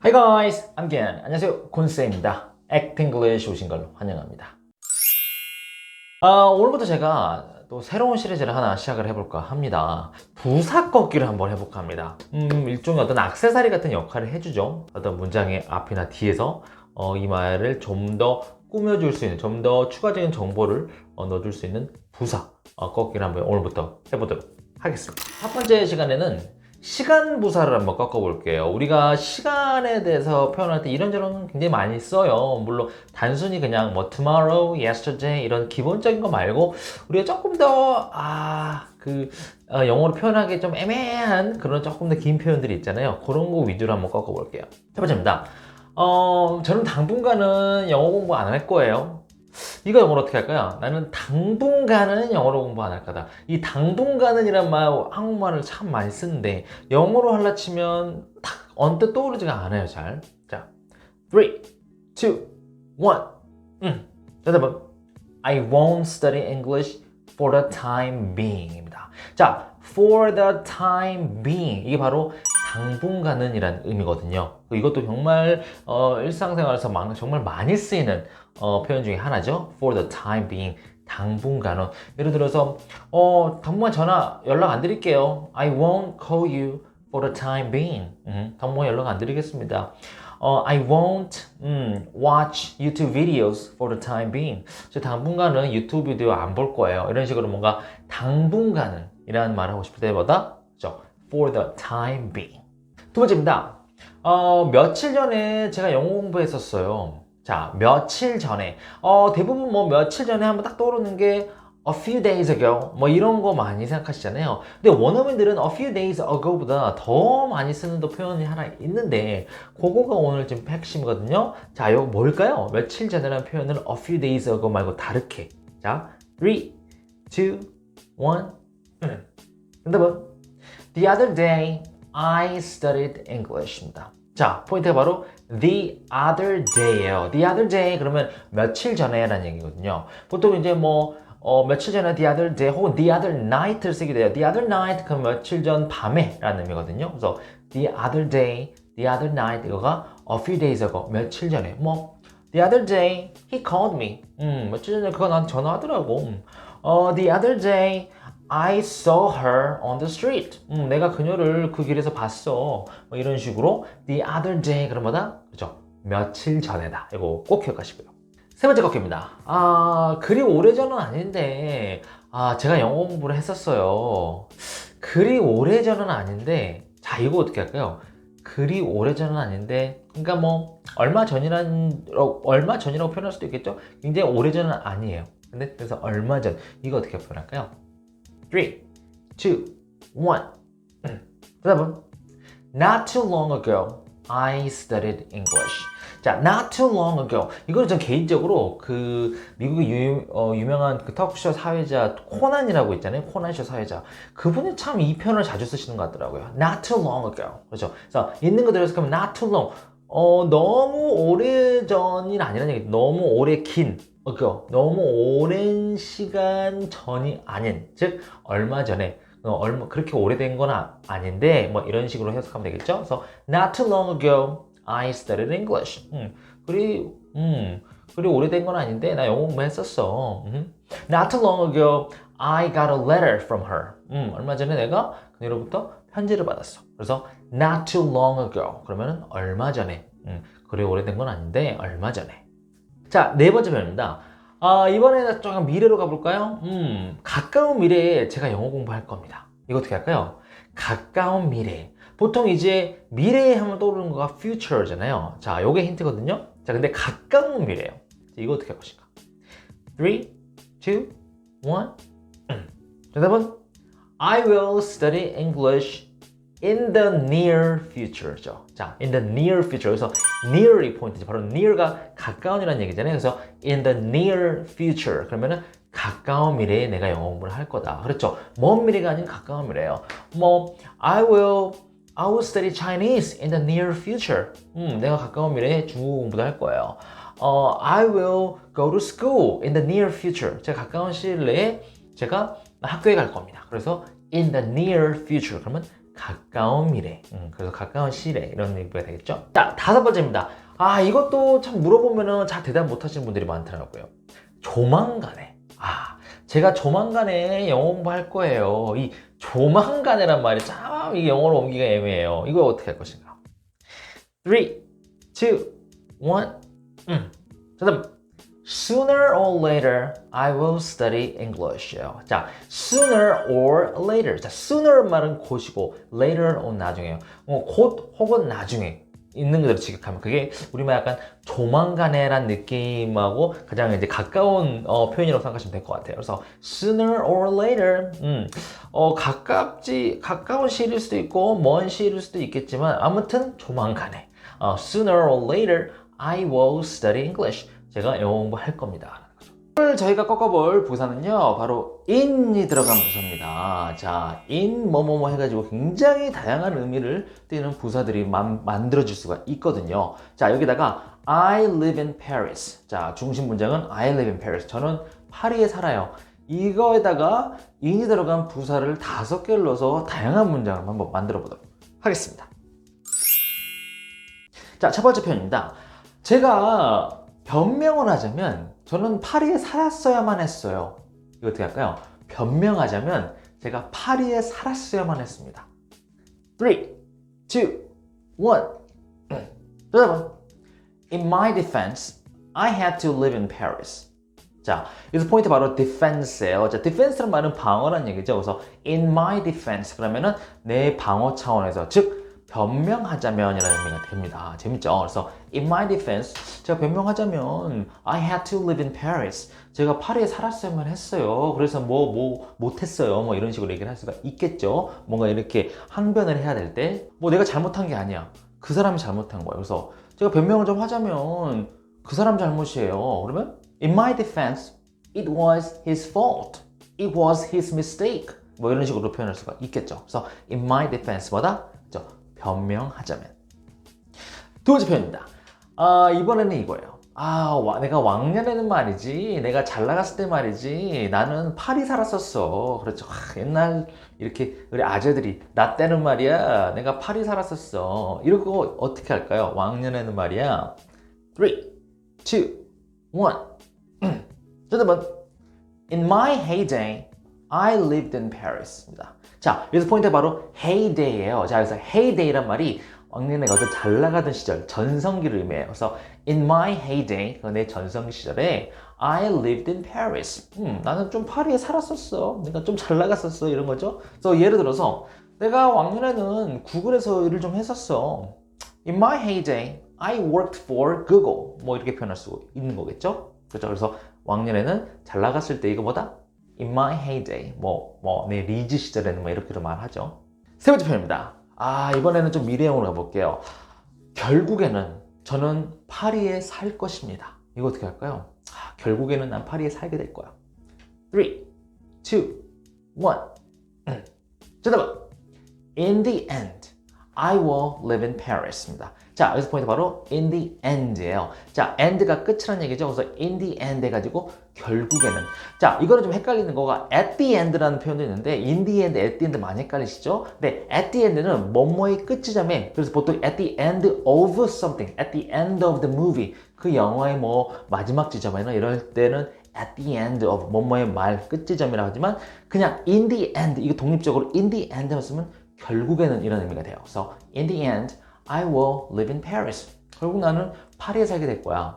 Hi guys, I'm Gian. 안녕하세요, 곤쌤입니다. Act English 오신 걸 환영합니다. 오늘부터 제가 또 새로운 시리즈를 하나 시작을 해볼까 합니다. 부사 꺾기를 한번 해볼까 합니다. 일종의 어떤 액세서리 같은 역할을 해주죠. 어떤 문장의 앞이나 뒤에서 이 말을 좀 더 꾸며줄 수 있는, 좀 더 추가적인 정보를 넣어줄 수 있는 부사 꺾기를 한번 오늘부터 해보도록 하겠습니다. 첫 번째 시간에는 시간 부사를 한번 꺾어볼게요. 우리가 시간에 대해서 표현할 때 이런저런 굉장히 많이 써요. 물론 단순히 그냥 뭐 tomorrow, yesterday 이런 기본적인 거 말고 우리가 조금 더 영어로 표현하기 좀 애매한 그런 조금 더 긴 표현들이 있잖아요. 그런 거 위주로 한번 꺾어볼게요. 첫 번째입니다. 저는 당분간은 영어 공부 안 할 거예요. 이거 영어로 어떻게 할까요? 나는 당분간은 영어로 공부 안 할 거다. 이 당분간은 이란 말, 한국말을 참 많이 쓰는데 영어로 하려 치면 딱 언뜻 떠오르지가 않아요, 잘. 자, 3, 2, 1. 대답은 I won't study English for the time being입니다. 자, for the time being. 이게 바로 당분간은 이란 의미거든요. 이것도 정말 일상생활에서 정말 많이 쓰이는 표현 중에 하나죠. For the time being. 당분간은. 예를 들어서 당분간 연락 안 드릴게요. I won't call you for the time being. 당분간 연락 안 드리겠습니다. I won't watch YouTube videos for the time being. 저 당분간은 유튜브 비디오 안 볼 거예요. 이런 식으로 뭔가 당분간은 이라는 말을 하고 싶을 때보다 for the time being. 두 번째입니다. 며칠 전에 제가 영어 공부했었어요. 자, 며칠 전에. 대부분 뭐 며칠 전에 한번 딱 떠오르는 게 a few days ago 뭐 이런 거 많이 생각하시잖아요. 근데 원어민들은 a few days ago보다 더 많이 쓰는 또 표현이 하나 있는데 그거가 오늘 좀 핵심이거든요. 자, 이거 뭘까요? 며칠 전이라는 표현을 a few days ago 말고 다르게. 자, 3, 2, 1. 정답은 the other day I studied English입니다. 자, 포인트가 바로 the other day예요. the other day 그러면 며칠 전에 라는 얘기거든요. 보통 이제 며칠 전에 the other day 혹은 the other night를 쓰게 돼요. the other night 그럼 며칠 전 밤에 라는 의미거든요. 그래서 the other day, the other night 이거가 a few days ago 며칠 전에 the other day he called me. 며칠 전에 그거 나한테 전화하더라고. the other day I saw her on the street. 내가 그녀를 그 길에서 봤어. 이런 식으로 the other day 그러면 그죠? 며칠 전에다. 이거 꼭 기억하시고요. 세 번째 꺾입니다. 그리 오래전은 아닌데 제가 영어 공부를 했었어요. 그리 오래전은 아닌데 자, 이거 어떻게 할까요? 그리 오래전은 아닌데 그러니까 얼마 전이라고 표현할 수도 있겠죠? 굉장히 오래전은 아니에요. 근데 그래서 얼마 전 이거 어떻게 표현할까요? 3, 2, 1. 대답은 Not too long ago, I studied English. 자, not too long ago. 이거는 전 개인적으로 미국의 유명한 그 터크쇼 사회자 코난이라고 있잖아요. 코난쇼 사회자. 그분이 참 이 표현을 자주 쓰시는 것 같더라고요. Not too long ago. 그렇죠. 그래서 있는 거 들어서 그러면 not too long. 너무 오래전이 아니라는 얘기. 너무 오래 긴. 너무 오랜 시간 전이 아닌, 즉 얼마 전에 그렇게 오래된 건 아닌데 이런 식으로 해석하면 되겠죠. 그래서 not too long ago I studied English. 그리 오래된 건 아닌데 나 영어 공부했었어. Not too long ago I got a letter from her. 얼마 전에 내가 그녀로부터 편지를 받았어. 그래서 not too long ago 그러면은 얼마 전에. 그리 오래된 건 아닌데 얼마 전에. 자, 네 번째 표현입니다. 이번에는 조금 미래로 가볼까요? 가까운 미래에 제가 영어 공부할 겁니다. 이거 어떻게 할까요? 가까운 미래. 보통 이제 미래에 하면 떠오르는 거가 future잖아요. 자, 요게 힌트거든요. 자, 근데 가까운 미래예요. 이거 어떻게 할 것인가? 3, 2, 1. 정답은 I will study English in the near future죠. 자, in the near future. 그래서 near이 포인트죠. 바로 near가 가까운이라는 얘기잖아요. 그래서 in the near future. 그러면은 가까운 미래에 내가 영어 공부를 할 거다. 그렇죠. 먼 미래가 아닌 가까운 미래예요. I will study Chinese in the near future. 내가 가까운 미래에 중국어 공부도 할 거예요. I will go to school in the near future. 제가 가까운 시일 내에 제가 학교에 갈 겁니다. 그래서 in the near future. 그러면 가까운 미래, 그래서 가까운 시일에 이런 얘기가 되겠죠. 자, 다섯 번째입니다. 아, 이것도 참 물어보면은 잘 대답 못 하시는 분들이 많더라고요. 조만간에. 아, 제가 조만간에 영어 공부할 거예요. 이 조만간에란 말이 참 이게 영어로 옮기기가 애매해요. 이거 어떻게 할 것인가? 3, 2, 1. 정답. Sooner or later, I will study English요. 자, sooner or later. 자, sooner 말은 곧이고, later은 나중에요. 곧 혹은 나중에 있는 그대로 지각하면 그게 우리말 약간 조만간에란 느낌하고 가장 이제 가까운 표현이라고 생각하시면 될 것 같아요. 그래서 sooner or later, 가까운 시일일 수도 있고 먼 시일일 수도 있겠지만 아무튼 조만간에 sooner or later, I will study English. 제가 영어 공부할 겁니다. 오늘 저희가 꺾어볼 부사는요, 바로 in이 들어간 부사입니다. 자, in 뭐뭐뭐 해가지고 굉장히 다양한 의미를 띠는 부사들이 만들어질 수가 있거든요. 자, 여기다가 I live in Paris. 자, 중심 문장은 I live in Paris. 저는 파리에 살아요. 이거에다가 in이 들어간 부사를 5개를 넣어서 다양한 문장을 한번 만들어 보도록 하겠습니다. 자, 첫 번째 표현입니다. 제가 변명을 하자면 저는 파리에 살았어야만 했어요. 이거 어떻게 할까요? 변명하자면 제가 파리에 살았어야만 했습니다. 3, 2, 1. 여러분, In my defense, I had to live in Paris. 자, 여기서 포인트 바로 defense예요. 자, defense란 말은 방어란 얘기죠. 그래서 in my defense 그러면은 내 방어 차원에서, 즉 변명하자면이라는 의미가 됩니다. 재밌죠? 그래서 in my defense, 제가 변명하자면 I had to live in Paris. 제가 파리에 살았어야만 했어요. 그래서 못했어요. 뭐 이런 식으로 얘기를 할 수가 있겠죠. 뭔가 이렇게 항변을 해야 될 때, 내가 잘못한 게 아니야. 그 사람이 잘못한 거예요. 그래서 제가 변명을 좀 하자면 그 사람 잘못이에요. 그러면 in my defense, it was his fault. It was his mistake. 뭐 이런 식으로 표현할 수가 있겠죠. 그래서 in my defense보다 변명하자면. 두 번째 표현입니다. 이번에는 이거예요. 내가 왕년에는 말이지, 내가 잘 나갔을 때 말이지, 나는 파리 살았었어. 그렇죠. 옛날 이렇게 우리 아재들이 나 때는 말이야, 내가 파리 살았었어. 이러고 어떻게 할까요? 왕년에는 말이야. 3, 2, 1. 여러분, in my heyday, I lived in Paris입니다. 자, 여기서 포인트 바로 heyday예요. 자, 그래서 heyday란 말이 왕년에 어떤 잘 나가던 시절, 전성기를 의미해요. 그래서 in my heyday, 내 전성기 시절에 I lived in Paris. 나는 좀 파리에 살았었어. 내가 좀 잘 나갔었어. 이런 거죠. 그래서 예를 들어서 내가 왕년에는 구글에서 일을 좀 했었어. In my heyday, I worked for Google. 뭐 이렇게 표현할 수 있는 거겠죠. 그렇죠. 그래서 왕년에는 잘 나갔을 때 이거보다 in my heyday, 내 리즈 시절에는 이렇게도 말하죠. 세 번째 표현입니다. 이번에는 좀 미래형으로 가볼게요. 결국에는 저는 파리에 살 것입니다. 이거 어떻게 할까요? 결국에는 난 파리에 살게 될 거야. 3, 2, 1. 여러분, in the end, I will live in Paris입니다. 자, 여기서 포인트 바로 in the end예요. 자, end가 끝이라는 얘기죠. 그래서 in the end 해가지고 결국에는. 자, 이거는 좀 헷갈리는 거가 at the end라는 표현도 있는데 in the end, at the end 많이 헷갈리시죠? 네, at the end는 뭐뭐의 끝이자매. 그래서 보통 at the end of something, at the end of the movie. 그 영화의 마지막 지점에는 이럴 때는 at the end of 뭐뭐의 말 끝 지점이라고 하지만 그냥 in the end, 이거 독립적으로 in the end만 쓰면 결국에는 이런 의미가 돼요. 그래서 in the end, I will live in Paris. 결국 나는 파리에 살게 될 거야.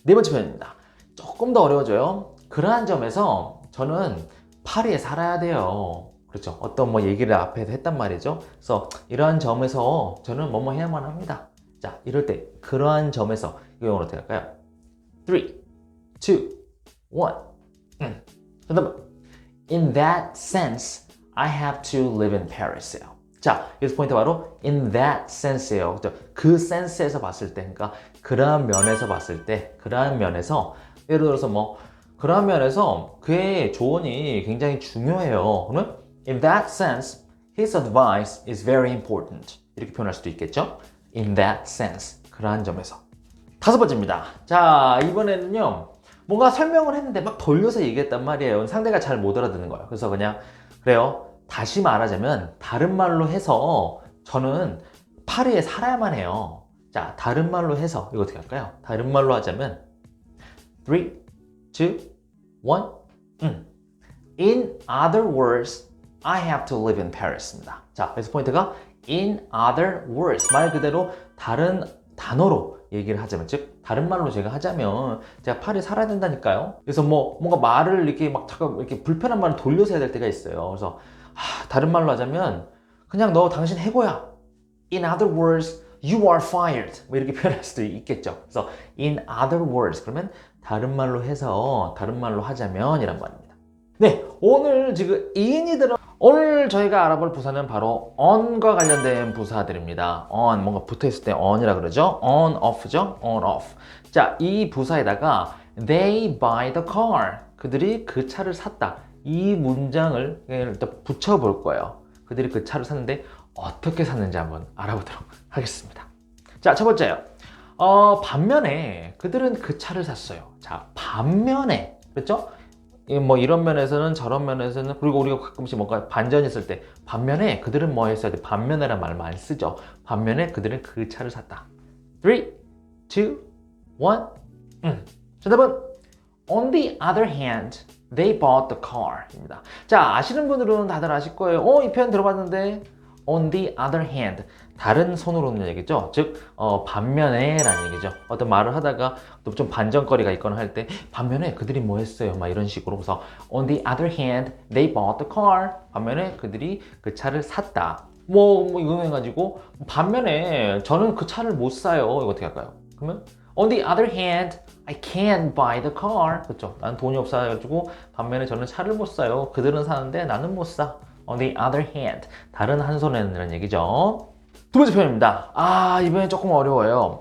네 번째 표현입니다. 조금 더 어려워져요. 그러한 점에서 저는 파리에 살아야 돼요. 그렇죠. 어떤 얘기를 앞에서 했단 말이죠. 그래서 이러한 점에서 저는 뭐뭐 해야만 합니다. 자, 이럴 때 그러한 점에서 이거 영어로 어떻게 할까요? 3, 2, 1. 여러분, in that sense, I have to live in Paris예요. 자, 여기서 포인트 바로 in that sense예요. 그 센스에서 봤을 때, 그러니까 그러한 면에서 봤을 때, 그러한 면에서 예를 들어서 그러한 면에서 그의 조언이 굉장히 중요해요. 그러면 in that sense, his advice is very important. 이렇게 표현할 수도 있겠죠? In that sense, 그러한 점에서. 다섯 번째입니다. 자, 이번에는요, 뭔가 설명을 했는데 막 돌려서 얘기했단 말이에요. 상대가 잘 못 알아듣는 거예요. 그래서 그냥 그래요. 다시 말하자면 다른 말로 해서 저는 파리에 살아야만 해요. 자, 다른 말로 해서 이거 어떻게 할까요? 다른 말로 하자면 3, 2, 1 In other words, I have to live in Paris입니다. 자, 그래서 포인트가 in other words, 말 그대로 다른 단어로 얘기를 하자면, 즉 다른 말로 제가 하자면 제가 파리에 살아야 된다니까요. 그래서 뭔가 말을 이렇게 막 잠깐 이렇게 불편한 말을 돌려서 해야 될 때가 있어요. 그래서 다른 말로 하자면 그냥 너 당신 해고야. In other words, you are fired. 뭐 이렇게 표현할 수도 있겠죠. 그래서 in other words 그러면 다른 말로 해서 다른 말로 하자면 이란 말입니다. 네, 오늘 지금 오늘 저희가 알아볼 부사는 바로 on과 관련된 부사들입니다. on, 뭔가 붙어있을 때 on이라 그러죠. on, off죠. on, off. 자, 이 부사에다가 they buy the car. 그들이 그 차를 샀다. 이 문장을 일단 붙여볼 거예요. 그들이 그 차를 샀는데 어떻게 샀는지 한번 알아보도록 하겠습니다. 자, 첫 번째요. 반면에 그들은 그 차를 샀어요. 자, 반면에, 그렇죠? 뭐 이런 면에서는 저런 면에서는, 그리고 우리가 가끔씩 뭔가 반전이 있을 때 반면에 그들은 뭐 했어야 돼? 반면에란 말 많이 쓰죠. 반면에 그들은 그 차를 샀다. 3, 2, 1 정답은 On the other hand, they bought the car 입니다. 자, 아시는 분들은 다들 아실 거예요. 이 표현 들어봤는데 On the other hand, 다른 손으로는 얘기죠. 즉 반면에 라는 얘기죠. 어떤 말을 하다가 또 좀 반전거리가 있거나 할 때 반면에 그들이 뭐 했어요? 막 이런 식으로. 그래서 On the other hand, they bought the car. 반면에 그들이 그 차를 샀다. 뭐 이거 해가지고 반면에 저는 그 차를 못 사요. 이거 어떻게 할까요? 그러면 On the other hand, I can't buy the car. 그렇죠? 난 돈이 없어가지고 반면에 저는 차를 못 사요. 그들은 사는데 나는 못 사. On the other hand, 다른 한 손에는 이런 얘기죠. 두 번째 표현입니다. 이번엔 조금 어려워요.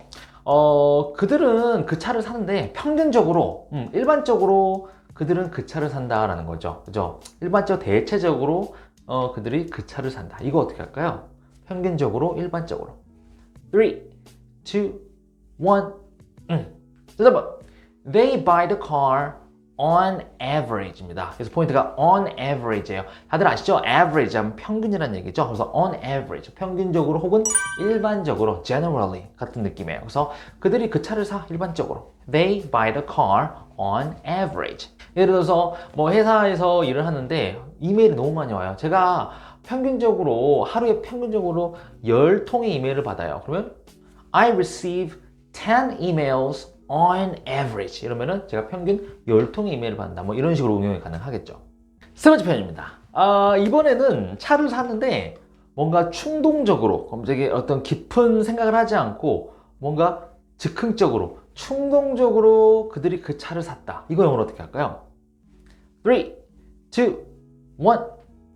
그들은 그 차를 사는데 평균적으로, 일반적으로 그들은 그 차를 산다라는 거죠. 그죠? 일반적으로, 대체적으로 그들이 그 차를 산다. 이거 어떻게 할까요? 평균적으로, 일반적으로. 3, 2, 1. 정답은 They buy the car on average입니다. 그래서 포인트가 on average예요. 다들 아시죠? average 하면 평균이라는 얘기죠. 그래서 on average, 평균적으로 혹은 일반적으로, generally 같은 느낌이에요. 그래서 그들이 그 차를 사, 일반적으로. They buy the car on average. 예를 들어서 뭐 회사에서 일을 하는데 이메일이 너무 많이 와요. 제가 평균적으로 하루에 평균적으로 10통의 이메일을 받아요. 그러면 I receive 10 emails on average. 이러면은 제가 평균 10통의 이메일을 받는다. 뭐 이런 식으로 응용이 가능하겠죠. 세 번째 표현입니다. 이번에는 차를 샀는데 뭔가 충동적으로, 갑자기 어떤 깊은 생각을 하지 않고 뭔가 즉흥적으로, 충동적으로 그들이 그 차를 샀다. 이거 영어로 어떻게 할까요? 3, 2,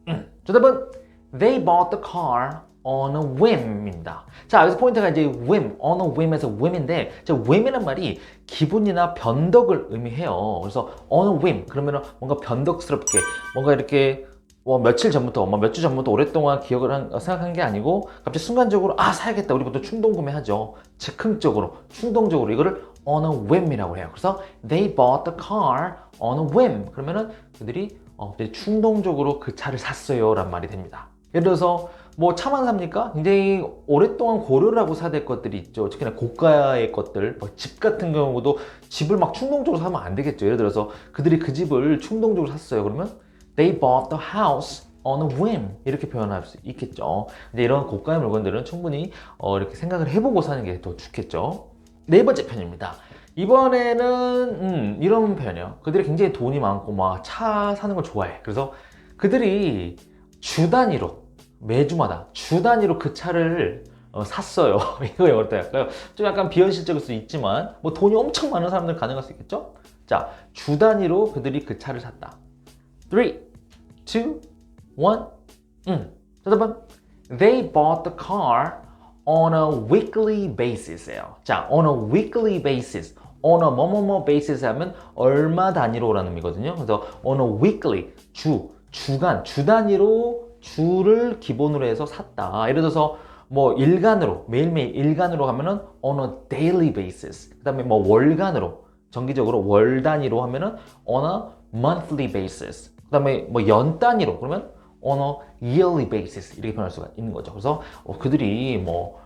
1. 정답은 They bought the car on a whim입니다. 자, 여기서 포인트가 이제 whim, on a whim에서 whim인데, whim이란 말이 기분이나 변덕을 의미해요. 그래서 on a whim, 그러면 뭔가 변덕스럽게, 뭔가 이렇게 며칠 전부터, 몇 주 전부터 오랫동안 생각한 게 아니고, 갑자기 순간적으로, 사야겠다. 우리 보통 충동 구매하죠. 즉흥적으로, 충동적으로, 이거를 on a whim이라고 해요. 그래서 they bought the car on a whim. 그러면은 그들이 충동적으로 그 차를 샀어요. 란 말이 됩니다. 예를 들어서, 차만 삽니까? 굉장히 오랫동안 고려를 하고 사야 될 것들이 있죠. 특히나 고가의 것들, 집 같은 경우도 집을 막 충동적으로 사면 안 되겠죠. 예를 들어서 그들이 그 집을 충동적으로 샀어요. 그러면 They bought the house on a whim. 이렇게 표현할 수 있겠죠. 근데 이런 고가의 물건들은 충분히 이렇게 생각을 해보고 사는 게 더 좋겠죠. 네 번째 편입니다. 이번에는 이런 표현이에요. 그들이 굉장히 돈이 많고 막 차 사는 걸 좋아해. 그래서 그들이 주 단위로, 매주마다 주 단위로 그 차를 샀어요. 이거 어떻게 할까요? 좀 약간 비현실적일 수 있지만 돈이 엄청 많은 사람들 가능할 수 있겠죠? 자, 주 단위로 그들이 그 차를 샀다. 3, 2, 1. 정답은 They bought the car on a weekly basis예요. 자, on a weekly basis, on a 뭐뭐뭐 basis 하면 얼마 단위로라는 의미거든요. 그래서 on a weekly, 주간, 주 단위로 주를 기본으로 해서 샀다. 예를 들어서 일간으로, 매일매일 일간으로 하면은 on a daily basis. 그 다음에 월간으로, 정기적으로 월 단위로 하면은 on a monthly basis. 그 다음에 연 단위로, 그러면 on a yearly basis 이렇게 표현할 수가 있는 거죠. 그래서 그들이 뭐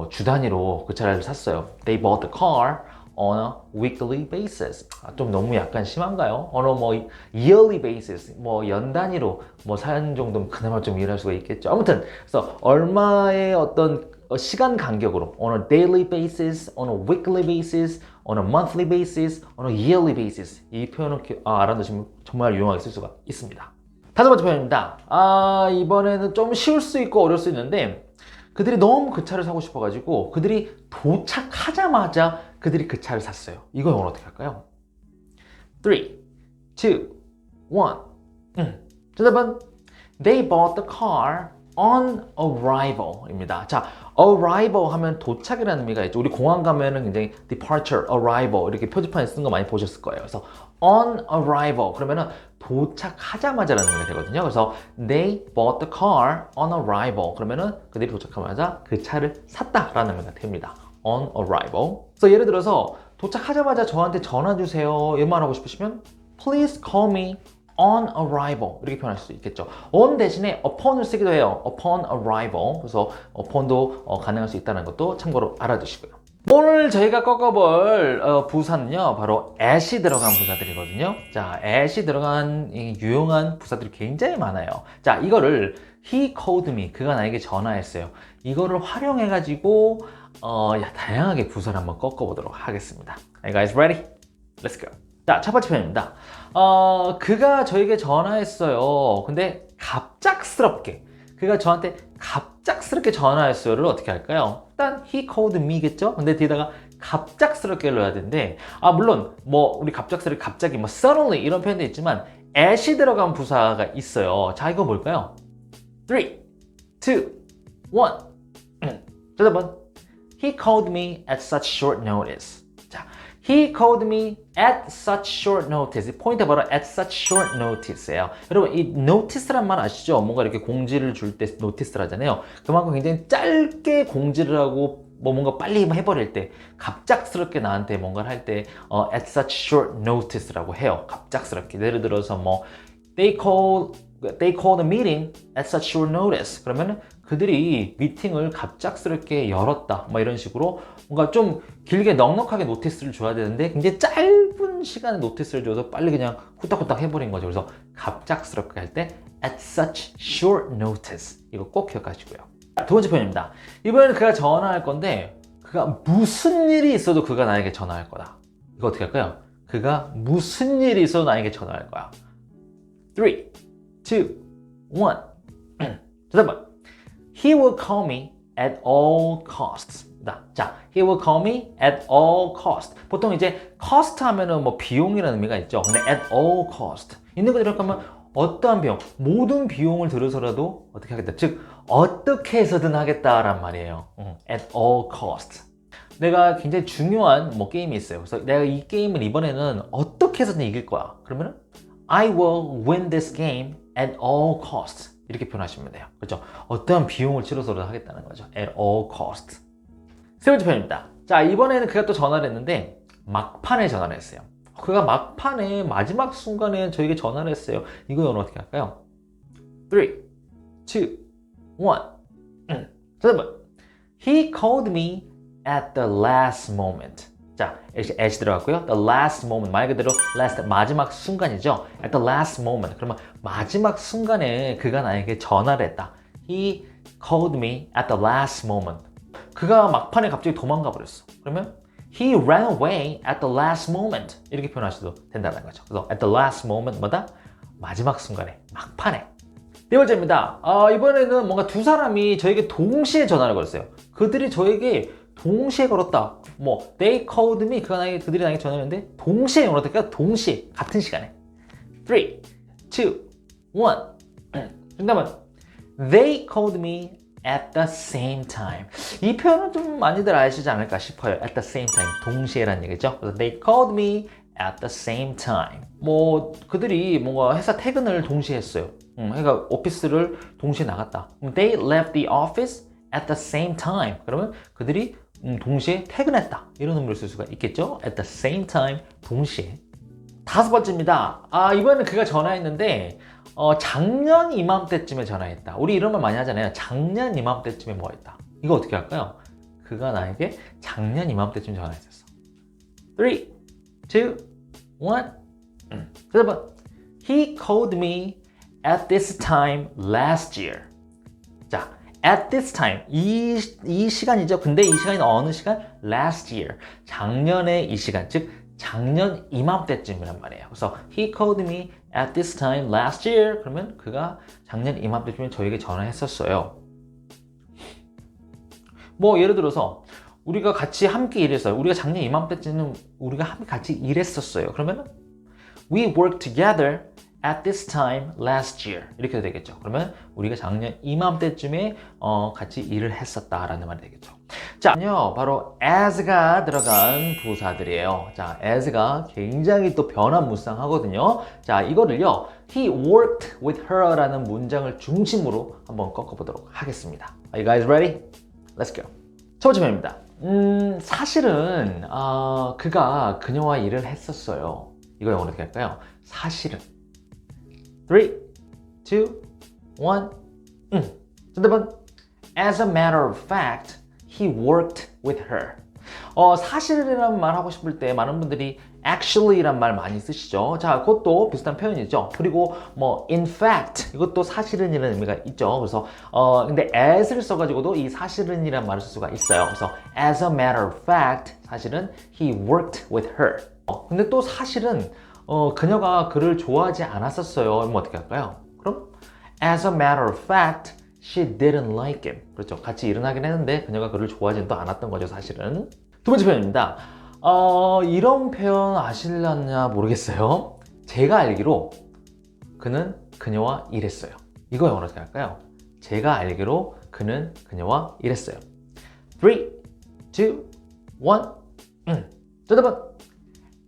주 단위로 그 차를 샀어요. They bought the car on a weekly basis. 좀 너무 약간 심한가요? on a 뭐 yearly basis, 뭐 연 단위로 뭐 사는 정도면 그나마 좀 이해할 수가 있겠죠. 아무튼 그래서 얼마의 어떤 시간 간격으로 on a daily basis, on a weekly basis, on a monthly basis, on a yearly basis 이 표현을 알아두시면 정말 유용하게 쓸 수가 있습니다. 다섯 번째 표현입니다. 이번에는 좀 쉬울 수 있고 어려울 수 있는데 그들이 너무 그 차를 사고 싶어가지고 그들이 도착하자마자 그들이 그 차를 샀어요. 이거 영어로 어떻게 할까요? 3, 2, 1 정답은 They bought the car on arrival 입니다. 자, arrival 하면 도착이라는 의미가 있죠. 우리 공항 가면은 굉장히 departure, arrival 이렇게 표지판에 쓴 거 많이 보셨을 거예요. 그래서 on arrival 그러면은 도착하자마자라는 의미가 되거든요. 그래서 they bought the car on arrival 그러면은 그들이 도착하자마자 그 차를 샀다라는 의미가 됩니다. on arrival. 그래서 예를 들어서 도착하자마자 저한테 전화 주세요. 이 말 하고 싶으시면 please call me on arrival 이렇게 표현할 수 있겠죠. on 대신에 upon을 쓰기도 해요. upon arrival. 그래서 upon도 가능할 수 있다는 것도 참고로 알아두시고요. 오늘 저희가 꺾어볼 부사는요 바로 at이 들어간 부사들이거든요. 자, at이 들어간 유용한 부사들이 굉장히 많아요. 자, 이거를 he called me, 그가 나에게 전화했어요. 이거를 활용해 가지고 다양하게 부사를 한번 꺾어보도록 하겠습니다. Are you guys ready? Let's go. 자, 첫 번째 표현입니다. 그가 저에게 전화했어요. 근데 갑작스럽게 그가 저한테 갑작스럽게 전화했어요를 어떻게 할까요? 일단 he called me겠죠? 근데 뒤에다가 갑작스럽게 넣어야 되는데 물론 뭐 우리 갑작스럽게 갑자기 뭐 suddenly 이런 표현도 있지만 at이 들어간 부사가 있어요. 자, 이거 뭘까요? 3, 2, 1 정답은 He called me at such short notice. 자, He called me at such short notice. 포인트 바로 at such short notice예요. 여러분, 이 notice란 말 아시죠? 뭔가 이렇게 공지를 줄 때 notice를 하잖아요. 그만큼 굉장히 짧게 공지를 하고 뭔가 빨리 해버릴 때, 갑작스럽게 나한테 뭔가를 할 때 at such short notice라고 해요. 갑작스럽게. 예를 들어서 뭐 they called a meeting at such short notice. 그러면 그들이 미팅을 갑작스럽게 열었다. 뭐 이런 식으로 뭔가 좀 길게 넉넉하게 노티스를 줘야 되는데 굉장히 짧은 시간에 노티스를 줘서 빨리 그냥 후딱후딱 해버린 거죠. 그래서 갑작스럽게 할 때 at such short notice. 이거 꼭 기억하시고요. 두 번째 표현입니다. 이번에는 그가 전화할 건데 그가 무슨 일이 있어도 그가 나에게 전화할 거다. 이거 어떻게 할까요? 그가 무슨 일이 있어도 나에게 전화할 거야. 3, 2, 1 잠깐만. He will call me at all costs. 자, he will call me at all cost. 보통 이제 cost 하면은 뭐 비용이라는 의미가 있죠. 근데 at all cost. 있는 그대로 하면 어떠한 비용, 모든 비용을 들여서라도 어떻게 하겠다. 즉, 어떻게 해서든 하겠다란 말이에요. at all cost. 내가 굉장히 중요한 뭐 게임이 있어요. 그래서 내가 이 게임을 이번에는 어떻게 해서든 이길 거야. 그러면은 I will win this game at all costs. 이렇게 표현하시면 돼요. 그렇죠? 어떠한 비용을 치러서라도 하겠다는 거죠. at all costs. 세 번째 표현입니다. 자, 이번에는 그가 또 전화를 했는데 막판에 전화를 했어요. 그가 막판에 마지막 순간에 저에게 전화를 했어요. 이거 영어로 어떻게 할까요? 3, 2, 1 잠깐만. He called me at the last moment. 자, as 들어갔고요. The last moment. 말 그대로 last, 마지막 순간이죠. At the last moment. 그러면 마지막 순간에 그가 나에게 전화를 했다. He called me at the last moment. 그가 막판에 갑자기 도망가 버렸어. 그러면 He ran away at the last moment. 이렇게 표현하셔도 된다는 거죠. 그래서 at the last moment 뭐다? 마지막 순간에, 막판에. 네 번째입니다. 이번에는 뭔가 두 사람이 저에게 동시에 전화를 걸었어요. 그들이 저에게 동시에 걸었다. 뭐 they called me, 그들이 나에게 전화했는데 동시에 영어로 어떻게 할까요? 동시에, 같은 시간에. 3, 2, 1 정답은 They called me at the same time. 이 표현은 좀 많이들 아시지 않을까 싶어요. at the same time, 동시에라는 얘기죠. 그래서 they called me at the same time. 뭐 그들이 뭔가 회사 퇴근을 동시에 했어요. 그러니까 오피스를 동시에 나갔다. They left the office at the same time. 그러면 그들이 동시에 퇴근했다. 이런 의미로 쓸 수가 있겠죠. at the same time, 동시에. 다섯 번째입니다. 이번에는 그가 전화했는데 작년 이맘때쯤에 전화했다. 우리 이런 말 많이 하잖아요. 작년 이맘때쯤에 뭐 했다. 이거 어떻게 할까요? 그가 나에게 작년 이맘때쯤 전화했었어. 3, 2, 1. 여러분, he called me at this time last year. 자, at this time. 이 시간이죠. 근데 이 시간이 어느 시간? last year. 작년의 이 시간. 즉, 작년 이맘때쯤이란 말이에요. 그래서 he called me at this time last year. 그러면 그가 작년 이맘때쯤에 저에게 전화했었어요. 뭐 예를 들어서 우리가 같이 함께 일했어요. 우리가 작년 이맘때쯤은 우리가 함께 같이 일했었어요. 그러면 we worked together at this time last year. 이렇게 되겠죠. 그러면 우리가 작년 이맘때쯤에 같이 일을 했었다라는 말이 되겠죠. 자, 바로 as가 들어간 부사들이에요. 자, as가 굉장히 또 변화무쌍하거든요. 자, 이거를요, he worked with her라는 문장을 중심으로 한번 꺾어보도록 하겠습니다. Are you guys ready? Let's go. 첫 번째 표현입니다. 사실은 그가 그녀와 일을 했었어요. 이거 영어로 어떻게 할까요? 사실은. 3, 2, 1. 정답은 as a matter of fact, he worked with her. 사실이라는 말 하고 싶을 때 많은 분들이 actually란 말 많이 쓰시죠. 자, 그것도 비슷한 표현이죠. 그리고 뭐 in fact 이것도 사실은이라는 의미가 있죠. 그래서 근데 as를 써가지고도 이 사실은이라는 말을 쓸 수가 있어요. 그래서 as a matter of fact 사실은 he worked with her. 근데 또 사실은 그녀가 그를 좋아하지 않았었어요. 그럼 어떻게 할까요? 그럼 as a matter of fact she didn't like him. 그렇죠. 같이 일은 하긴 했는데 그녀가 그를 좋아하지는 또 않았던 거죠, 사실은. 두 번째 표현입니다. 이런 표현 아실려나 모르겠어요. 제가 알기로 그는 그녀와 일했어요. 이거 영어로 어떻게 할까요? 제가 알기로 그는 그녀와 일했어요. 3, 2, 1. 정답은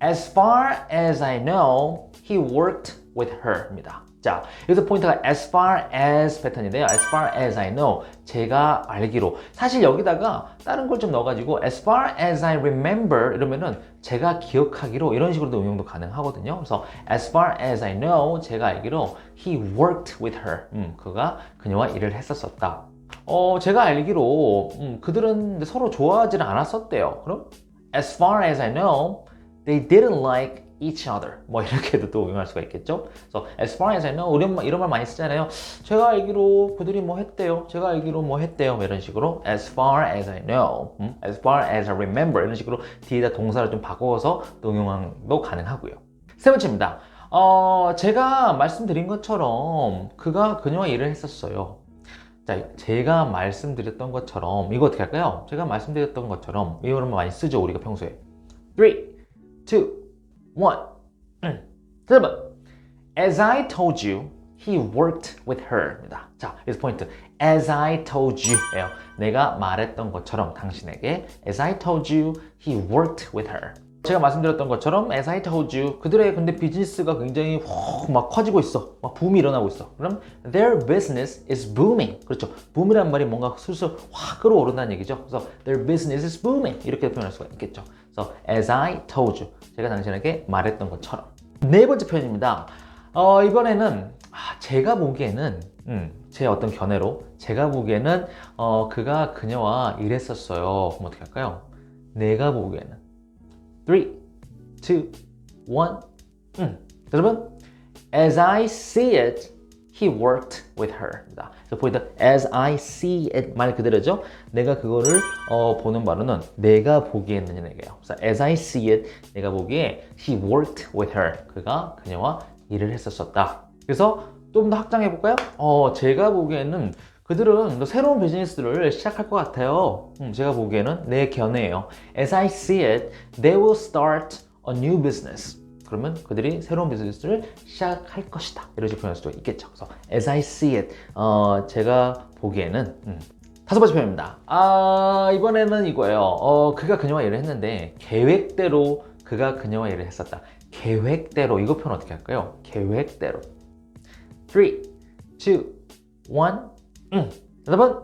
as far as I know, he worked with her 입니다. 자, 여기서 포인트가 as far as 패턴인데요. as far as I know, 제가 알기로. 사실 여기다가 다른 걸 좀 넣어가지고 as far as I remember 이러면은 제가 기억하기로 이런 식으로도 응용도 가능하거든요. 그래서 as far as I know, 제가 알기로 he worked with her. 그가 그녀와 일을 했었었다. 제가 알기로 그들은 서로 좋아하지는 않았었대요. 그럼 as far as I know, they didn't like each other. 뭐 이렇게도 또 응용할 수가 있겠죠. 그래서 as far as I know, 우리 이런 말 많이 쓰잖아요. 제가 알기로 그들이 뭐 했대요. 제가 알기로 뭐 했대요. 이런 식으로 as far as I know, as far as I remember 이런 식으로 뒤에다 동사를 좀 바꿔서 또 응용도 가능하고요. 세 번째입니다. 제가 말씀드린 것처럼 그가 그녀와 일을 했었어요. 자, 제가 말씀드렸던 것처럼 이거 어떻게 할까요? 제가 말씀드렸던 것처럼 이런 말 많이 쓰죠. 우리가 평소에. 3, 2, 1. 여러분, as I told you, he worked with her 입니다. 자, 여기서 포인트. as I told you 예요. 내가 말했던 것처럼 당신에게 as I told you, he worked with her. 제가 말씀드렸던 것처럼 as I told you, 그들의 근데 비즈니스가 굉장히 막 커지고 있어. 막 붐이 일어나고 있어. 그럼 their business is booming. 그렇죠. 붐이란 말이 뭔가 술술 확 끌어오른다는 얘기죠. 그래서 their business is booming. 이렇게 표현할 수가 있겠죠. 그래서 as I told you, 제가 당신에게 말했던 것처럼. 네 번째 표현입니다. 이번에는 제가 보기에는 제 어떤 견해로 제가 보기에는 그가 그녀와 일했었어요. 그럼 어떻게 할까요? 내가 보기에는 3, 2, 1. 여러분, as I see it, he worked with her. 그래서 포인트, as I see it 말 그대로죠. 내가 그거를 보는 바로는 내가 보기에는 얘기예요. 그래서 as I see it, 내가 보기에 he worked with her. 그가 그녀와 일을 했었었다. 그래서 좀 더 확장해 볼까요? 제가 보기에는 그들은 새로운 비즈니스를 시작할 것 같아요. 제가 보기에는 내 견해예요. As I see it, they will start a new business. 그러면 그들이 새로운 비즈니스를 시작할 것이다. 이런 식으로 표현할 수도 있겠죠. 그래서 as I see it, 제가 보기에는 다섯 번째 표현입니다. 이번에는 이거예요. 그가 그녀와 일을 했는데 계획대로 그가 그녀와 일을 했었다. 계획대로 이거 표현 어떻게 할까요? 계획대로. 3, 2, 1. 여러분,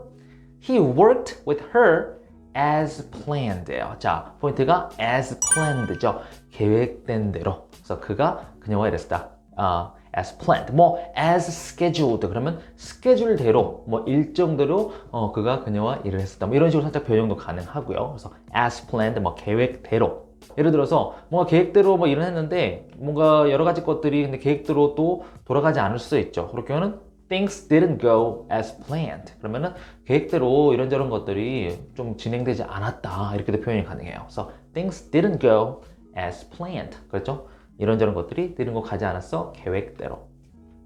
he worked with her as planned예요. 자, 포인트가 as planned죠. 계획된 대로. 그래서 그가 그녀와 일했다. as planned. 뭐 as scheduled 그러면 스케줄대로 뭐 일정대로 그가 그녀와 일을 했었다. 뭐 이런 식으로 살짝 변형도 가능하고요. 그래서 as planned 뭐 계획대로. 예를 들어서 뭔가 계획대로 뭐 일을 했는데 뭔가 여러 가지 것들이 근데 계획대로 또 돌아가지 않을 수 있죠. 그렇게 하면 things didn't go as planned. 그러면은 계획대로 이런저런 것들이 좀 진행되지 않았다. 이렇게도 표현이 가능해요. 그래서 things didn't go as planned. 그렇죠? 이런저런 것들이 didn't go 가지 않았어. 계획대로.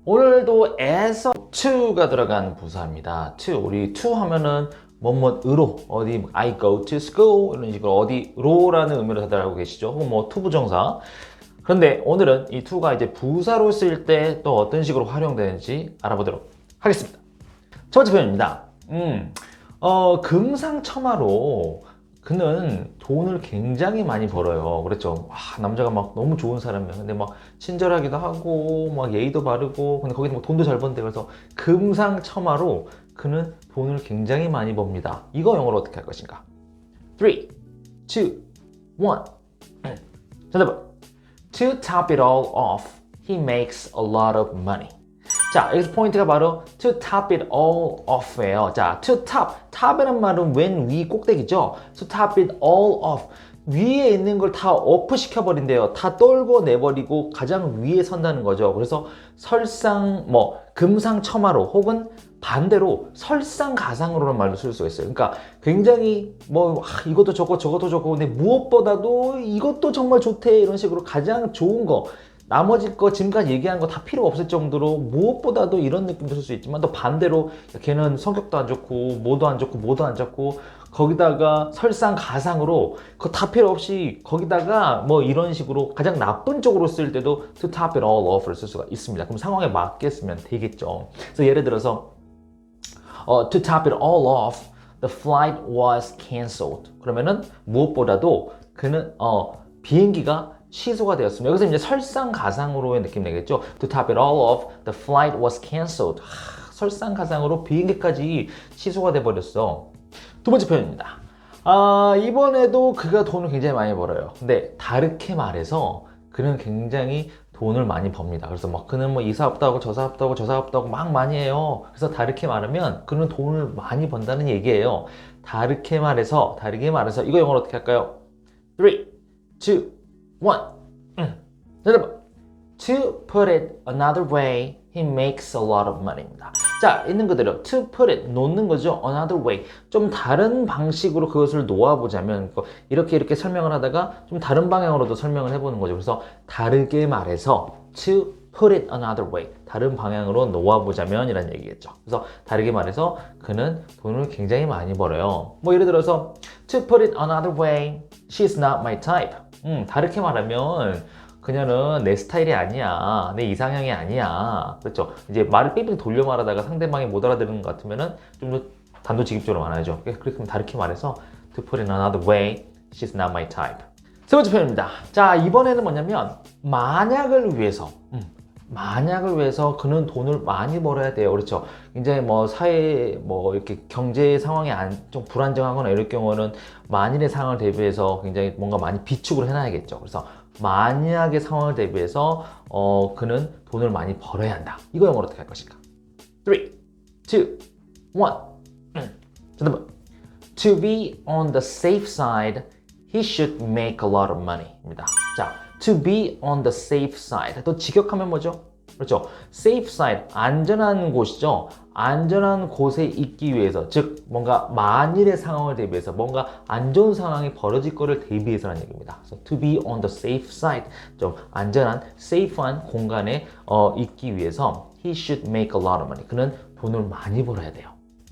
오늘도 as to가 들어간 부사입니다. to. 우리 to 하면은 뭐뭐으로 어디 I go to school 이런 식으로 어디로라는 의미로 다들 알고 계시죠? 혹은 뭐 to 부정사. 그런데 오늘은 이 to가 이제 부사로 쓸 때 또 어떤 식으로 활용되는지 알아보도록 하겠습니다. 첫 번째 표현입니다. 금상첨화로 그는 돈을 굉장히 많이 벌어요. 그랬죠. 와, 남자가 막 너무 좋은 사람이야. 근데 막 친절하기도 하고 막 예의도 바르고 근데 거기서 막 돈도 잘 번대. 그래서 금상첨화로 그는 돈을 굉장히 많이 법니다. 이거 영어로 어떻게 할 것인가? 3, 2, 1 정답은 To top it all off, he makes a lot of money. 자, 여기서 포인트가 바로 to top it all off예요. 자, to top, top이란 말은 왼 위 꼭대기죠. To top it all off. 위에 있는 걸 다 off 시켜버린대요. 다 떨고 내버리고 가장 위에 선다는 거죠. 그래서 금상첨화로 혹은 반대로 설상가상으로라는 말도 쓸 수가 있어요. 그러니까 굉장히 이것도 좋고 저것도 좋고 근데 무엇보다도 이것도 정말 좋대 이런 식으로 가장 좋은 거 나머지 거 지금까지 얘기한 거 다 필요 없을 정도로 무엇보다도 이런 느낌도 쓸 수 있지만 또 반대로 걔는 성격도 안 좋고 뭐도 안 좋고 거기다가 설상가상으로 그거 다 필요 없이 거기다가 뭐 이런 식으로 가장 나쁜 쪽으로 쓸 때도 to top it all off를 쓸 수가 있습니다. 그럼 상황에 맞게 쓰면 되겠죠. 그래서 예를 들어서 to top it all off, the flight was cancelled. 그러면은 무엇보다도 그는 비행기가 취소가 되었습니다. 여기서 이제 설상가상으로의 느낌 내겠죠. To top it all off, the flight was cancelled. 설상가상으로 비행기까지 취소가 돼 버렸어. 두 번째 표현입니다. 이번에도 그가 돈을 굉장히 많이 벌어요. 근데 다르게 말해서 그는 굉장히 돈을 많이 법니다. 그래서 그는 이 사업도 하고 저 사업도 하고 저 사업도 하고 막 많이 해요. 그래서 다르게 말하면 그는 돈을 많이 번다는 얘기예요. 다르게 말해서 이거 영어로 어떻게 할까요? 3, 2, 1 여러분, to put it another way, he makes a lot of money입니다. 자, 있는 그대로 to put it, 놓는 거죠. another way. 좀 다른 방식으로 그것을 놓아보자면 이렇게 설명을 하다가 좀 다른 방향으로도 설명을 해보는 거죠. 그래서 다르게 말해서 to put it another way. 다른 방향으로 놓아보자면 이란 얘기겠죠. 그래서 다르게 말해서 그는 돈을 굉장히 많이 벌어요. 예를 들어서 to put it another way, she's not my type. 다르게 말하면 그녀는 내 스타일이 아니야. 내 이상형이 아니야. 그렇죠? 이제 말을 삐삐 돌려 말하다가 상대방이 못 알아들은 것 같으면은 좀 더 단도직입적으로 말하죠. 그렇게 다르게 말해서 to put it another way, she's not my type. 세 번째 표현입니다. 자, 이번에는 뭐냐면 만약을 위해서 그는 돈을 많이 벌어야 돼요. 그렇죠? 굉장히 사회 이렇게 경제 상황이 좀 불안정하거나 이럴 경우는 만일의 상황을 대비해서 굉장히 뭔가 많이 비축을 해놔야겠죠. 그래서 만약의 상황을 대비해서 그는 돈을 많이 벌어야 한다. 이거 영어로 어떻게 할 것인가? 3, 2, 1 정답은 To be on the safe side, he should make a lot of money 입니다. 자, to be on the safe side. 또 직역하면 뭐죠? 그렇죠. safe side, 안전한 곳이죠. 안전한 곳에 있기 위해서, 즉 뭔가 만일의 상황을 대비해서 뭔가 안 좋은 상황이 벌어질 거를 대비해서라는 얘기입니다. 그래서 to be on the safe side, 좀 안전한, safe한 공간에 있기 위해서 he should make a lot of money. 그는 돈을 많이 벌어야 돼요.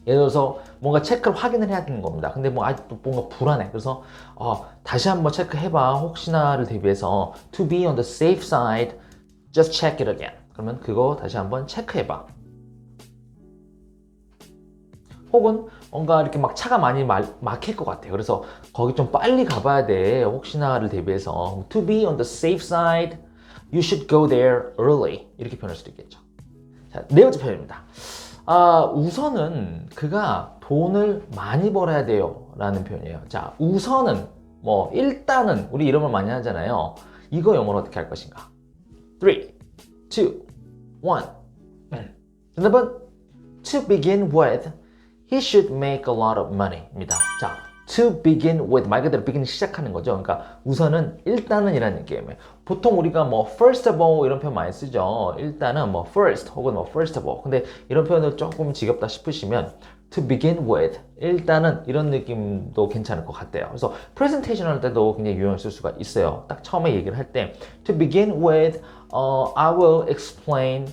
예를 들어서 뭔가 체크를 확인을 해야 되는 겁니다. 근데 아직도 뭔가 불안해. 그래서 다시 한번 체크해봐. 혹시나를 대비해서 to be on the safe side, just check it again. 그러면 그거 다시 한번 체크해봐. 혹은 뭔가 이렇게 차가 많이 막힐 것 같아요. 그래서 거기 좀 빨리 가봐야 돼. 혹시나를 대비해서 to be on the safe side, you should go there early. 이렇게 표현할 수도 있겠죠. 자, 네 번째 표현입니다. 우선은 그가 돈을 많이 벌어야 돼요 라는 표현이에요. 자, 우선은 일단은 우리 이런 말 많이 하잖아요. 이거 영어로 어떻게 할 것인가? 3, 2, 1 one. 정답은 to begin with, he should make a lot of money 입니다. 자, to begin with 말 그대로 begin 시작하는 거죠. 그러니까 우선은 일단은 이라는 느낌이에요. 보통 우리가 뭐 first of all 이런 표현 많이 쓰죠. 일단은 뭐 first 혹은 뭐 first of all. 근데 이런 표현을 조금 지겹다 싶으시면 to begin with 일단은 이런 느낌도 괜찮을 것 같아요. 그래서 프레젠테이션 할 때도 굉장히 유용할 수가 있어요. 딱 처음에 얘기를 할 때 to begin with I will explain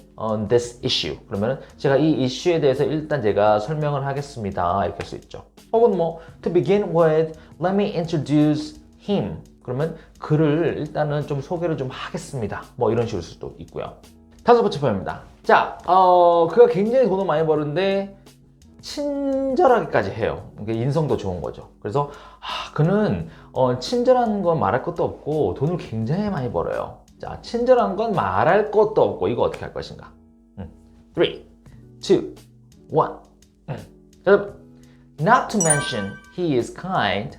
this issue. 그러면 제가 이 이슈에 대해서 일단 제가 설명을 하겠습니다. 이렇게 할 수 있죠. 혹은 뭐 to begin with let me introduce him. 그러면 그를 일단은 좀 소개를 좀 하겠습니다. 뭐 이런 식으로 수도 있고요. 다섯 번째 표현입니다. 자, 그가 굉장히 돈을 많이 버는데 친절하게까지 해요. 인성도 좋은 거죠. 그래서 그는 친절한 건 말할 것도 없고 돈을 굉장히 많이 벌어요. 자, 친절한 건 말할 것도 없고 이거 어떻게 할 것인가? 3, 2, 1. 자, not to mention he is kind.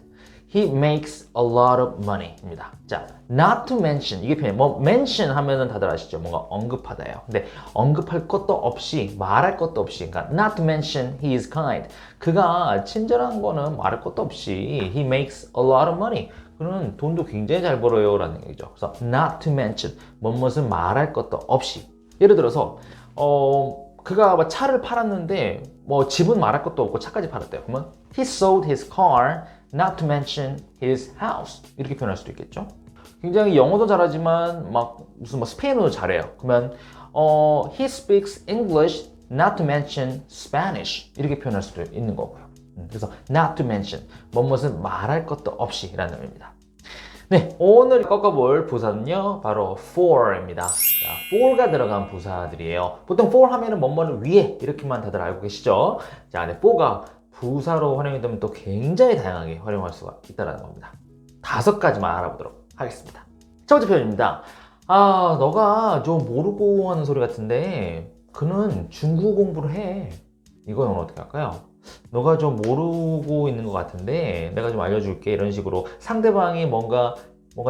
He makes a lot of money 입니다. 자, not to mention 이게 표현 뭐 mention 하면은 다들 아시죠? 뭔가 언급하다예요. 근데 언급할 것도 없이 말할 것도 없이 그러니까 not to mention he is kind. 그가 친절한 거는 말할 것도 없이 he makes a lot of money. 그는 돈도 굉장히 잘 벌어요 라는 얘기죠. 그래서 not to mention 무엇은 말할 것도 없이 예를 들어서 그가 차를 팔았는데 뭐 집은 말할 것도 없고 차까지 팔았대요. 그러면 he sold his car not to mention his house 이렇게 표현할 수도 있겠죠. 굉장히 영어도 잘하지만 막 무슨 뭐 스페인어도 잘해요. 그러면 he speaks English not to mention Spanish 이렇게 표현할 수도 있는 거고요. 그래서 not to mention 무엇은 말할 것도 없이 라는 의미입니다. 네, 오늘 꺾어볼 부사는요 바로 for입니다. 자, for가 들어간 부사들이에요. 보통 for 하면은 뭐뭐는 위에 이렇게만 다들 알고 계시죠? 자, 근데 for가 부사로 활용이 되면 또 굉장히 다양하게 활용할 수가 있다는 겁니다. 5가지만 알아보도록 하겠습니다. 첫 번째 표현입니다. 너가 좀 모르고 하는 소리 같은데 그는 중국어 공부를 해. 이거 영어로 어떻게 할까요? 너가 좀 모르고 있는 것 같은데 내가 좀 알려줄게. 이런 식으로 상대방이 뭔가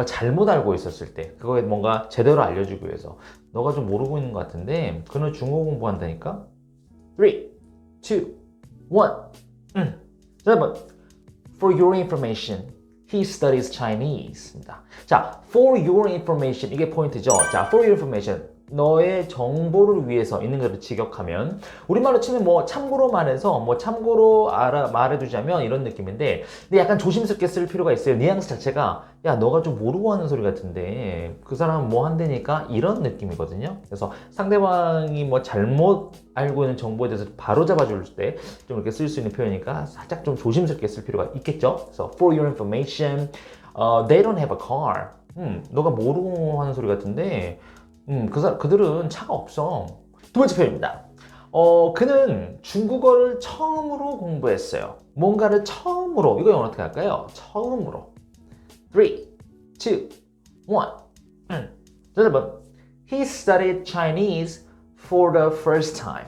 잘못 알고 있었을 때 그거에 뭔가 제대로 알려주기 위해서 너가 좀 모르고 있는 것 같은데 그는 중국어 공부한다니까? 3, 2, 1 자, 여러분, for your information, he studies Chinese입니다. 자, for your information 이게 포인트죠. 자, for your information 너의 정보를 위해서 있는 것을 직역하면 우리말로 치면 뭐 참고로만 해서 뭐 참고로 말해두자면 이런 느낌인데 근데 약간 조심스럽게 쓸 필요가 있어요. 뉘앙스 자체가 야 너가 좀 모르고 하는 소리 같은데 그 사람은 뭐 한다니까 이런 느낌이거든요. 그래서 상대방이 뭐 잘못 알고 있는 정보에 대해서 바로 잡아줄 때 좀 이렇게 쓸 수 있는 표현이니까 살짝 좀 조심스럽게 쓸 필요가 있겠죠. 그래서 for your information, they don't have a car. 너가 모르고 하는 소리 같은데 그들은 차가 없어. 두 번째 표현입니다. 그는 중국어를 처음으로 공부했어요. 뭔가를 처음으로. 이거 영어로 어떻게 할까요? 처음으로. 3, 2, 1. 여러분, he studied Chinese for the first time.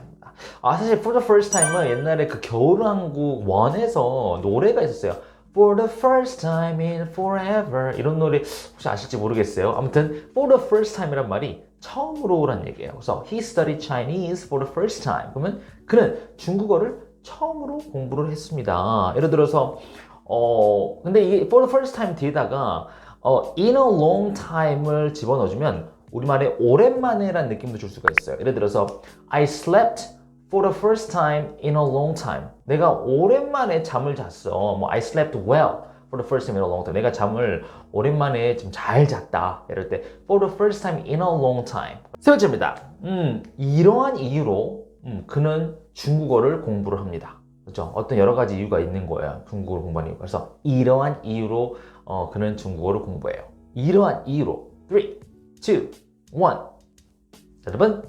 사실 for the first time은 옛날에 그 겨울왕국 1에서 노래가 있었어요. For the first time in forever 이런 노래 혹시 아실지 모르겠어요. 아무튼 for the first time이란 말이 처음으로란 얘기예요. 그래서 he studied Chinese for the first time. 그러면 그는 중국어를 처음으로 공부를 했습니다. 예를 들어서 근데 이게 for the first time 뒤에다가 in a long time을 집어넣어주면 우리말에 오랜만에란 느낌도 줄 수가 있어요. 예를 들어서 I slept for the first time in a long time. 내가 오랜만에 잠을 잤어. 뭐 I slept well for the first time in a long time. 내가 잠을 오랜만에 좀 잘 잤다. 이럴 때 for the first time in a long time. 세 번째입니다. 이러한 이유로 그는 중국어를 공부를 합니다. 그렇죠? 어떤 여러 가지 이유가 있는 거예요. 중국어를 공부하는 이유가. 그래서 이러한 이유로 그는 중국어를 공부해요. 이러한 이유로 3, 2, 1. 여러분,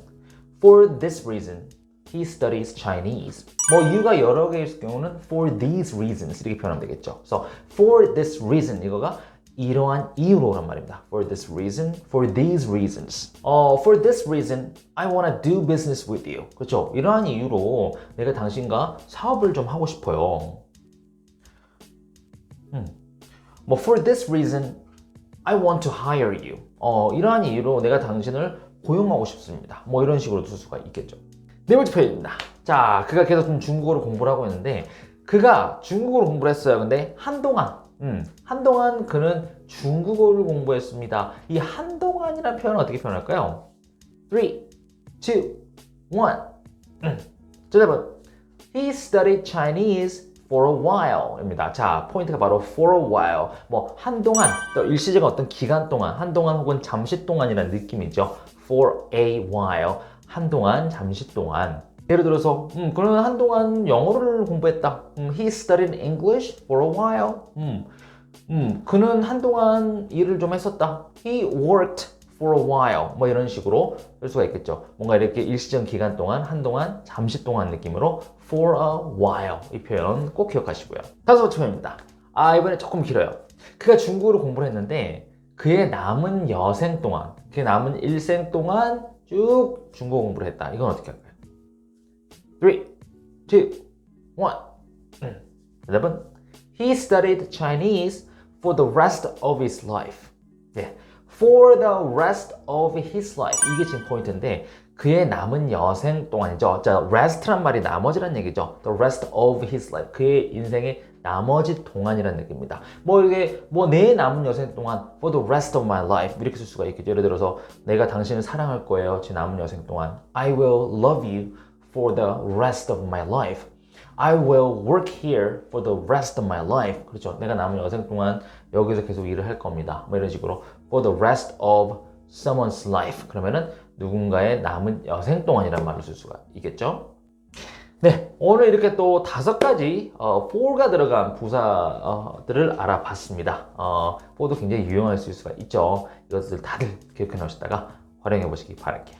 for this reason. He studies Chinese. 뭐 이유가 여러 개일 경우는 for these reasons 이렇게 표현하면 되겠죠. 그래서 for this reason 이거가 이러한 이유로란 말입니다. For this reason, for these reasons. For this reason, I want to do business with you. 그렇죠? 이러한 이유로 내가 당신과 사업을 좀 하고 싶어요. 뭐 for this reason, I want to hire you. 이러한 이유로 내가 당신을 고용하고 싶습니다. 뭐 이런 식으로 쓸 수가 있겠죠. 네 번째 표현입니다. 자, 그가 계속 좀 중국어를 공부를 하고 있는데 그가 중국어를 공부를 했어요. 근데 한동안 그는 중국어를 공부했습니다. 이 한동안이라는 표현은 어떻게 표현할까요? 3, 2, 1. 자, 여러분. He studied Chinese for a while 입니다. 자, 포인트가 바로 for a while. 뭐 한동안, 또 일시적인 어떤 기간 동안, 한동안 혹은 잠시 동안이라는 느낌이죠. for a while. 한동안, 잠시 동안. 예를 들어서 그는 한동안 영어를 공부했다. He studied English for a while. 그는 한동안 일을 좀 했었다. He worked for a while. 뭐 이런 식으로 쓸 수가 있겠죠. 뭔가 이렇게 일시적 기간 동안, 한동안, 잠시 동안 느낌으로 for a while. 이 표현 꼭 기억하시고요. 다섯 번째 표현입니다. 이번에 조금 길어요. 그가 중국어를 공부를 했는데 그의 남은 여생 동안, 그의 남은 일생 동안 쭉 중국어 공부를 했다. 이건 어떻게 할까요? 3, 2, 1. 여러분, he studied Chinese for the rest of his life. 네, for the rest of his life. 이게 지금 포인트인데 그의 남은 여생 동안이죠. 자, rest란 말이 나머지란 얘기죠. The rest of his life. 그의 인생의 나머지 동안이라는 느낌입니다. 뭐 이게 뭐 내 남은 여생 동안 for the rest of my life 이렇게 쓸 수가 있겠죠. 예를 들어서 내가 당신을 사랑할 거예요. 제 남은 여생 동안. I will love you for the rest of my life. I will work here for the rest of my life. 그렇죠. 내가 남은 여생 동안 여기서 계속 일을 할 겁니다. 뭐 이런 식으로 for the rest of someone's life. 그러면은 누군가의 남은 여생 동안이라는 말을 쓸 수가 있겠죠. 네, 오늘 이렇게 또 5가지 for가 들어간 부사들을 알아봤습니다. for도 굉장히 유용할 수가 있죠. 이것들 다들 기억해 놓으시다가 활용해 보시기 바랄게요.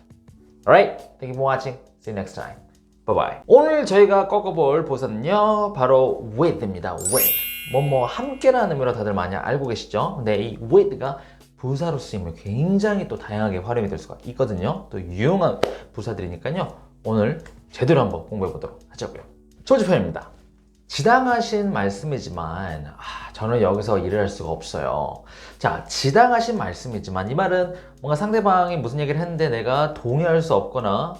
Alright, thank you for watching. See you next time. Bye bye. 오늘 저희가 꺾어볼 부사는요, 바로 with입니다. with. 뭐뭐 함께라는 의미로 다들 많이 알고 계시죠? 근데 이 with가 부사로 쓰이면 굉장히 또 다양하게 활용이 될 수가 있거든요. 또 유용한 부사들이니까요. 오늘 제대로 한번 공부해 보도록 하자고요. 첫 번째 표현입니다. 지당하신 말씀이지만 저는 여기서 일을 할 수가 없어요. 자, 지당하신 말씀이지만 이 말은 뭔가 상대방이 무슨 얘기를 했는데 내가 동의할 수 없거나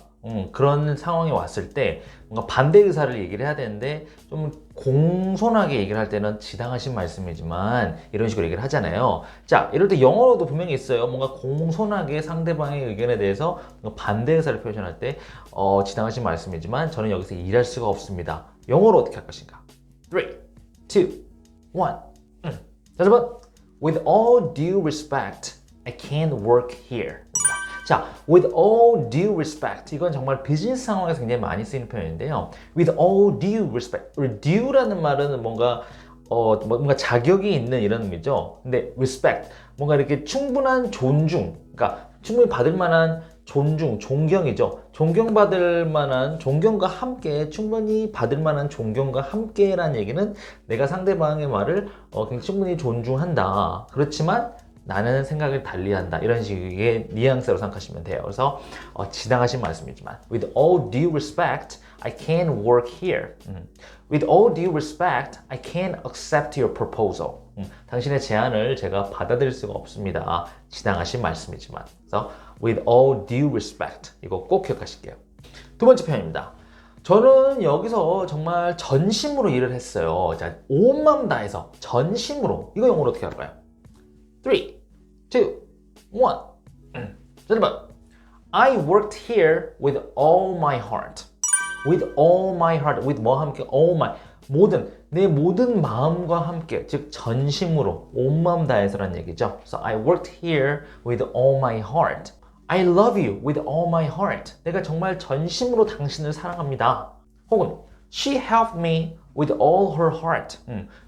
그런 상황이 왔을 때 뭔가 반대 의사를 얘기를 해야 되는데 좀 공손하게 얘기를 할 때는 지당하신 말씀이지만 이런 식으로 얘기를 하잖아요. 자, 이럴 때 영어로도 분명히 있어요. 뭔가 공손하게 상대방의 의견에 대해서 반대 의사를 표현할 때 지당하신 말씀이지만 저는 여기서 일할 수가 없습니다. 영어로 어떻게 할 것인가? 3, 2, 1. 여러분, with all due respect, I can't work here. 자, with all due respect. 이건 정말 비즈니스 상황에서 굉장히 많이 쓰이는 표현인데요. with all due respect. due라는 말은 뭔가 자격이 있는 이런 의미죠. 근데 respect, 뭔가 이렇게 충분한 존중, 그러니까 충분히 받을 만한 존중, 존경이죠. 존경받을 만한, 존경과 함께, 충분히 받을 만한 존경과 함께라는 얘기는 내가 상대방의 말을 굉장히 충분히 존중한다. 그렇지만 나는 생각을 달리한다. 이런 식의 뉘앙스로 생각하시면 돼요. 그래서 지당하신 말씀이지만 with all due respect, I can't work here. With all due respect, I can't accept your proposal. 당신의 제안을 제가 받아들일 수가 없습니다. 지당하신 말씀이지만. 그래서 with all due respect. 이거 꼭 기억하실게요. 두 번째 표현입니다. 저는 여기서 정말 전심으로 일을 했어요. 자, 온 마음 다해서 전심으로. 이거 영어로 어떻게 할까요? 3, 2, 1. 여러분, I worked here with all my heart. With all my heart. with 뭐와 함께? all my. 내 모든 마음과 함께. 즉, 전심으로, 온 마음 다해서라는 얘기죠. So I worked here with all my heart. I love you with all my heart. 내가 정말 전심으로 당신을 사랑합니다. 혹은 She helped me with all her heart.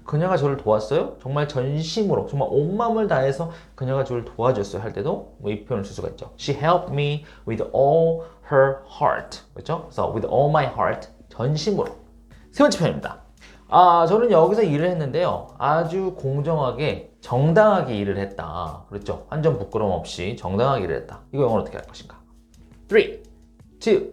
그녀가 저를 도왔어요. 정말 전심으로, 정말 온 마음을 다해서 그녀가 저를 도와줬어요 할 때도 이 표현을 쓸 수가 있죠. She helped me with all her heart. 그렇죠? 그래서 with all my heart, 전심으로. 세 번째 표현입니다. 저는 여기서 일을 했는데요. 아주 공정하게, 정당하게 일을 했다. 그렇죠? 한 점 부끄러움 없이 정당하게 일을 했다. 이거 영어로 어떻게 할 것인가? 3, 2, 1.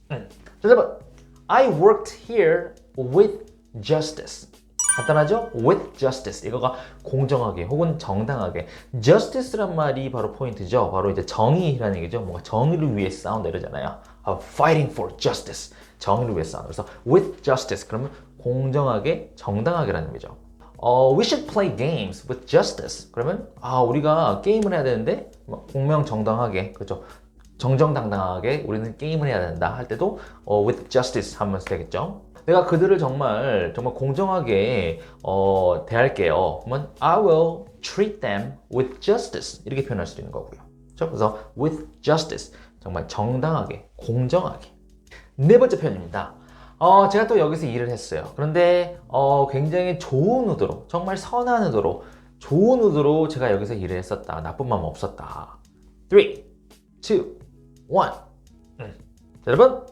자, 여러분. I worked here with justice. 간단하죠? With justice. 이거가 공정하게 혹은 정당하게. Justice란 말이 바로 포인트죠. 바로 이제 정의라는 얘기죠. 뭔가 정의를 위해 싸운다 이러잖아요. Fighting for justice. 정의를 위해 싸운다. 그래서 with justice. 그러면 공정하게, 정당하게라는 의미죠. We should play games with justice. 그러면 우리가 게임을 해야 되는데 공명정당하게, 그렇죠? 정정당당하게 우리는 게임을 해야 된다 할 때도 with justice 하면 되겠죠. 내가 그들을 정말 공정하게 대할게요. 그러면 I will treat them with justice 이렇게 표현할 수 있는 거고요. 그렇죠? 그래서 with justice 정말 정당하게, 공정하게. 네 번째 표현입니다. 제가 또 여기서 일을 했어요. 그런데 굉장히 좋은 의도로, 정말 선한 의도로, 좋은 의도로 제가 여기서 일을 했었다. 나쁜 마음 없었다. 3, 2, 1. 여러분,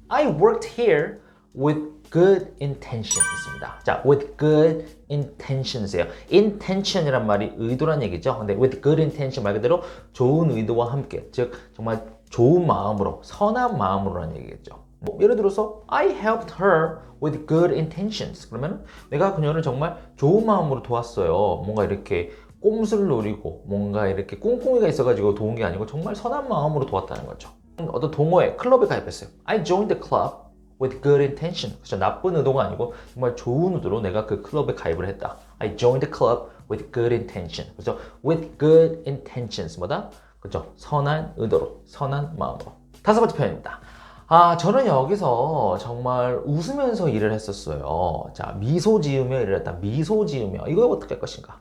I worked here with good intention 있습니다. 자, with good intentions예요. intention이란 말이 의도란 얘기죠. 근데 with good intention 말 그대로 좋은 의도와 함께, 즉 정말 좋은 마음으로, 선한 마음으로라는 얘기겠죠. 예를 들어서 I helped her with good intentions. 그러면 내가 그녀를 정말 좋은 마음으로 도왔어요. 뭔가 이렇게 꼼수를 노리고 뭔가 이렇게 꿍꿍이가 있어가지고 도운 게 아니고 정말 선한 마음으로 도왔다는 거죠. 어떤 동호회, 클럽에 가입했어요. I joined the club with good intention. 그렇죠? 나쁜 의도가 아니고 정말 좋은 의도로 내가 그 클럽에 가입을 했다. I joined the club with good intention. 그렇죠? With good intentions. 뭐다? 그렇죠? 선한 의도로, 선한 마음으로. 다섯 번째 표현입니다. 저는 여기서 정말 웃으면서 일을 했었어요. 자, 미소 지으며 일을 했다. 미소 지으며. 이거 어떻게 할 것인가?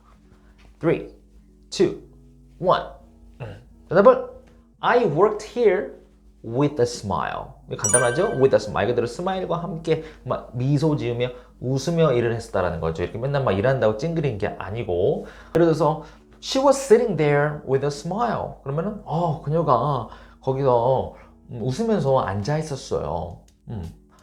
3, 2, 1. 여러분, I worked here with a smile. 간단하죠? With a smile. 말 그대로 스마일과 함께 막 미소 지으며 웃으며 일을 했었다라는 거죠. 이렇게 맨날 막 일한다고 찡그린 게 아니고. 예를 들어서 She was sitting there with a smile. 그러면은 그녀가 거기서 웃으면서 앉아 있었어요.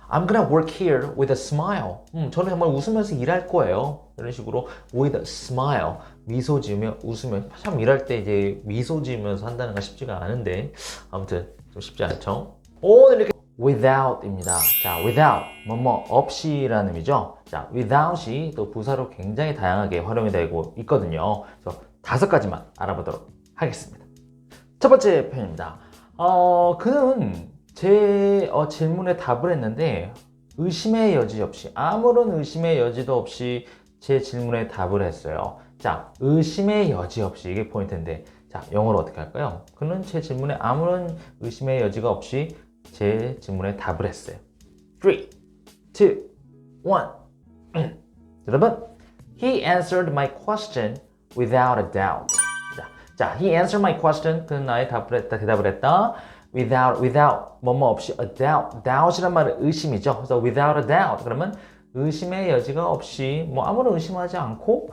I'm gonna work here with a smile. 저는 정말 웃으면서 일할 거예요. 이런 식으로 with a smile. 미소 지으며 웃으며. 참 일할 때 이제 미소 지으면서 한다는 건 쉽지가 않은데 아무튼 좀 쉽지 않죠. 오늘 이렇게 without입니다. 자, without 뭐뭐 없이라는 의미죠. 자, without이 또 부사로 굉장히 다양하게 활용이 되고 있거든요. 그래서 5가지만 알아보도록 하겠습니다. 첫 번째 표현입니다. 그는 제 질문에 답을 했는데 의심의 여지 없이, 아무런 의심의 여지도 없이 제 질문에 답을 했어요. 자, 의심의 여지 없이, 이게 포인트인데, 자, 영어로 어떻게 할까요? 그는 제 질문에 아무런 의심의 여지가 없이 제 질문에 답을 했어요. 3, 2, 1. 여러분, he answered my question without a doubt. 자, he answered my question. 그는 나의 대답을 했다. without, 뭐뭐 없이, a doubt. doubt이란 말은 의심이죠. 그래서 without a doubt. 그러면 의심의 여지가 없이, 아무런 의심하지 않고,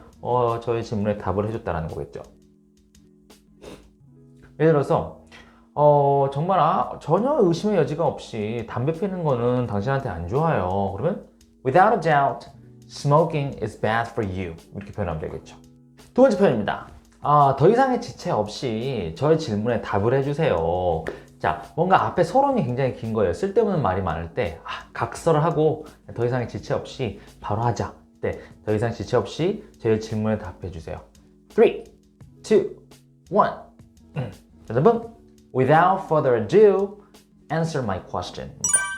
저의 질문에 답을 해줬다는 거겠죠. 예를 들어서, 정말, 전혀 의심의 여지가 없이 담배 피는 거는 당신한테 안 좋아요. 그러면, without a doubt, smoking is bad for you. 이렇게 표현하면 되겠죠. 두 번째 표현입니다. 더 이상의 지체 없이 저의 질문에 답을 해주세요. 자, 뭔가 앞에 서론이 굉장히 긴 거예요. 쓸데없는 말이 많을 때 각설을 하고 더 이상의 지체 없이 바로 하자. 네, 더 이상 지체 없이 제 질문에 답해 주세요. 3, 2, 1. 여러분, without further ado, answer my question.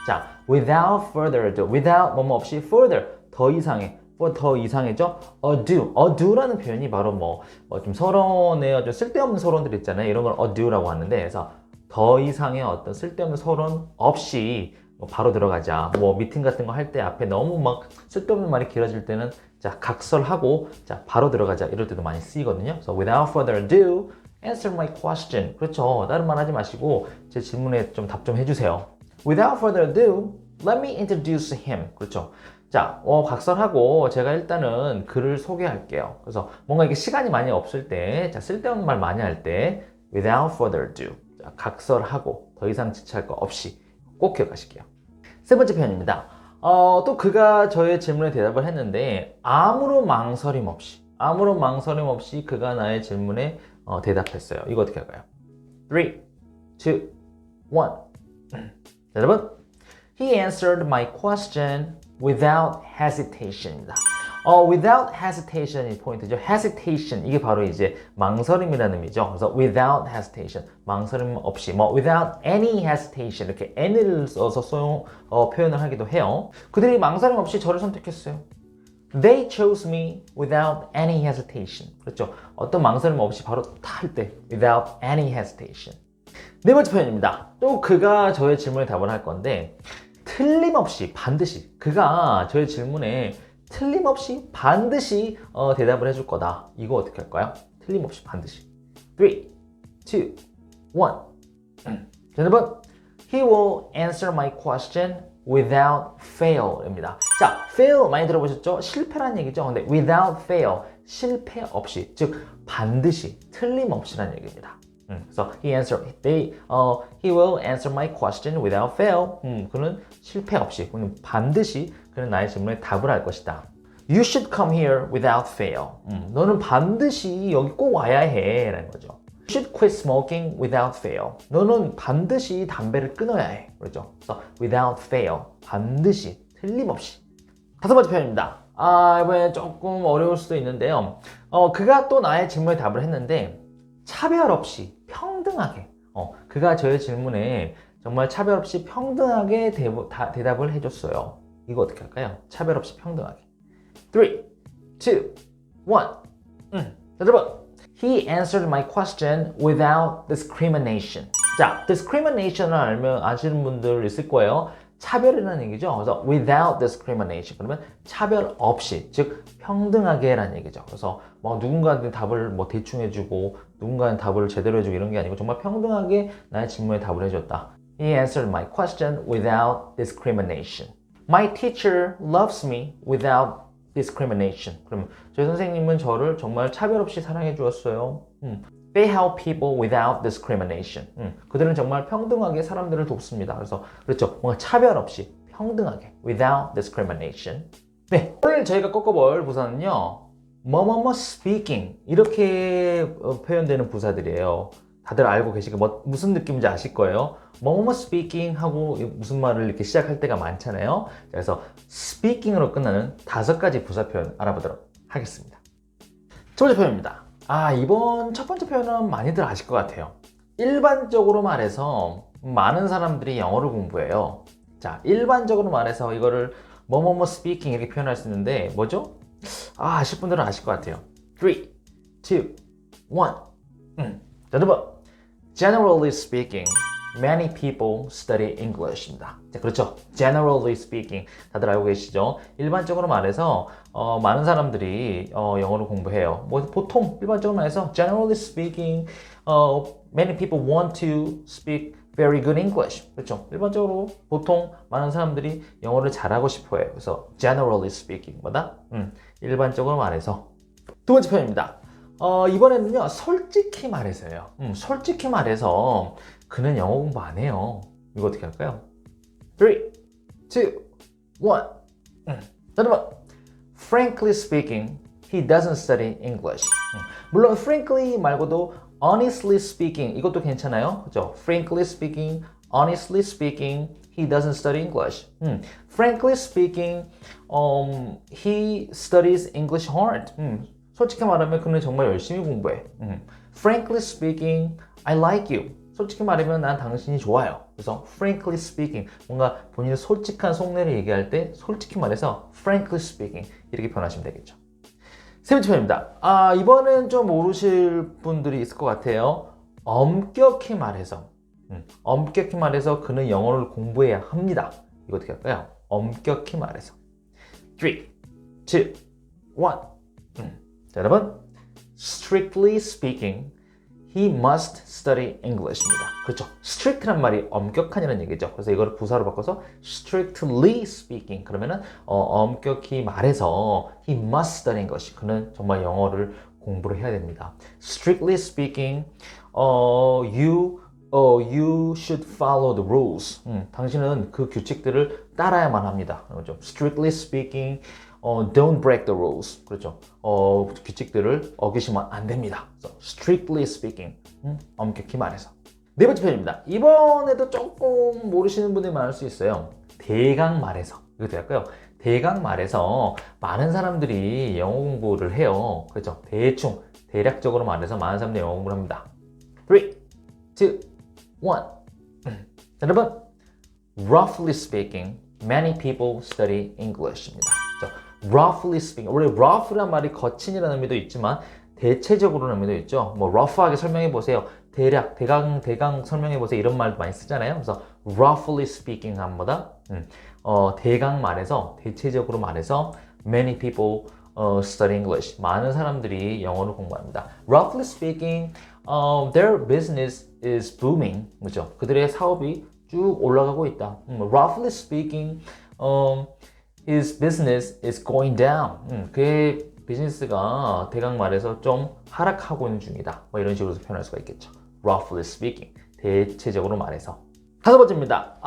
자, without further ado, without 뭐뭐 없이 further, 더 이상의, 더 이상이죠? ado라는 표현이 바로 좀 서론에 좀 쓸데없는 서론들 있잖아요. 이런 걸 ado라고 하는데, 그래서 더 이상의 어떤 쓸데없는 서론 없이 바로 들어가자. 미팅 같은 거 할 때 앞에 너무 막 쓸데없는 말이 길어질 때는 자, 각설하고 자, 바로 들어가자. 이럴 때도 많이 쓰이거든요. 그래서 without further ado, answer my question. 그렇죠. 다른 말 하지 마시고 제 질문에 좀 답 좀 해주세요. Without further ado, let me introduce him. 그렇죠. 자, 각설하고 제가 일단은 그를 소개할게요. 그래서 뭔가 이게 시간이 많이 없을 때, 자, 쓸데없는 말 많이 할 때, without further ado. 자, 각설하고 더 이상 지체할 거 없이 꼭 기억하실게요. 세 번째 표현입니다. 또 그가 저의 질문에 대답을 했는데 아무런 망설임 없이 그가 나의 질문에 대답했어요. 이거 어떻게 할까요? 3, 2, 1. 여러분, he answered my question without hesitation입니다. without hesitation이 포인트죠. hesitation 이게 바로 이제 망설임이라는 의미죠. 그래서 without hesitation 망설임 없이 뭐 without any hesitation 이렇게 any를 써서 표현을 하기도 해요. 그들이 망설임 없이 저를 선택했어요. They chose me without any hesitation. 그렇죠. 어떤 망설임 없이 바로 탈 때 without any hesitation. 네 번째 표현입니다. 또 그가 저의 질문에 답을 할 건데 틀림없이 반드시 그가 저의 질문에 틀림없이 반드시 대답을 해줄 거다. 이거 어떻게 할까요? 틀림없이 반드시. 3, 2, 1. 자, 여러분, he will answer my question without fail입니다. 자, fail 많이 들어보셨죠? 실패란 얘기죠. 근데 without fail, 실패 없이, 즉 반드시, 틀림없이라는 얘기입니다. 그래서 he will answer my question without fail. 그는 실패 없이, 그는 반드시 그는 나의 질문에 답을 할 것이다. You should come here without fail. 너는 반드시 여기 꼭 와야 해 라는 거죠. You should quit smoking without fail. 너는 반드시 담배를 끊어야 해. 그렇죠? 그래서 without fail, 반드시, 틀림없이. 다섯 번째 표현입니다. 이번에 조금 어려울 수도 있는데요. 그가 또 나의 질문에 답을 했는데 차별 없이 평등하게 그가 저의 질문에 정말 차별 없이 평등하게 대답을 해줬어요. 이거 어떻게 할까요? 차별 없이 평등하게. 3, 2, 1. 여러분, he answered my question without discrimination. 자, discrimination을 알면 아시는 분들 있을 거예요. 차별이라는 얘기죠. 그래서 without discrimination. 그러면 차별 없이, 즉 평등하게 라는 얘기죠. 그래서 뭐 누군가한테 답을 뭐 대충 해주고 누군가는 답을 제대로 해주고 이런 게 아니고 정말 평등하게 나의 질문에 답을 해줬다. He answered my question without discrimination. My teacher loves me without discrimination. 그럼 저희 선생님은 저를 정말 차별 없이 사랑해 주었어요. They help people without discrimination. 그들은 정말 평등하게 사람들을 돕습니다. 그래서 그렇죠. 뭔가 차별 없이 평등하게 without discrimination. 네, 오늘 저희가 꺾어볼 부사는요. 뭐뭐뭐 speaking 이렇게 표현되는 부사들이에요. 다들 알고 계시고 무슨 느낌인지 아실 거예요. 뭐뭐뭐 speaking 하고 무슨 말을 이렇게 시작할 때가 많잖아요. 그래서 speaking으로 끝나는 5가지 부사 표현 알아보도록 하겠습니다. 첫 번째 표현입니다. 이번 첫 번째 표현은 많이들 아실 것 같아요. 일반적으로 말해서 많은 사람들이 영어를 공부해요. 자, 일반적으로 말해서 이거를 뭐뭐뭐 speaking 이렇게 표현할 수 있는데 뭐죠? 아실 분들은 아실 것 같아요. 3, 2, 1. 여러분, generally speaking, many people study English입니다. 자, 그렇죠. Generally speaking, 다들 알고 계시죠? 일반적으로 말해서 많은 사람들이 영어를 공부해요. 뭐 보통 일반적으로 말해서 generally speaking, many people want to speak very good English. 그렇죠. 일반적으로 보통 많은 사람들이 영어를 잘하고 싶어해요. 그래서 generally speaking, 뭐다? 일반적으로 말해서. 두 번째 표현입니다. 이번에는요, 솔직히 말해서요. 솔직히 말해서 그는 영어 공부 안 해요. 이거 어떻게 할까요? 3, 2, 1. 여러분, frankly speaking, he doesn't study English. 물론 frankly 말고도 honestly speaking 이것도 괜찮아요. 그죠? Frankly speaking, honestly speaking, he doesn't study English. Frankly speaking, he studies English hard. 솔직히 말하면 그는 정말 열심히 공부해. Frankly speaking, I like you. 솔직히 말하면 난 당신이 좋아요. 그래서 frankly speaking, 뭔가 본인의 솔직한 속내를 얘기할 때 솔직히 말해서 frankly speaking 이렇게 표현하시면 되겠죠. 세 번째 표현입니다. 이번엔 좀 모르실 분들이 있을 것 같아요. 엄격히 말해서 엄격히 말해서 그는 영어를 공부해야 합니다. 이거 어떻게 할까요? 엄격히 말해서 3, 2, 1. 자, 여러분, strictly speaking, he must study English입니다. 그렇죠? strict란 말이 엄격한이라는 얘기죠. 그래서 이거를 부사로 바꿔서 strictly speaking 그러면은 엄격히 말해서 he must study English. 그는 정말 영어를 공부를 해야 됩니다. strictly speaking, you should follow the rules. 당신은 그 규칙들을 따라야만 합니다. 그렇죠? strictly speaking, don't break the rules. 그렇죠. 규칙들을 어기시면 안 됩니다. So, strictly speaking. 엄격히 말해서. 네 번째 표현입니다. 이번에도 조금 모르시는 분들이 많을 수 있어요. 대강 말해서. 이거 어떻게 할까요? 대강 말해서 많은 사람들이 영어 공부를 해요. 그렇죠? 대충 대략적으로 말해서 많은 사람들이 영어 공부를 합니다. 3, 2, 1. 여러분, roughly speaking, many people study English입니다. roughly speaking, 원래 rough란 말이 거친이라는 의미도 있지만 대체적으로라는 의미도 있죠. 뭐 rough하게 설명해 보세요. 대략, 대강 설명해 보세요. 이런 말도 많이 쓰잖아요. 그래서 roughly speaking 한보다 대강 말해서, 대체적으로 말해서 many people study English. 많은 사람들이 영어를 공부합니다. Roughly speaking, their business is booming. 그렇죠? 그들의 사업이 쭉 올라가고 있다. Roughly speaking, his business is going down. 그의 비즈니스가 대강 말해서 좀 하락하고 있는 중이다. 뭐 이런 식으로 표현할 수가 있겠죠. Roughly speaking, 대체적으로 말해서. 다섯 번째입니다.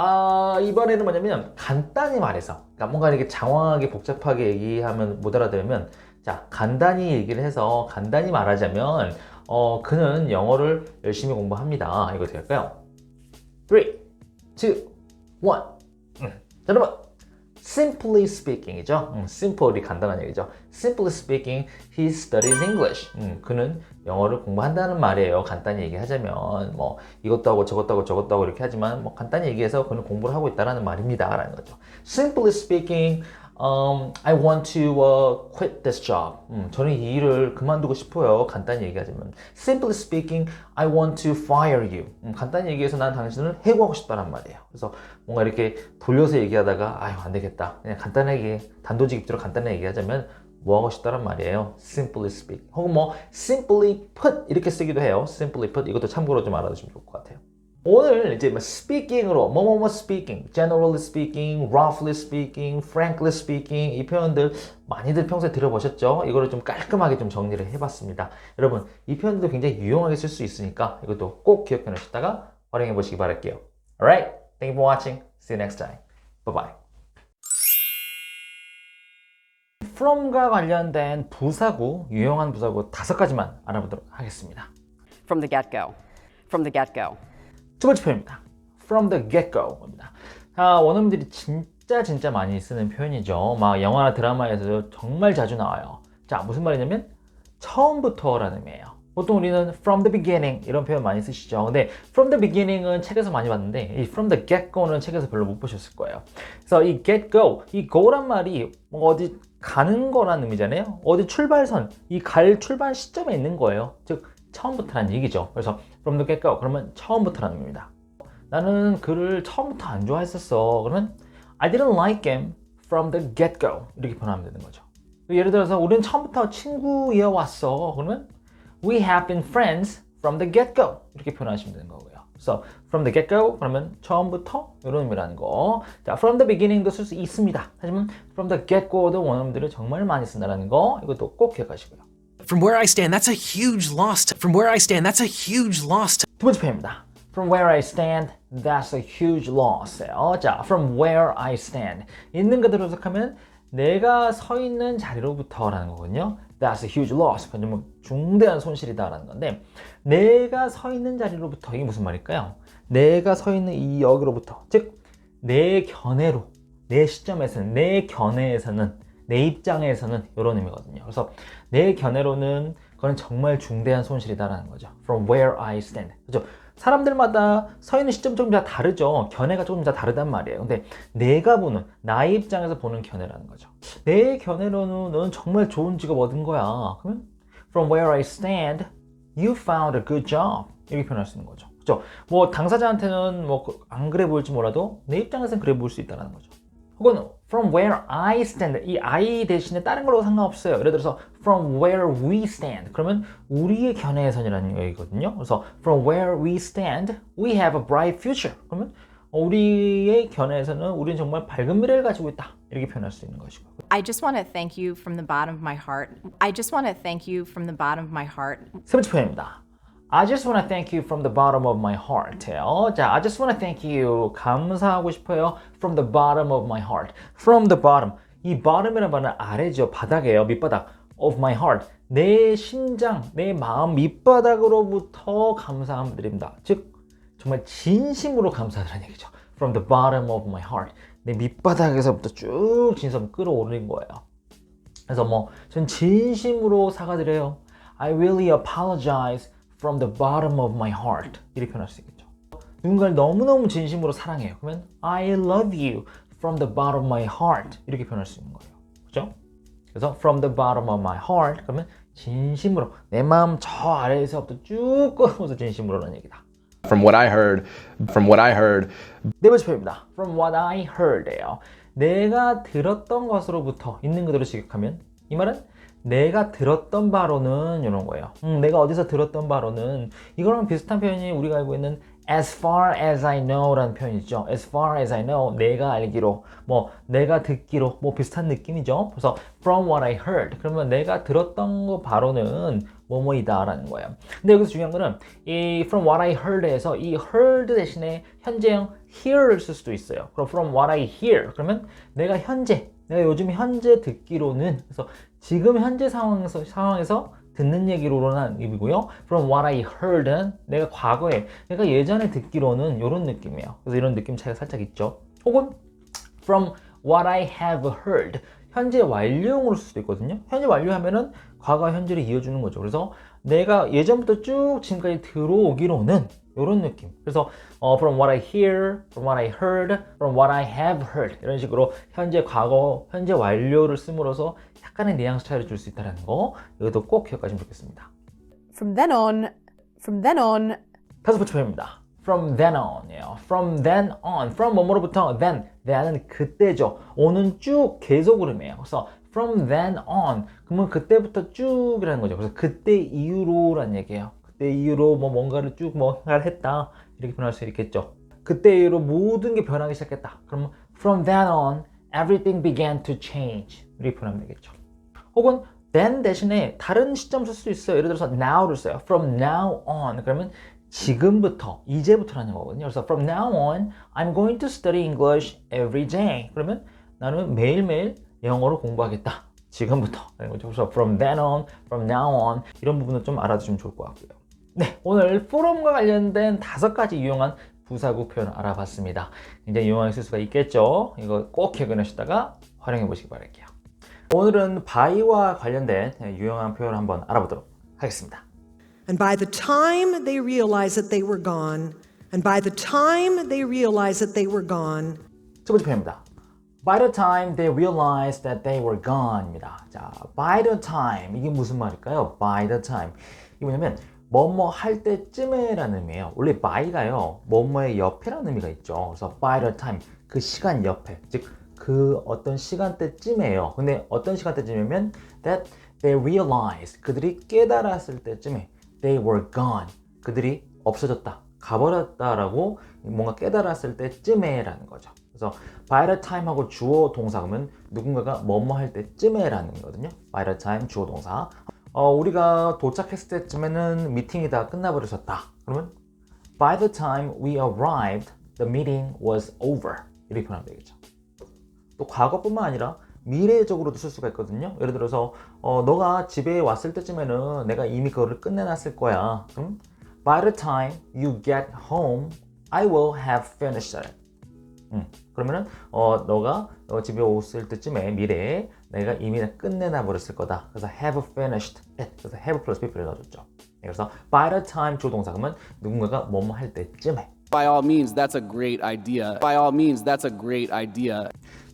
이번에는 뭐냐면 간단히 말해서, 그러니까 뭔가 이렇게 장황하게 복잡하게 얘기하면 못 알아들으면, 자, 간단히 얘기를 해서 간단히 말하자면 그는 영어를 열심히 공부합니다. 이거 어떻게 할까요? 3, 2, 1. 자, 여러분, simply speaking이죠. simple이 간단한 얘기죠. Simply speaking, he studies English. 그는 영어를 공부한다는 말이에요. 간단히 얘기하자면 뭐 이것도 하고 저것도 하고 저것도 하고 이렇게 하지만 뭐 간단히 얘기해서 그는 공부를 하고 있다는 말입니다. 라는 거죠. Simply speaking, I want to quit this job. 저는 이 일을 그만두고 싶어요. 간단히 얘기하자면 Simply speaking, I want to fire you. 간단히 얘기해서 난 당신을 해고하고 싶다는 말이에요. 그래서 뭔가 이렇게 돌려서 얘기하다가 아유 안 되겠다. 그냥 간단하게 단도직입적으로 간단하게 얘기하자면 뭐 하고 싶다는 말이에요. Simply speak. 혹은 뭐 simply put 이렇게 쓰기도 해요. Simply put 이것도 참고로 좀 알아두시면 좋을 것 같아요. 오늘 이제 뭐 speaking으로 뭐뭐뭐 speaking, generally speaking, roughly speaking, frankly speaking 이 표현들 많이들 평소에 들어보셨죠? 이거를 좀 깔끔하게 좀 정리를 해봤습니다. 여러분 이 표현도 굉장히 유용하게 쓸 수 있으니까 이것도 꼭 기억해 놓으셨다가 활용해 보시기 바랄게요. Alright, thank you for watching. See you next time. Bye bye. from과 관련된 부사구, 유용한 부사구 5가지만 알아보도록 하겠습니다. From the get-go. From the get-go. 두 번째 표현입니다. From the get-go입니다. 원어민들이 진짜 많이 쓰는 표현이죠. 막 영화나 드라마에서 정말 자주 나와요. 자, 무슨 말이냐면 처음부터라는 의미예요. 보통 우리는 from the beginning 이런 표현 많이 쓰시죠. 근데 from the beginning은 책에서 많이 봤는데 이 from the get-go는 책에서 별로 못 보셨을 거예요. 그래서 이 get-go, 이 go란 말이 뭔가 어디 가는 거라는 의미잖아요. 어디 출발선, 이 갈 출발 시점에 있는 거예요. 즉 처음부터라는 얘기죠. 그래서 from the get-go 그러면 처음부터라는 의미입니다. 나는 그를 처음부터 안 좋아했었어. 그러면 I didn't like him from the get-go 이렇게 표현하면 되는 거죠. 예를 들어서 우리는 처음부터 친구이어 왔어. 그러면 We have been friends from the get-go 이렇게 표현하시면 되는 거고요. So from the get-go 그러면 처음부터 이런 의미라는 거. 자, from the beginning도 쓸 수 있습니다. 하지만 from the get-go도 원어민들이 정말 많이 쓴다는 거 이것도 꼭 기억하시고요. From where I stand, that's a huge loss. From where I stand, that's a huge loss. 두 번째 표현입니다. From where I stand, that's a huge loss. 자, from where I stand. 있는 그대로 해석하면 내가 서 있는 자리로부터라는 거거든요. That's a huge loss. 왜냐면 중대한 손실이다라는 건데 내가 서 있는 자리로부터 이게 무슨 말일까요? 내가 서 있는 이 여기로부터 즉 내 견해로 내 시점에서는 내 견해에서는 내 입장에서는 이런 의미거든요. 그래서 내 견해로는 그건 정말 중대한 손실이다라는 거죠. From where I stand. 그렇죠? 사람들마다 서 있는 시점이 조금 다 다르죠. 견해가 조금 다 다르단 말이에요. 근데 내가 보는, 나의 입장에서 보는 견해라는 거죠. 내 견해로는 너는 정말 좋은 직업 얻은 거야. 그러면 From where I stand, you found a good job. 이렇게 표현할 수 있는 거죠. 그렇죠? 뭐 당사자한테는 뭐 안 그래 보일지 몰라도 내 입장에서는 그래 보일 수 있다는 거죠. 혹은 from where I stand, 이 I 대신에 다른 걸로 상관없어요. 예를 들어서 from where we stand, 그러면 우리의 견해에선이라는 얘기거든요. 그래서 from where we stand, we have a bright future. 그러면 우리의 견해에서는 우리는 정말 밝은 미래를 가지고 있다. 이렇게 표현할 수 있는 것이고. I just want to thank you from the bottom of my heart. I just want to thank you from the bottom of my heart. 세 번째 표현입니다. I just want to thank you from the bottom of my heart. 자, I just want to thank you. 감사하고 싶어요. From the bottom of my heart. From the bottom. 이 bottom이라는 말은 아래죠. 바닥이에요. 밑바닥. Of my heart. 내 심장, 내 마음 밑바닥으로부터 감사함을 드립니다. 즉, 정말 진심으로 감사하다는 얘기죠. From the bottom of my heart. 내 밑바닥에서부터 쭉 진심 끌어올린 거예요. 그래서 뭐 전 진심으로 사과드려요. I really apologize from the bottom of my heart. 이렇게 표현할 수 있겠죠. 누군가를 너무너무 진심으로 사랑해요. 그러면 I love you from the bottom of my heart. 이렇게 표현할 수 있는 거예요. 그렇죠? 그래서 from the bottom of my heart 그러면 진심으로 내 마음 저 아래에서부터 쭉 끌어오면서 진심으로라는 얘기다. From what I heard, 네 번째 표현입니다. From what I heard예요. 내가 들었던 것으로부터 있는 그대로 직역하면 이 말은 내가 들었던 바로는 이런 거예요. 내가 어디서 들었던 바로는 이거랑 비슷한 표현이 우리가 알고 있는 as far as I know라는 표현이 있죠. as far as I know 내가 알기로 뭐 내가 듣기로 뭐 비슷한 느낌이죠. 그래서 from what I heard 그러면 내가 들었던 거 바로는 뭐뭐이다 라는 거예요. 근데 여기서 중요한 거는 이 from what I heard에서 이 heard 대신에 현재형 hear를 쓸 수도 있어요. 그럼 from what I hear 그러면 내가 요즘 현재 듣기로는 그래서 지금 현재 상황에서 듣는 얘기로라는 의미고요. From what I heard는 내가 과거에, 내가 예전에 듣기로는 이런 느낌이에요. 그래서 이런 느낌 차이가 살짝 있죠. 혹은 From what I have heard 현재 완료형으로 쓸 수도 있거든요. 현재 완료하면은 과거와 현재를 이어주는 거죠. 그래서 내가 예전부터 쭉 지금까지 들어오기로는 이런 느낌. 그래서 from what I hear, from what I heard, from what I have heard 이런 식으로 현재 과거, 현재 완료를 씀으로써 약간의 뉘앙스 차이를 줄 수 있다는 거 이것도 꼭 기억하시면 좋겠습니다. From then on, 다섯 번째 표현입니다. From then on이에요. From then on. From 뭐뭐로부터 then은 그때죠. on은 쭉 계속 흐름이에요. 그래서 from then on. 그러면 그때부터 쭉이라는 거죠. 그래서 그때 이후로라는 얘기예요. 그때 이후로 뭔가를 쭉 뭔가를 했다. 이렇게 표현할 수 있겠죠. 그때 이후로 모든 게 변하기 시작했다. 그러면 from then on, everything began to change. 이렇게 표현하면 되겠죠. 혹은 then 대신에 다른 시점을 쓸 수 있어요. 예를 들어서 now를 써요. From now on. 그러면 지금부터, 이제부터라는 거거든요. 그래서 from now on, I'm going to study English every day. 그러면 나는 매일매일 영어를 공부하겠다. 지금부터. 그래서 from then on, from now on 이런 부분은 좀 알아두시면 좋을 것 같고요. 네, 오늘 forum과 관련된 5가지 유용한 부사구 표현 알아봤습니다. 굉장히 유용하게 쓸 수가 있겠죠. 이거 꼭 기억해놓으시다가 활용해 보시기 바랄게요. 오늘은 by와 관련된 유용한 표현을 한번 알아보도록 하겠습니다. And by the time they realized that they were gone, 첫 번째 표현입니다. By the time they realized that they were gone입니다. 자, by the time 이게 무슨 말일까요? By the time 이게 뭐냐면 뭐뭐 할 때쯤에라는 의미예요. 원래 by가요 뭐뭐의 옆에라는 의미가 있죠. 그래서 by the time 그 시간 옆에 즉 그 어떤 시간대쯤이에요. 근데 어떤 시간대쯤이면 that they realized 그들이 깨달았을 때쯤에 they were gone 그들이 없어졌다 가버렸다라고 뭔가 깨달았을 때쯤에라는 거죠. 그래서 by the time 하고 주어 동사 그러면 누군가가 뭐뭐 할 때쯤에라는 거거든요. by the time 주어 동사 우리가 도착했을 때쯤에는 미팅이 다 끝나버렸었다. 그러면 by the time we arrived the meeting was over 이렇게 표현하면 되겠죠. 또 과거뿐만 아니라 미래적으로도 쓸 수가 있거든요. 예를 들어서 너가 집에 왔을 때쯤에는 내가 이미 그거를 끝내놨을 거야. By the time you get home, I will have finished it. 그러면은 너가 집에 왔을 때쯤에 미래에 내가 이미 끝내놔 버렸을 거다. 그래서 have finished it. 그래서 have 플러스 pp를 넣어줬죠. 그래서 by the time 조동사 그러면 누군가가 뭐뭐 할 때쯤에. By all means, that's a great idea. By all means, that's a great idea.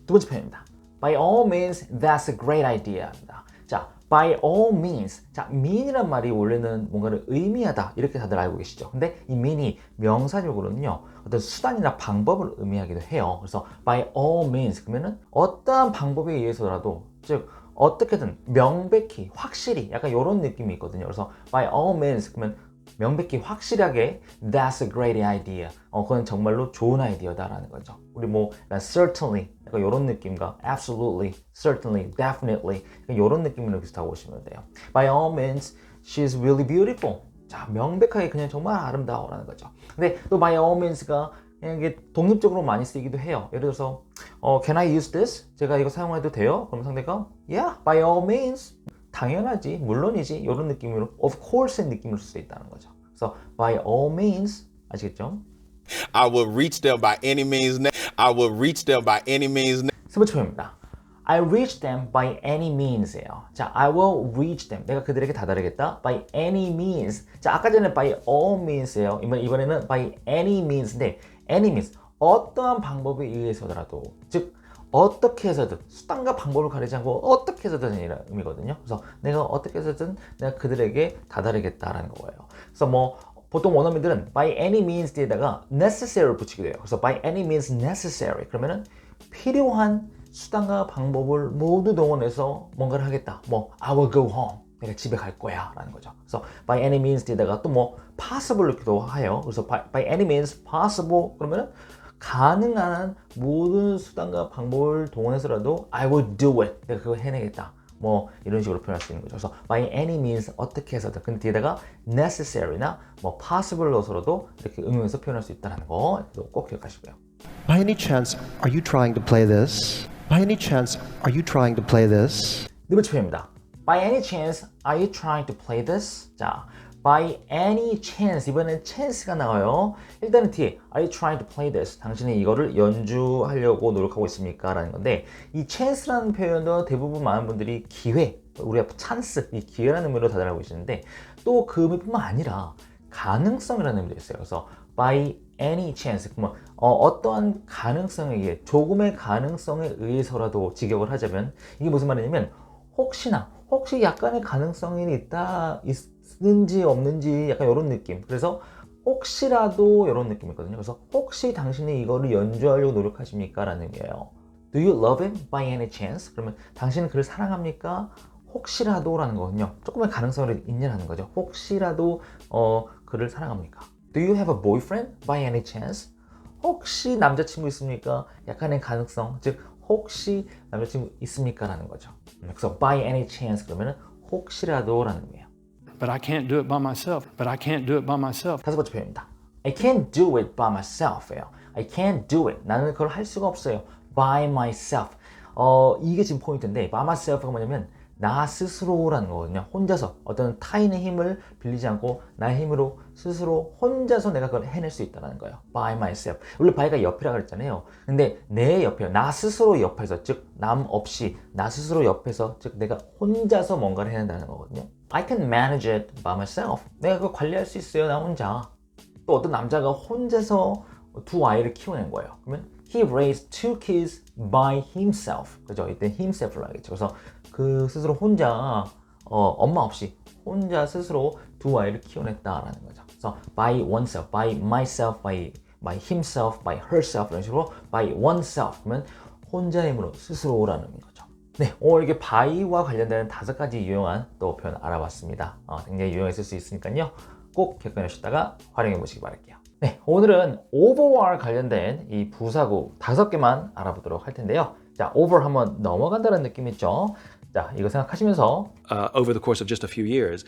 두 번째 표현입니다. By all means, that's a great idea입니다. 자, by all means. 자, mean이란 말이 원래는 뭔가를 의미하다 이렇게 다들 알고 계시죠. 근데 이 mean이 명사적으로는요 어떤 수단이나 방법을 의미하기도 해요. 그래서 by all means 그러면은 어떠한 방법에 의해서라도 즉 어떻게든 명백히 확실히 약간 이런 느낌이 있거든요. 그래서 by all means 그러면 명백히 확실하게 That's a great idea. 그건 정말로 좋은 아이디어다라는 거죠. 우리 뭐 certainly 약간 이런 느낌과 absolutely, certainly, definitely 이런 느낌으로 비슷하고 오시면 돼요. By all means, she's really beautiful. 자, 명백하게 그냥 정말 아름다워라는 거죠. 근데 또 by all means가 그냥 이게 독립적으로 많이 쓰이기도 해요. 예를 들어서 Can I use this? 제가 이거 사용해도 돼요? 그럼 상대가 Yeah, by all means. 당연하지, 물론이지 이런 느낌으로 of course의 느낌을 쓸 수 있다는 거죠. 그래서 by all means 아시겠죠? I will reach them by any means. I will reach them by any means. 세 번째 표현입니다. I reach them by any means예요. 자, I will reach them. 내가 그들에게 다다르겠다. By any means. 자, 아까 전에 by all means예요. 이번에는 by any means인데, any means. 어떠한 방법에 의해서더라도, 즉 어떻게 해서든 수단과 방법을 가리지 않고 어떻게 해서든 이런 의미거든요. 그래서 내가 어떻게 해서든 내가 그들에게 다다르겠다라는 거예요. 그래서 뭐 보통 원어민들은 by any means 뒤에다가 necessary를 붙이게 돼요. 그래서 by any means necessary. 그러면은 필요한 수단과 방법을 모두 동원해서 뭔가를 하겠다. 뭐 I will go home. 내가 집에 갈 거야 라는 거죠. 그래서 by any means 뒤에다가 또 뭐 possible 넣기도 해요. 그래서 by any means possible 그러면은 가능한 모든 수단과 방법을 동원해서라도 I will do it. 내가 그걸 해내겠다. 뭐 이런 식으로 표현할 수 있는 거죠. 그래서 by any means 어떻게 해서든. 근데 뒤에다가 necessary나 뭐 possible 넣어서라도 이렇게 응용해서 표현할 수 있다는 거 꼭 기억하시고요. By any chance, are you trying to play this? By any chance, are you trying to play this? 네 번째 표현입니다. By any chance, are you trying to play this? 자, by any chance, 이번엔 chance가 나와요. 일단은 뒤에 are you trying to play this? 당신이 이거를 연주하려고 노력하고 있습니까? 라는 건데 이 chance라는 표현도 대부분 많은 분들이 기회, 우리가 찬스, 이 기회라는 의미로 다들 알고 계시는데 또 그 의미뿐만 아니라 가능성이라는 의미도 있어요. 그래서 by any chance, 그러면 어떠한 가능성에 의해, 조금의 가능성에 의해서라도 직역을 하자면 이게 무슨 말이냐면 혹시 약간의 가능성이 있는지 없는지 약간 이런 느낌. 그래서 혹시라도 이런 느낌이거든요. 그래서 혹시 당신이 이거를 연주하려고 노력하십니까? 라는 의미예요. Do you love him by any chance? 그러면 당신은 그를 사랑합니까? 혹시라도 라는 거거든요. 조금의 가능성이 있냐는 거죠. 혹시라도 그를 사랑합니까? Do you have a boyfriend by any chance? 혹시 남자친구 있습니까? 약간의 가능성, 즉 혹시 남자친구 있습니까? 라는 거죠. 그래서 by any chance 그러면 혹시라도 라는 의미예요. But I can't do it by myself. But I can't do it by myself. 다섯 번째 표현입니다. I can't do it by myself예요. I can't do it. 나는 그걸 할 수가 없어요. By myself. 이게 지금 포인트인데 by myself가 뭐냐면 나 스스로라는 거거든요. 혼자서 어떤 타인의 힘을 빌리지 않고 나의 힘으로 스스로 혼자서 내가 그걸 해낼 수 있다는 거예요. By myself. 원래 by가 옆이라고 그랬잖아요. 근데 내 옆에, 나 스스로 옆에서, 즉 남 없이 나 스스로 옆에서, 즉 내가 혼자서 뭔가를 해낸다는 거거든요. I can manage it by myself. 내가 그걸 관리할 수 있어요. 나 혼자. 또 어떤 남자가 혼자서 두 아이를 키워낸 거예요. 그러면 he raised two kids by himself. 그죠? 이때 himself로 하겠죠. 그래서 그 스스로 혼자 엄마 없이 혼자 스스로 두 아이를 키워냈다라는 거죠. 그래서 by oneself, by myself, by himself, by herself 이런 식으로 by oneself 그러면 혼자의 힘으로 스스로라는 거죠. 네, 오늘 이렇게 by와 관련된 5가지 유용한 또 표현 알아봤습니다. 굉장히 유용했을 수 있으니까요. 꼭 기억해 놓으시다가 활용해 보시기 바랄게요. 네, 오늘은 over와 관련된 이 부사구 5개만 알아보도록 할 텐데요. 자, over 한번 넘어간다는 느낌 있죠? 자, 이거 생각하시면서 over the course of just a few years.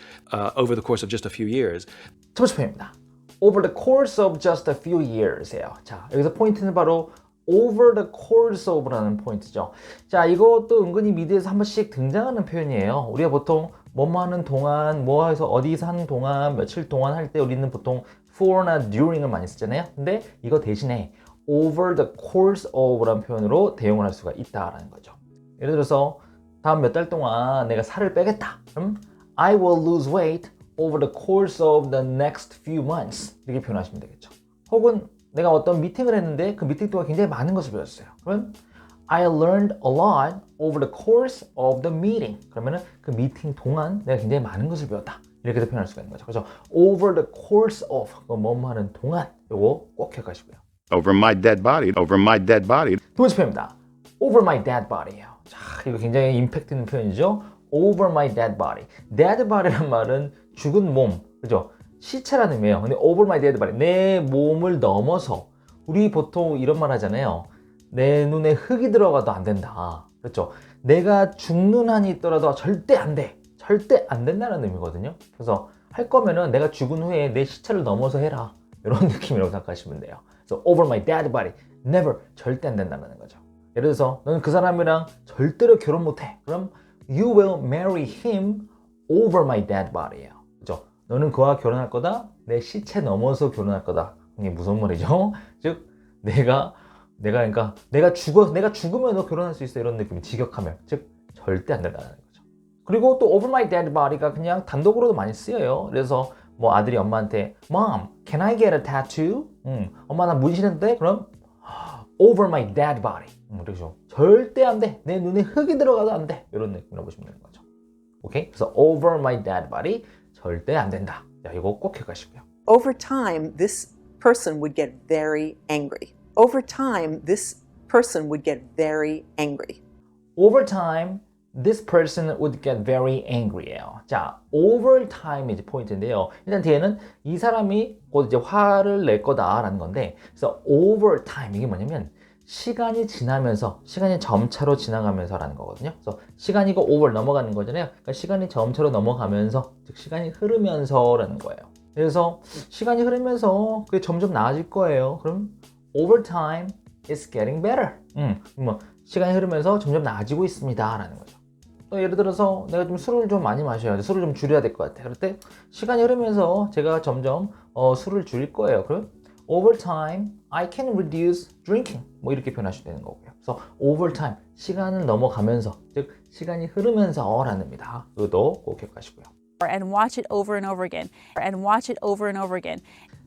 Over the course of just a few years. 첫 번째 표현입니다. Over the course of just a few years예요. 자, 여기서 포인트는 바로 over the course of라는 포인트죠. 자, 이것도 은근히 미드에서 한 번씩 등장하는 표현이에요. 우리가 보통 뭐뭐 하는 동안, 뭐 해서 어디서 하는 동안, 며칠 동안 할 때 우리는 보통 for나 during을 많이 쓰잖아요. 근데 이거 대신에 over the course of라는 표현으로 대용을 할 수가 있다라는 거죠. 예를 들어서 다음 몇 달 동안 내가 살을 빼겠다. 그럼 I will lose weight over the course of the next few months. 이렇게 표현하시면 되겠죠. 혹은 내가 어떤 미팅을 했는데 그 미팅 동안 굉장히 많은 것을 배웠어요. 그러면 I learned a lot over the course of the meeting. 그러면은 그 미팅 동안 내가 굉장히 많은 것을 배웠다. 이렇게도 표현할 수가 있는 거죠. 그래서 over the course of, 뭐뭐 하는 동안, 요거 꼭 기억하시고요. Over my dead body. Over my dead body. 두 번째 표현입니다. Over my dead body예요. 자, 이거 굉장히 임팩트 있는 표현이죠. Over my dead body. Dead body란 말은 죽은 몸, 그죠? 시체라는 의미예요. 근데 over my dead body, 내 몸을 넘어서, 우리 보통 이런 말 하잖아요. 내 눈에 흙이 들어가도 안 된다. 그렇죠? 내가 죽는 한이 있더라도 절대 안 돼. 절대 안 된다는 의미거든요. 그래서 할 거면은 내가 죽은 후에 내 시체를 넘어서 해라. 이런 느낌이라고 생각하시면 돼요. 그래서 over my dead body, never, 절대 안 된다는 거죠. 예를 들어서 너는 그 사람이랑 절대로 결혼 못 해. 그럼 you will marry him over my dead body예요. 그죠? 너는 그와 결혼할 거다. 내 시체 넘어서 결혼할 거다. 이게 무슨 말이죠? 즉 내가 그러니까 내가 죽으면 너 결혼할 수 있어 이런 느낌. 직역하면 즉 절대 안 된다는 거죠. 그리고 또 over my dead body가 그냥 단독으로도 많이 쓰여요. 그래서 뭐 아들이 엄마한테 Mom, can I get a tattoo? 엄마 나 문신했는데 그럼 over my dead body. 그렇죠. 절대 안 돼. 내 눈에 흙이 들어가도 안 돼. 이런 느낌으로 보시면 되는 거죠. 오케이? 그래서 over my dead body 절대 안 된다. 자, 이거 꼭 기억하시고요. Over time, this person would get very angry. Over time, this person would get very angry. Over time, this person would get very angry예요. 자, over time이 이제 포인트인데요. 일단 뒤에는 이 사람이 곧 이제 화를 낼 거다라는 건데, 그래서 over time 이게 뭐냐면 시간이 지나면서, 시간이 점차로 지나가면서라는 거거든요. 그래서 시간이 그 over 넘어가는 거잖아요. 그러니까 시간이 점차로 넘어가면서, 즉 시간이 흐르면서라는 거예요. 그래서 시간이 흐르면서 그게 점점 나아질 거예요. 그럼 over time it's getting better. 뭐 시간이 흐르면서 점점 나아지고 있습니다라는 거죠. 또 예를 들어서 내가 좀 술을 좀 많이 마셔야 돼. 술을 좀 줄여야 될 것 같아. 그럴 때 시간이 흐르면서 제가 점점 술을 줄일 거예요. 그럼 over time I can reduce drinking. 뭐 이렇게 표현하시면 되는 거고요. 그래서 over time 시간을 넘어가면서, 즉 시간이 흐르면서라는 의미다. 이것도 꼭 기억하시고요. And watch it over and over again. And watch it over and over again.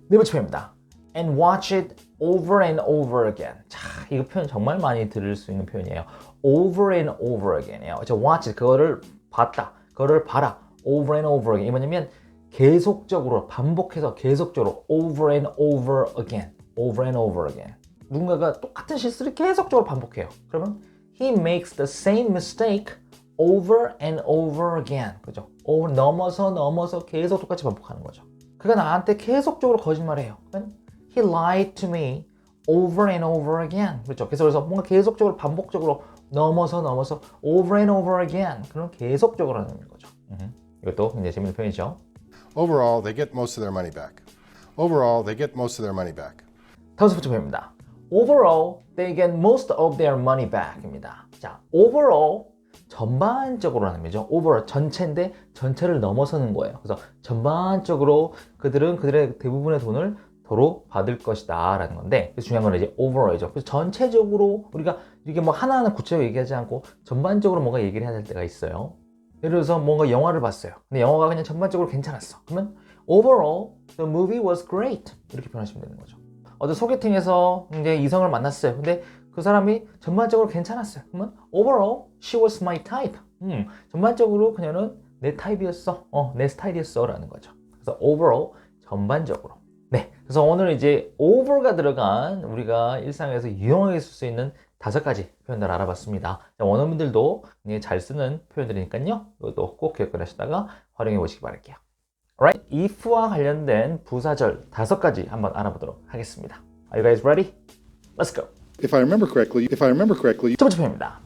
네 번째 표현입니다. And watch it over and over again. 자, 이거 표현 정말 많이 들을 수 있는 표현이에요. Over and over again이에요. watch it, 그거를 봤다, 그거를 봐라. Over and over again. 이 뭐냐면 계속적으로, 반복해서 계속적으로 over and over again. Over and over again. 누군가가 똑같은 실수를 계속적으로 반복해요. 그러면 he makes the same mistake over and over again. 그죠? over 넘어서 계속 똑같이 반복하는 거죠. 그가 나한테 계속적으로 거짓말해요. He lied to me over and over again. 그렇죠? 그래서 뭔가 계속적으로 반복적으로 넘어서 over and over again. 그럼 계속적으로 하는 거죠. 이것도 굉장히 재밌는 표현이죠. Overall, they get most of their money back. Overall, they get most of their money back. 다섯 번째 표현입니다. Overall, they get most of their money back입니다. 자, overall 전반적으로라는 의미죠. overall 전체인데 전체를 넘어서는 거예요. 그래서 전반적으로 그들은 그들의 대부분의 돈을 도로 받을 것이다 라는 건데, 그래서 중요한 건 이제 overall이죠. 그래서 전체적으로 우리가 이게 뭐 하나하나 구체적으로 얘기하지 않고 전반적으로 뭔가 얘기를 해야 될 때가 있어요. 예를 들어서 뭔가 영화를 봤어요. 근데 영화가 그냥 전반적으로 괜찮았어. 그러면 overall the movie was great 이렇게 표현하시면 되는 거죠. 어제 소개팅에서 이제 이성을 만났어요. 근데 그 사람이 전반적으로 괜찮았어요. 그러면 overall she was my type. 전반적으로 그녀는 내 타입이었어. 내 스타일이었어 라는 거죠. 그래서 overall 전반적으로. 네, 그래서 오늘 이제 over가 들어간 우리가 일상에서 유용하게 쓸 수 있는 5가지 표현들을 알아봤습니다. 원어민들도 잘 쓰는 표현들이니까요. 이것도 꼭 기억을 하시다가 활용해 보시기 바랄게요. Alright, if와 관련된 부사절 5가지 한번 알아보도록 하겠습니다. Are you guys ready? Let's go. If I remember correctly, 첫 번째 표현입니다.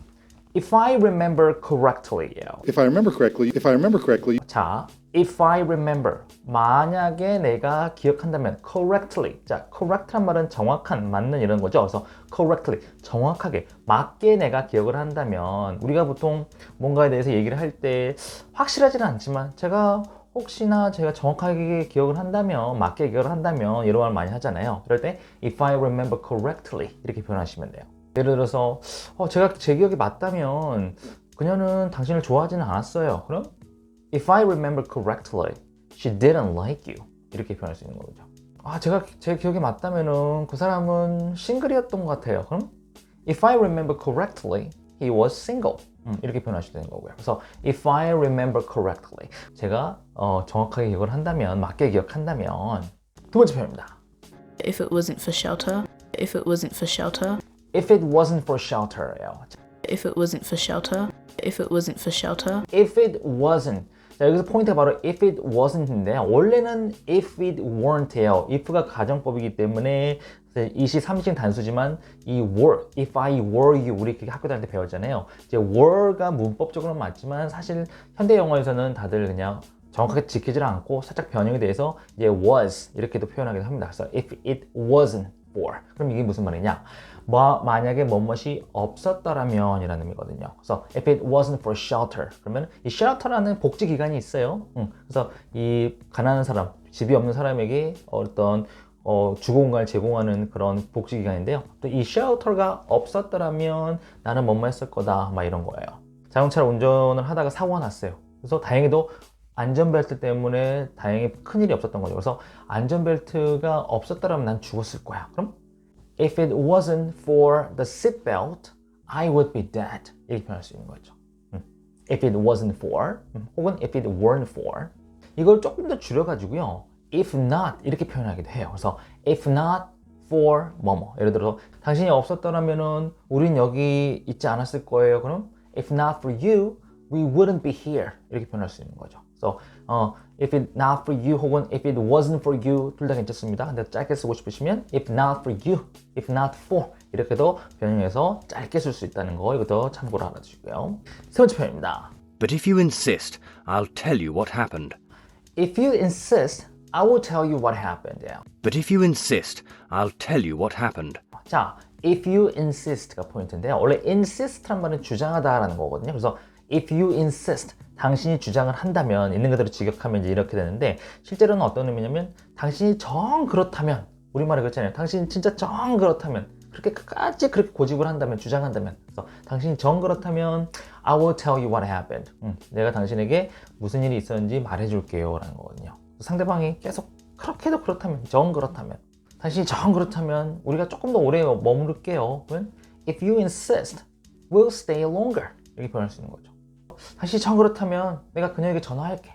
If I remember correctly. if I remember correctly, 자, if I remember. 만약에 내가 기억한다면 correctly. 자, correct란 말은 정확한, 맞는 이런 거죠. 그래서 correctly, 정확하게, 맞게 내가 기억을 한다면, 우리가 보통 뭔가에 대해서 얘기를 할 때 확실하지는 않지만 혹시나 제가 정확하게 기억을 한다면, 맞게 기억을 한다면 이런 말 많이 하잖아요. 그럴 때 if I remember correctly 이렇게 표현하시면 돼요. 예를 들어서 제가 제 기억이 맞다면 그녀는 당신을 좋아하지는 않았어요. 그럼 if I remember correctly, she didn't like you 이렇게 표현할 수 있는 거죠. 제가 제 기억이 맞다면은 그 사람은 싱글이었던 것 같아요. 그럼 if I remember correctly, he was single 이렇게 표현하시면 되는 거고요. 그래서 if I remember correctly, 제가 정확하게 기억을 한다면, 맞게 기억한다면. 두 번째 표현입니다. If it wasn't for shelter, if it wasn't for shelter, If it wasn't for shelter예요. if it wasn't for shelter, if it wasn't for shelter. If it wasn't. 자, 여기서 포인트가 바로 if it wasn't인데, 원래는 if it weren't예요. if가 가정법이기 때문에 이시 3식 단수지만 이 were, if I were you, 우리 학교 다닐 때 배웠잖아요. 이제 were가 문법적으로는 맞지만 사실 현대 영어에서는 다들 그냥 정확하게 지키질 않고 살짝 변형이 돼서 이제 was 이렇게도 표현하기도 합니다. 그래서 if it wasn't for. 그럼 이게 무슨 말이냐? 만약에 뭐뭇이 없었더라면 이라는 의미거든요. 그래서 if it wasn't for shelter, 그러면 이 shelter라는 복지 기관이 있어요. 그래서 이 가난한 사람, 집이 없는 사람에게 어떤 주거 공간을 제공하는 그런 복지기관인데요. 또 이 쉘터가 없었더라면 나는 뭐뭐 했을 거다 막 이런 거예요. 자동차를 운전을 하다가 사고가 났어요. 그래서 다행히도 안전벨트 때문에 다행히 큰일이 없었던 거죠. 그래서 안전벨트가 없었더라면 난 죽었을 거야. 그럼 if it wasn't for the seatbelt, I would be dead. 이렇게 표현할 수 있는 거죠. If it wasn't for, 혹은 if it weren't for. 이걸 조금 더 줄여가지고요. If not 이렇게 표현하기도 해요. 그래서 if not for 뭐뭐. 예를 들어서 당신이 없었더라면은 우린 여기 있지 않았을 거예요. 그럼 if not for you, we wouldn't be here. 이렇게 표현할 수 있는 거죠. 그래서 if it not for you 혹은 if it wasn't for you 둘 다 괜찮습니다. 근데 짧게 쓰고 싶으시면 if not for you, if not for 이렇게도 변형해서 짧게 쓸 수 있다는 거 이것도 참고로 알아두시고요. 세 번째 표현입니다. But if you insist, I'll tell you what happened. If you insist, I will tell you what happened. But if you insist, I'll tell you what happened. 자, if you insist가 포인트인데요. 원래 insist란 말은 주장하다라는 거거든요. 그래서 if you insist, 당신이 주장을 한다면 있는 그대로 직역하면 이제 이렇게 되는데 실제로는 어떤 의미냐면 당신이 정 그렇다면 우리말에 그렇잖아요. 당신이 진짜 정 그렇다면 그렇게 끝까지 그렇게 고집을 한다면 주장한다면 그래서 당신이 정 그렇다면 I will tell you what happened. 내가 당신에게 무슨 일이 있었는지 말해줄게요 라는 거거든요. 상대방이 계속 그렇게도 그렇다면 정 그렇다면 당신이 정 그렇다면 우리가 조금 더 오래 머무를게요. 그러면 if you insist, we'll stay longer 이렇게 표현할 수 있는 거죠. 당신이 정 그렇다면 내가 그녀에게 전화할게.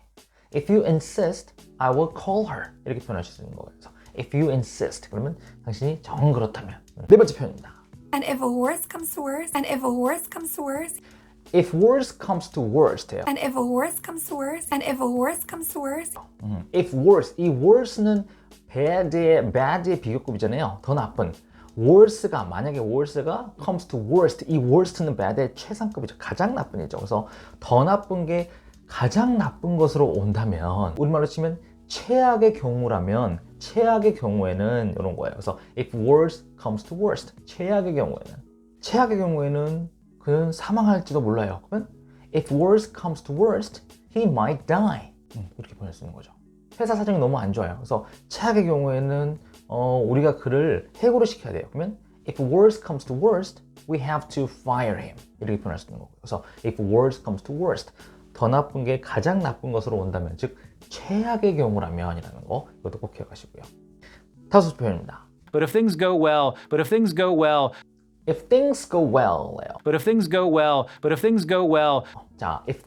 If you insist, I will call her 이렇게 표현할 수 있는 거예요. 그래서 if you insist 그러면 당신이 정 그렇다면. 네 번째 표현입니다. And if worse comes to worse, and if worse comes to worse, if worse comes to worst 해요. and if worse comes to worse, and if worse comes to worse. if worse, 이 worse는 bad의 비교급이잖아요. 더 나쁜. worse가 만약에 worse가 comes to worst, 이 worst는 bad의 최상급이죠. 가장 나쁜이죠. 그래서 더 나쁜 게 가장 나쁜 것으로 온다면 우리말로 치면 최악의 경우라면 최악의 경우에는 이런 거예요. 그래서 if worse comes to worst, 최악의 경우에는 그는 사망할지도 몰라요. 그러면 if worse comes to worst, he might die. 이렇게 보낼 수 있는 거죠. 회사 사정이 너무 안 좋아요. 그래서 최악의 경우에는 우리가 그를 해고를 시켜야 돼요. 그러면 if worse comes to worst, we have to fire him. 이렇게 표현할 수 있는 거고요. 그래서 if worse comes to worst, 더 나쁜 게 가장 나쁜 것으로 온다면, 즉 최악의 경우라면이라는 거 이것도 꼭 기억하시고요. 다섯 표현입니다. But if things go well, but if things go well, if things go well,예요. but if things go well, but if things go well. 자, if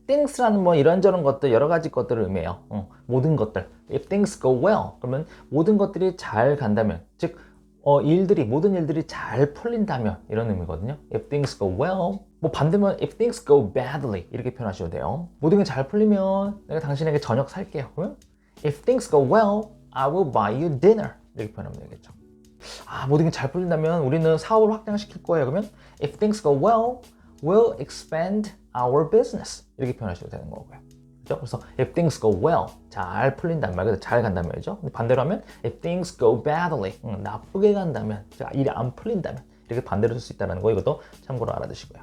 things라는 뭐 이런저런 것들 여러 가지 것들을 의미해요. 모든 것들. If things go well, 그러면 모든 것들이 잘 간다면, 즉 모든 일들이 잘 풀린다면 이런 의미거든요. If things go well, 뭐 반대면 if things go badly 이렇게 표현하셔도 돼요. 모든 게 잘 풀리면 내가 당신에게 저녁 살게요. 그러면 if things go well, I will buy you dinner 이렇게 표현하면 되겠죠. 모든 게 잘 풀린다면 우리는 사업을 확장시킬 거예요. 그러면 if things go well, we'll expand our business 이렇게 표현하셔도 되는 거고요. 그렇죠? 그래서 if things go well, 잘 풀린다는 말 그대로 잘 간다는 말이죠. 반대로 하면 if things go badly, 나쁘게 간다면, 일이 안 풀린다면 이렇게 반대로 쓸 수 있다는 거 이것도 참고로 알아두시고요.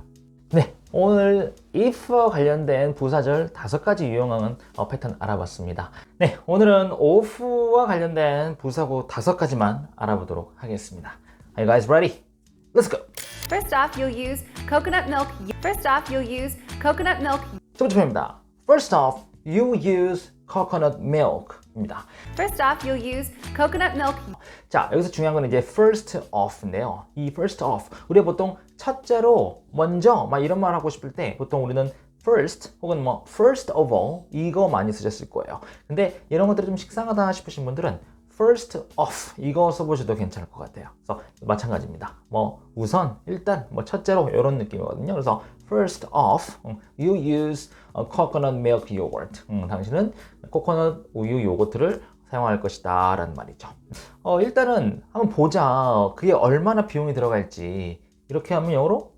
네, 오늘 if 관련된 부사절 5가지 유용한 패턴 알아봤습니다. 네, 오늘은 of와 관련된 부사구 5가지만 알아보도록 하겠습니다. Are you guys ready? Let's go! First off, you'll use coconut milk. First off, you'll use coconut milk. 첫 번째 표현입니다. First off, you use coconut milk입니다. First off, you'll use coconut milk. 자, 여기서 중요한 건 이제 first off인데요. 이 first off, 우리가 보통 첫째로, 먼저 막 이런 말 하고 싶을 때 보통 우리는 first 혹은 뭐 first of all 이거 많이 쓰셨을 거예요. 근데 이런 것들이 좀 식상하다 싶으신 분들은 first off 이거 써보셔도 괜찮을 것 같아요. 그래서 마찬가지입니다. 뭐 우선, 일단, 뭐 첫째로 이런 느낌이거든요. 그래서 first off, you use coconut milk yogurt. 당신은 코코넛 우유 요거트를 사용할 것이다 라는 말이죠. 일단은 한번 보자. 그게 얼마나 비용이 들어갈지. 이렇게 하면 영어로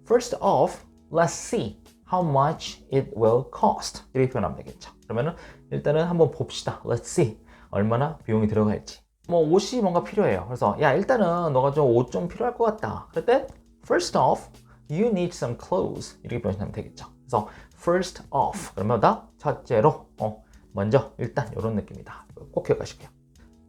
first off, let's see how much it will cost. 이렇게 표현하면 되겠죠. 그러면은 일단은 한번 봅시다. Let's see. 얼마나 비용이 들어갈지. 뭐 옷이 뭔가 필요해요. 그래서 야, 일단은 너가 좀 옷 좀 필요할 것 같다. 그럴 때 first off, you need some clothes. 이렇게 표현하면 되겠죠. 그래서 first off. 그러면 다 첫째로, 먼저, 일단 이런 느낌이다. 꼭 기억하시고요.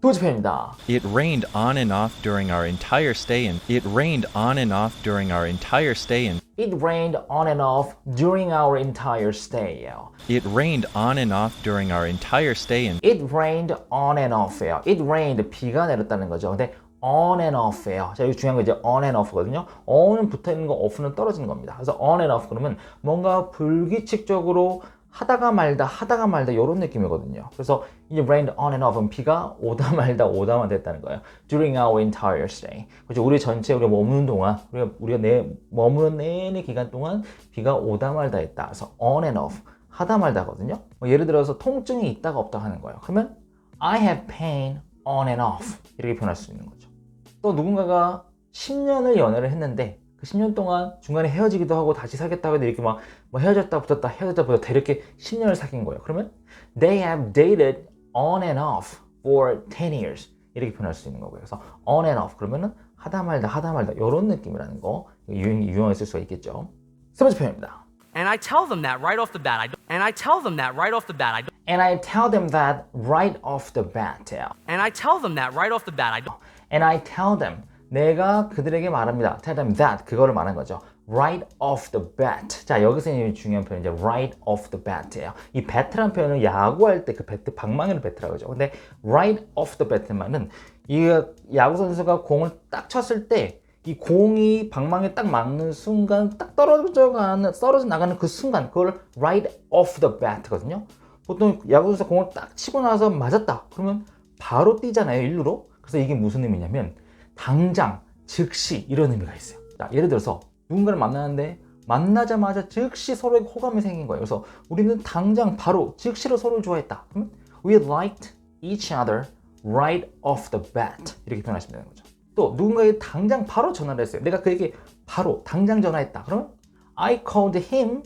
두 번째 표현입니다. It rained on and off during our entire stay in. It rained on and off during our entire stay in. It rained on and off during our entire stay. It rained on and off during our entire stay in. It rained on and off예요. It rained 비가 내렸다는 거죠. 근데 on and off예요. 자, 이거 중요한 거 이제 on and off거든요. on은 붙어 있는 거, off는 떨어지는 겁니다. 그래서 on and off 그러면 뭔가 불규칙적으로 하다가 말다 이런 느낌이거든요. 그래서 이 rained on and off은 비가 오다 말다 됐다는 거예요. During our entire stay. 그렇죠. 우리 전체 우리가 머무는 동안 우리가 머무는 내내 기간 동안 비가 오다 말다 했다. 그래서 on and off 하다 말다거든요. 예를 들어서 통증이 있다가 없다 하는 거예요. 그러면 I have pain on and off 이렇게 표현할 수 있는 거죠. 또 누군가가 10년을 연애를 했는데 그 10년 동안 중간에 헤어지기도 하고 다시 사귀었다고 해도 이렇게 막 헤어졌다 붙었다 이렇게 10년을 사귄 거예요. 그러면 they have dated on and off for 10 years 이렇게 표현할 수 있는 거고요. 그래서 on and off 그러면은 하다 말다 이런 느낌이라는 거 유형에 쓸 수가 있겠죠. 세 번째 표현입니다. And I tell them that right off the bat. And I tell them that right off the bat. And I tell them that right off the bat. And I tell them that right off the bat. And I tell them 내가 그들에게 말합니다. Tell them that 그거를 말하는 거죠. Right off the bat. 자, 여기서 중요한 표현이 이제 right off the bat예요. 이 bat라는 표현은 야구할 때 그 배트 방망이를 배트라고 하죠. 근데 right off the bat만은 이 야구 선수가 공을 딱 쳤을 때 이 공이 방망이에 딱 맞는 순간 딱 떨어져 나가는 그 순간 그걸 right off the bat거든요. 보통 야구 선수가 공을 딱 치고 나서 맞았다. 그러면 바로 뛰잖아요, 일루로. 그래서 이게 무슨 의미냐면 당장, 즉시 이런 의미가 있어요. 자, 예를 들어서 누군가를 만나는데 만나자마자 즉시 서로에게 호감이 생긴 거예요. 그래서 우리는 당장 바로 즉시로 서로를 좋아했다. 그러면 we liked each other right off the bat 이렇게 표현하시면 되는 거죠. 또 누군가에게 당장 바로 전화를 했어요. 내가 그에게 바로 당장 전화했다. 그러면 I called him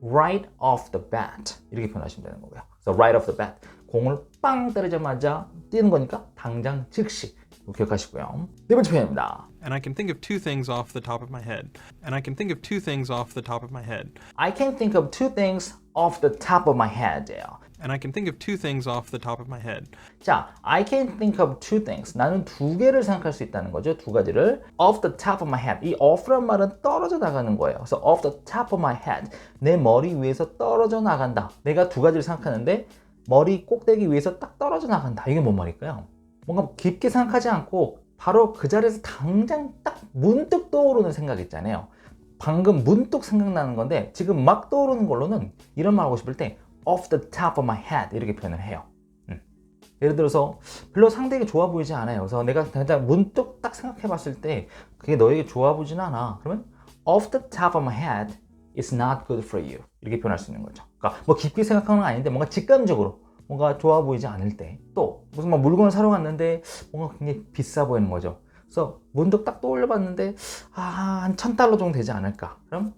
right off the bat 이렇게 표현하시면 되는 거고요. 그래서 right off the bat 공을 빵 때리자마자 뛰는 거니까 당장 즉시 기억하시고요. 네 번째 표현입니다. And I can think of two things off the top of my head. And I can think of two things off the top of my head. I can think of two things off the top of my head. And I can think of two things off the top of my head. 자, I can think of two things. 나는 두 개를 생각할 수 있다는 거죠. 두 가지를. Off the top of my head. 이 off란 말은 떨어져 나가는 거예요. 그래서 off the top of my head. 내 머리 위에서 떨어져 나간다. 내가 두 가지를 생각하는데 머리 꼭대기 위에서 딱 떨어져 나간다. 이게 뭔 말일까요? 뭔가 깊게 생각하지 않고 바로 그 자리에서 당장 딱 문득 떠오르는 생각 있잖아요. 방금 문득 생각나는 건데 지금 막 떠오르는 걸로는 이런 말 하고 싶을 때 off the top of my head 이렇게 표현을 해요. 예를 들어서 별로 상대에게 좋아 보이지 않아요. 그래서 내가 당장 문득 딱 생각해 봤을 때 그게 너에게 좋아 보이진 않아. 그러면 off the top of my head is not good for you 이렇게 표현할 수 있는 거죠. 그러니까 뭐 깊게 생각하는 건 아닌데 뭔가 직감적으로 뭔가 좋아 보이지 않을 때 또 무슨 막 물건을 사러 갔는데 뭔가 굉장히 비싸 보이는 거죠. 그래서 문득 딱 떠올려 봤는데 한 $1,000 정도 되지 않을까. 그럼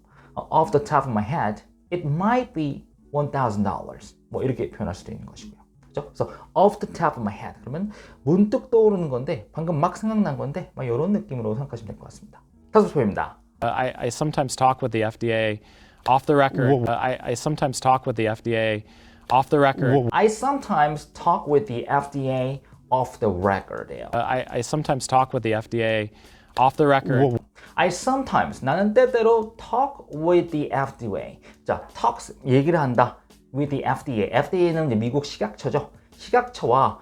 off the top of my head it might be $1,000 뭐 이렇게 표현할 수도 있는 것이고요. 그렇죠? 그래서 off the top of my head 그러면 문득 떠오르는 건데 방금 막 생각난 건데 막 이런 느낌으로 생각하시면 될 것 같습니다. 다섯 표현입니다. I sometimes talk with the FDA off the record. I sometimes talk with the FDA off the record. I sometimes talk with the FDA off the record. I sometimes talk with the FDA off the record. I sometimes 나는 때때로 talk with the FDA. 자, talks 얘기를 한다 with the FDA. FDA는 이제 미국 식약처죠. 식약처와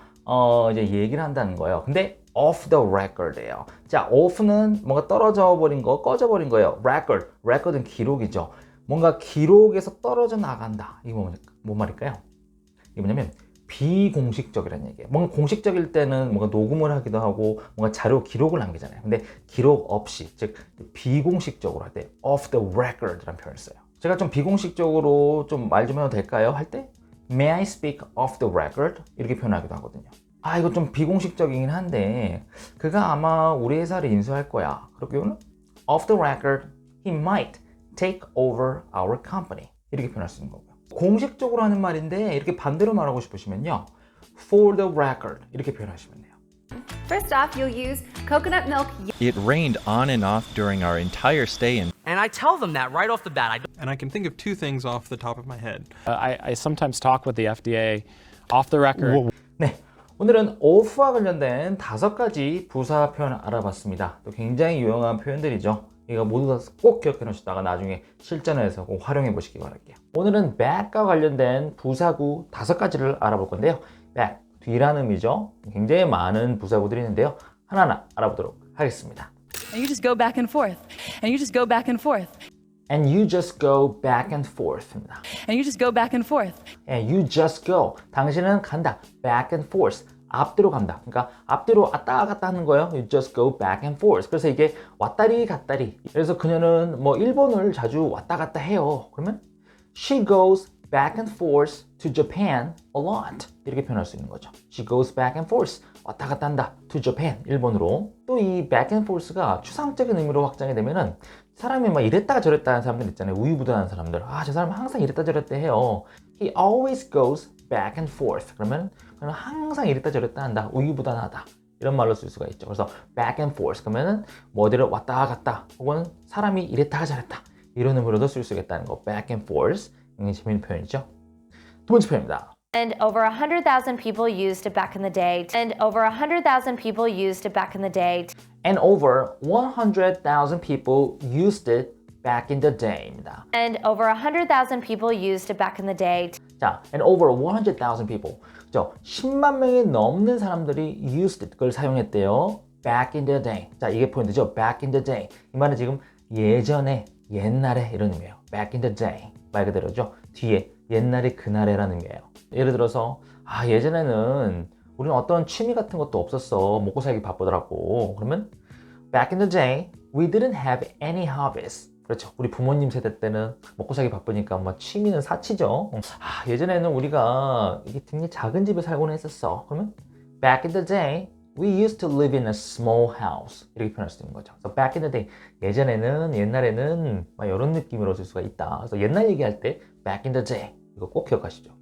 이제 얘기를 한다는 거예요. 근데 off the record예요. 자, off는 뭔가 떨어져 버린 거, 꺼져 버린 거예요. record는 기록이죠. 뭔가 기록에서 떨어져 나간다. 이게 뭔 말일까요? 이게 뭐냐면 비공식적이라는 얘기예요. 뭔가 공식적일 때는 뭔가 녹음을 하기도 하고 뭔가 자료 기록을 남기잖아요. 근데 기록 없이 즉 비공식적으로 할 때 off the record라는 표현을 써요. 제가 좀 비공식적으로 좀 말 좀 해도 될까요? 할 때 May I speak off the record? 이렇게 표현하기도 하거든요. 이거 좀 비공식적이긴 한데 그가 아마 우리 회사를 인수할 거야. 그렇게는 off the record he might take over our company 이렇게 표현할 수 있는 거고요. 공식적으로 하는 말인데 이렇게 반대로 말하고 싶으시면요 for the record 이렇게 표현하시면 돼요. First off, you'll use coconut milk. It rained on and off during our entire stay in. And I tell them that right off the bat. And I can think of two things off the top of my head. I sometimes talk with the FDA off the record. 네, 오늘은 of와 관련된 5가지 부사 표현을 알아봤습니다. 또 굉장히 유용한 표현들이죠. 이거 모두 다 꼭 기억해 놓으시다가 나중에 실전에서 꼭 활용해 보시기 바랄게요. 오늘은 back과 관련된 부사구 5가지를 알아볼 건데요. back, 뒤라는 의미죠. 굉장히 많은 부사구들이 있는데요. 하나하나 알아보도록 하겠습니다. And you just go back and forth. And you just go back and forth. And you just go back and forth입니다. And you just go back and forth. And you just go. 당신은 간다. back and forth. 앞뒤로 간다. 그러니까 앞뒤로 왔다 갔다 하는 거예요. You just go back and forth. 그래서 이게 왔다리 갔다리. 그래서 그녀는 뭐 일본을 자주 왔다 갔다 해요. 그러면 she goes back and forth to Japan a lot. 이렇게 표현할 수 있는 거죠. She goes back and forth. 왔다 갔다 한다. to Japan. 일본으로. 또 이 back and forth가 추상적인 의미로 확장이 되면은 사람이 막 이랬다가 저랬다 하는 사람들 있잖아요. 우유부단한 사람들. 아, 저 사람 항상 이랬다 저랬다 해요. He always goes back and forth. 그러면 그는 항상 이랬다 저랬다 한다. 우유부단하다. 이런 말로 쓸 수가 있죠. 그래서 back and forth 그러면은 뭐 어디를 왔다 갔다 혹은 사람이 이랬다가 저랬다. 이런 의미로도 쓸 수 있겠다는 거. back and forth. 굉장히 재밌는 표현이죠. 두 번째 표현입니다. And over 100,000 people used it back in the day. And over 100,000 people used it back in the day. And over 100,000 people used it back in the day입니다. And over 100,000 people used it back in the day. 자, and over 100,000 people. 그죠? 10만 명이 넘는 사람들이 used it, 그걸 사용했대요. back in the day. 자, 이게 포인트죠. back in the day. 이 말은 지금 예전에, 옛날에 이런 의미예요. back in the day. 말 그대로죠. 뒤에, 옛날에, 그날에라는 의미예요. 예를 들어서 아, 예전에는 우리는 어떤 취미 같은 것도 없었어. 먹고 살기 바쁘더라고. 그러면 back in the day, we didn't have any hobbies. 그렇죠. 우리 부모님 세대 때는 먹고 살기 바쁘니까 뭐 취미는 사치죠. 아, 예전에는 우리가 이게 굉장히 작은 집에 살고는 했었어. 그러면 back in the day, we used to live in a small house. 이렇게 표현할 수 있는 거죠. 그래서 back in the day, 예전에는, 옛날에는 막 이런 느낌으로 쓸 수가 있다. 그래서 옛날 얘기할 때 back in the day, 이거 꼭 기억하시죠.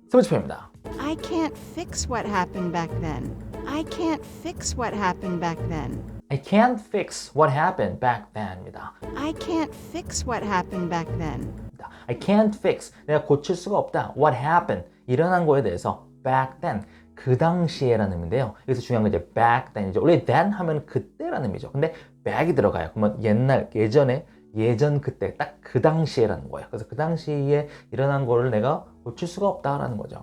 세 번째 표현입니다. I can't fix what happened back then. I can't fix what happened back then. I can't fix what happened back then입니다. I can't fix what happened back then. I can't fix, 내가 고칠 수가 없다. What happened, 일어난 거에 대해서 back then, 그 당시에라는 의미인데요. 여기서 중요한 건 이제 back then이죠. 원래 then 하면 그때라는 의미죠. 근데 back이 들어가요. 그러면 옛날, 예전에, 예전 그때, 딱 그 당시에라는 거예요. 그래서 그 당시에 일어난 거를 내가 고칠 수가 없다라는 거죠.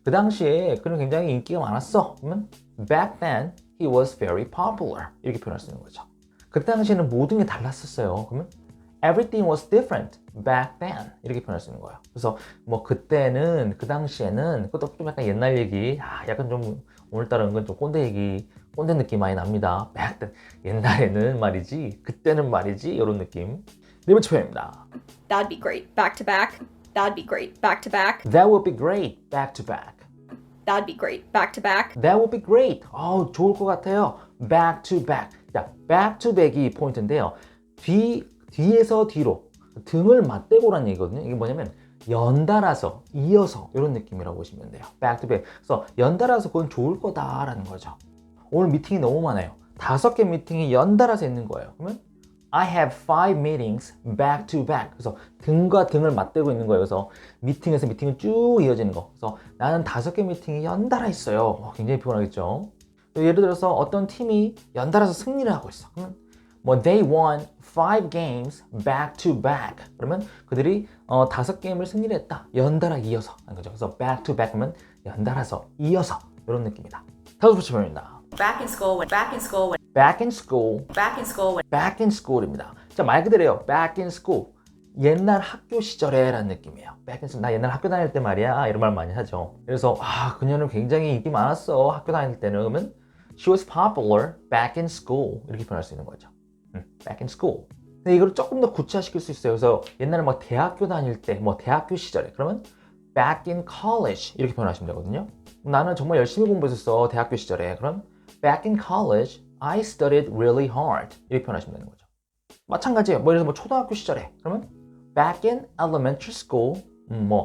그 당시에 그는 굉장히 인기가 많았어. 그러면 back then he was very popular. 이렇게 표현할 수 있는 거죠. 그 당시에는 모든 게 달랐었어요. 그러면 everything was different back then. 이렇게 표현할 수 있는 거예요. 그래서 뭐 그때는, 그 당시에는, 그것도 좀 약간 옛날 얘기, 약간 좀 오늘따라 은근 좀 꼰대 얘기, 꼰대 느낌 많이 납니다. back then. 옛날에는 말이지, 그때는 말이지, 이런 느낌. 네 번째 표현입니다. That'd be great. Back to back. That'd be great. Back to back. That would be great. Back to back. That'd be great. Back to back. That would be great. 좋을 것 같아요. Back to back. 자, back to back이 포인트인데요. 뒤에서 뒤로 등을 맞대고라는 얘기거든요. 이게 뭐냐면 연달아서, 이어서 이런 느낌이라고 보시면 돼요. back to back. 그래서 연달아서 그건 좋을 거다라는 거죠. 오늘 미팅이 너무 많아요. 5개 미팅이 연달아서 있는 거예요. 그러면 I have 5 meetings back to back. 그래서 등과 등을 맞대고 있는 거예요. 그래서 미팅에서 미팅은 쭉 이어지는 거. 그래서 나는 5개 미팅이 연달아 있어요. 굉장히 피곤하겠죠. 예를 들어서 어떤 팀이 연달아서 승리를 하고 있어. 그러면 뭐 they won 5 games back to back. 그러면 그들이 5게임을 승리를 했다. 연달아 이어서 하는 거죠. 그래서 back to back 하면 연달아서, 이어서 이런 느낌이다. 다섯 번째 표현입니다. Back in school. Back in school. back in school. Back in school. back in school입니다. 자, 말 그대로요. back in school. 옛날 학교 시절에 라는 느낌이에요. back in school. 나 옛날 학교 다닐 때 말이야. 이런 말 많이 하죠. 그래서 그녀는 굉장히 인기 많았어. 학교 다닐 때는. 그러면 she was popular back in school. 이렇게 표현할 수 있는 거죠. back in school. 근데 이걸 조금 더 구체화시킬 수 있어요. 그래서 옛날에 막 대학교 다닐 때, 뭐 대학교 시절에. 그러면 back in college. 이렇게 표현하시면 되거든요. 나는 정말 열심히 공부했었어. 대학교 시절에. 그럼 back in college, I studied really hard. 이렇게 표현하시면 되는 거죠. 마찬가지예요. 뭐 예를 들어서 초등학교 시절에. 그러면 back in elementary school,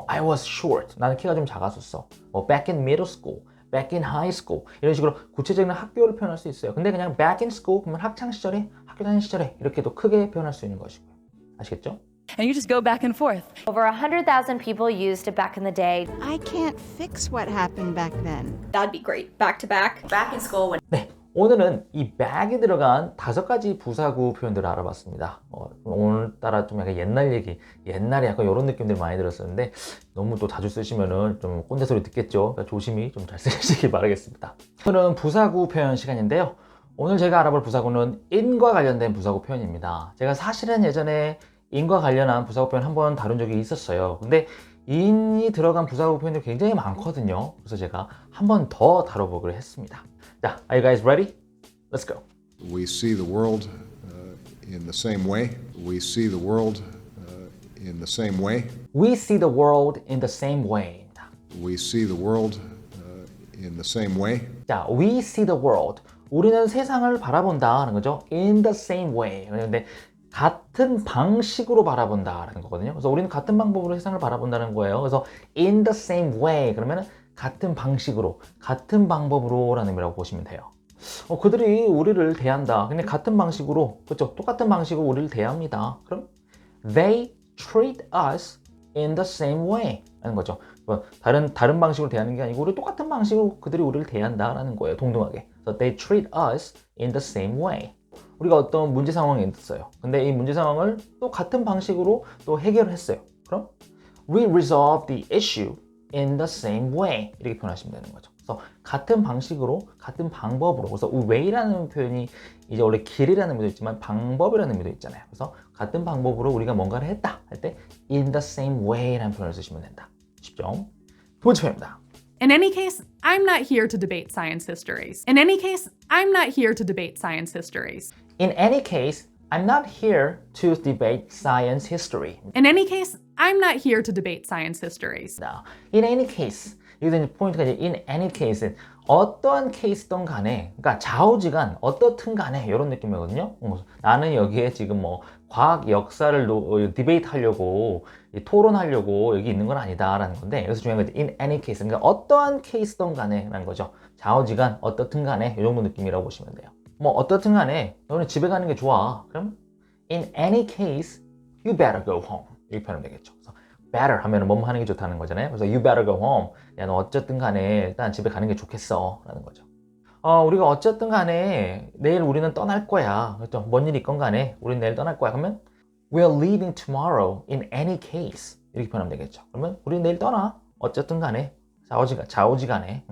I was short. 나는 키가 좀 작았었어. back in middle school, back in high school. 이런 식으로 구체적인 학교를 표현할 수 있어요. 근데 그냥 back in school 그러면 학창 시절에, 학교 다니는 시절에 이렇게도 크게 표현할 수 있는 것이고요. 아시겠죠? And you just go back and forth. Over 100,000 people used it back in the day. I can't fix what happened back then. That'd be great. Back to back. Back in school when 네, 오늘은 이 back에 들어간 5가지 부사구 표현들을 알아봤습니다. 오늘따라 좀 약간 옛날 얘기, 옛날에 약간 이런 느낌들 많이 들었었는데 너무 또 자주 쓰시면은 좀 꼰대 소리 듣겠죠. 그러니까 조심히 좀 잘 쓰시길 바라겠습니다. 오늘은 부사구 표현 시간인데요. 오늘 제가 알아볼 부사구는 in과 관련된 부사구 표현입니다. 제가 사실은 예전에 in과 관련한 부사구 표현 한번 다룬 적이 있었어요. 근데 in이 들어간 부사구 표현이 굉장히 많거든요. 그래서 제가 한 번 더 다뤄보기로 했습니다. 자, are you guys ready? Let's go. We see the world in the same way. We see the world in the same way. We see the world in the same way. We see the world in the same way. 자, we see the world. 우리는 세상을 바라본다 하는 거죠. In the same way. 그런데 같은 방식으로 바라본다라는 거거든요. 그래서 우리는 같은 방법으로 세상을 바라본다는 거예요. 그래서 in the same way 그러면 같은 방식으로, 같은 방법으로라는 의미라고 보시면 돼요. 그들이 우리를 대한다. 근데 같은 방식으로, 그렇죠? 똑같은 방식으로 우리를 대합니다. 그럼 they treat us in the same way 라는 거죠. 다른 방식으로 대하는 게 아니고 우리 똑같은 방식으로 그들이 우리를 대한다라는 거예요. 동등하게. So they treat us in the same way. 우리가 어떤 문제 상황에 있었어요. 근데 이 문제 상황을 또 같은 방식으로 또 해결을 했어요. 그럼 we resolve the issue in the same way 이렇게 표현하시면 되는 거죠. 그래서 같은 방식으로, 같은 방법으로. 그래서 way라는 표현이 이제 원래 길이라는 의미도 있지만 방법이라는 의미도 있잖아요. 그래서 같은 방법으로 우리가 뭔가를 했다 할 때 in the same way라는 표현을 쓰시면 된다. 쉽죠? 두 번째 표현입니다. In any case, I'm not here to debate science histories. In any case, I'm not here to debate science histories. In any case, I'm not here to debate science history. In any case, I'm not here to debate science histories. In any case, 여기서 이제 포인트가 이제 in any case, 어떠한 케이스든 간에, 그러니까 좌우지간 어떻든 간에 이런 느낌이거든요. 나는 여기에 지금 뭐 과학 역사를 디베이트 하려고 토론하려고 여기 있는 건 아니다라는 건데 여기서 중요한 건 in any case, 그러니까 어떠한 케이스든 간에라는 거죠. 좌우지간 어떻든 간에 이 정도 느낌이라고 보시면 돼요. 뭐 어떻든 간에 너는 집에 가는 게 좋아. 그럼 in any case, you better go home. 이렇게 표현하면 되겠죠. 그래서 better 하면 뭐뭐 하는 게 좋다는 거잖아요. 그래서 you better go home. 야, 너 어쨌든 간에 일단 집에 가는 게 좋겠어. 라는 거죠. 우리가 어쨌든 간에 내일 우리는 떠날 거야. 그렇죠? 뭔 일이 있건 간에 우리는 내일 떠날 거야. 그러면 we're leaving tomorrow in any case. 이렇게 표현하면 되겠죠. 그러면 우리는 내일 떠나. 어쨌든 간에 좌우지간에.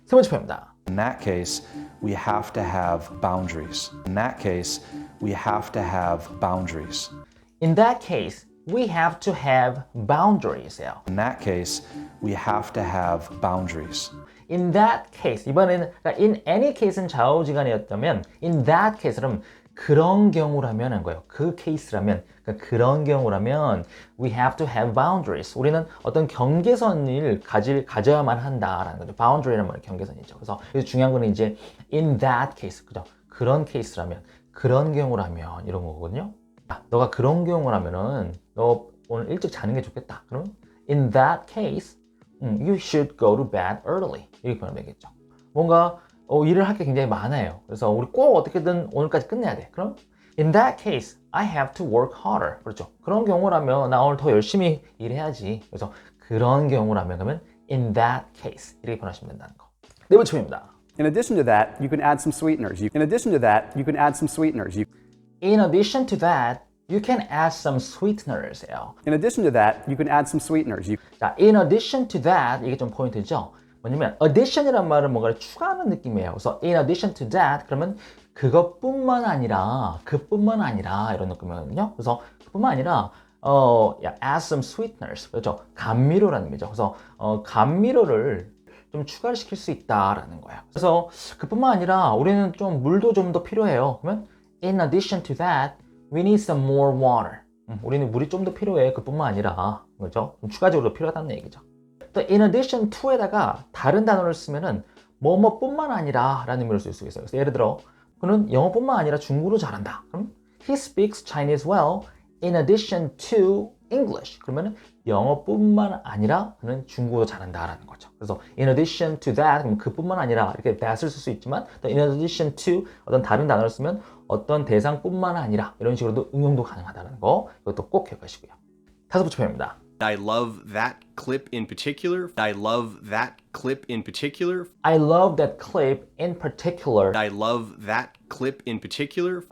세 번째 표현입니다. In that case, we have to have boundaries. In that case, we have to have boundaries. In that case, we have to have boundaries. In that case, we have to have boundaries. In that case, 이번에는 그러니까 in any case는 좌우지간이었다면 in that case는 그런 경우라면 한 거예요. 그 케이스라면, 그러니까 그런 경우라면 we have to have boundaries. 우리는 어떤 경계선을 가져야만 한다라는 거죠. boundary라는 말은 경계선이죠. 그래서 중요한 거는 이제 in that case, 그죠? 그런 케이스라면, 그런 경우라면 이런 거거든요. 너가 그런 경우라면은 너 오늘 일찍 자는 게 좋겠다. 그럼 in that case, you should go to bed early. 이렇게 표현하면 되겠죠. 뭔가 일을 할 게 굉장히 많아요. 그래서 우리 꼭 어떻게든 오늘까지 끝내야 돼. 그럼 in that case, I have to work harder. 그렇죠. 그런 경우라면 나 오늘 더 열심히 일해야지. 그래서 그런 경우라면 그러면 in that case 이렇게 표현하시면 된다는 거. 네 번째 표현입니다. In addition to that, you can add some sweeteners. In addition to that, you can add some sweeteners. In addition to that, you can add some sweeteners. In addition to that, you can add some sweeteners. 자, in addition to that 이게 좀 포인트죠. 뭐냐면 addition이란 말은 뭔가를 추가하는 느낌이에요. 그래서 in addition to that 그러면 그것뿐만 아니라 이런 느낌이거든요. 그래서 그뿐만 아니라 add some sweeteners. 그렇죠. 감미료라는 의미죠. 그래서 감미료를 좀 추가를 시킬 수 있다라는 거예요. 그래서 그뿐만 아니라 우리는 좀 물도 좀 더 필요해요. 그러면 in addition to that, we need some more water. 우리는 물이 좀 더 필요해. 그뿐만 아니라, 그렇죠? 좀 추가적으로 필요하다는 얘기죠. 또 in addition to에다가 다른 단어를 쓰면은 뭐뭐뿐만 아니라라는 의미로 쓸 수 있어요. 그래서 예를 들어, 그는 영어뿐만 아니라 중국어도 잘한다. 그럼 he speaks Chinese well in addition to English. 그러면은 영어뿐만 아니라 그는 중국어도 잘한다라는 거죠. 그래서 in addition to that, 그럼 그뿐만 아니라 이렇게 that을 쓸 수 있지만 in addition to 어떤 다른 단어를 쓰면 어떤 대상뿐만 아니라 이런 식으로도 응용도 가능하다는 거 이것도 꼭 기억하시고요. 다섯 번째 표현입니다. I love that clip in particular. I love that clip in particular. I love that clip in particular. I love that clip in particular.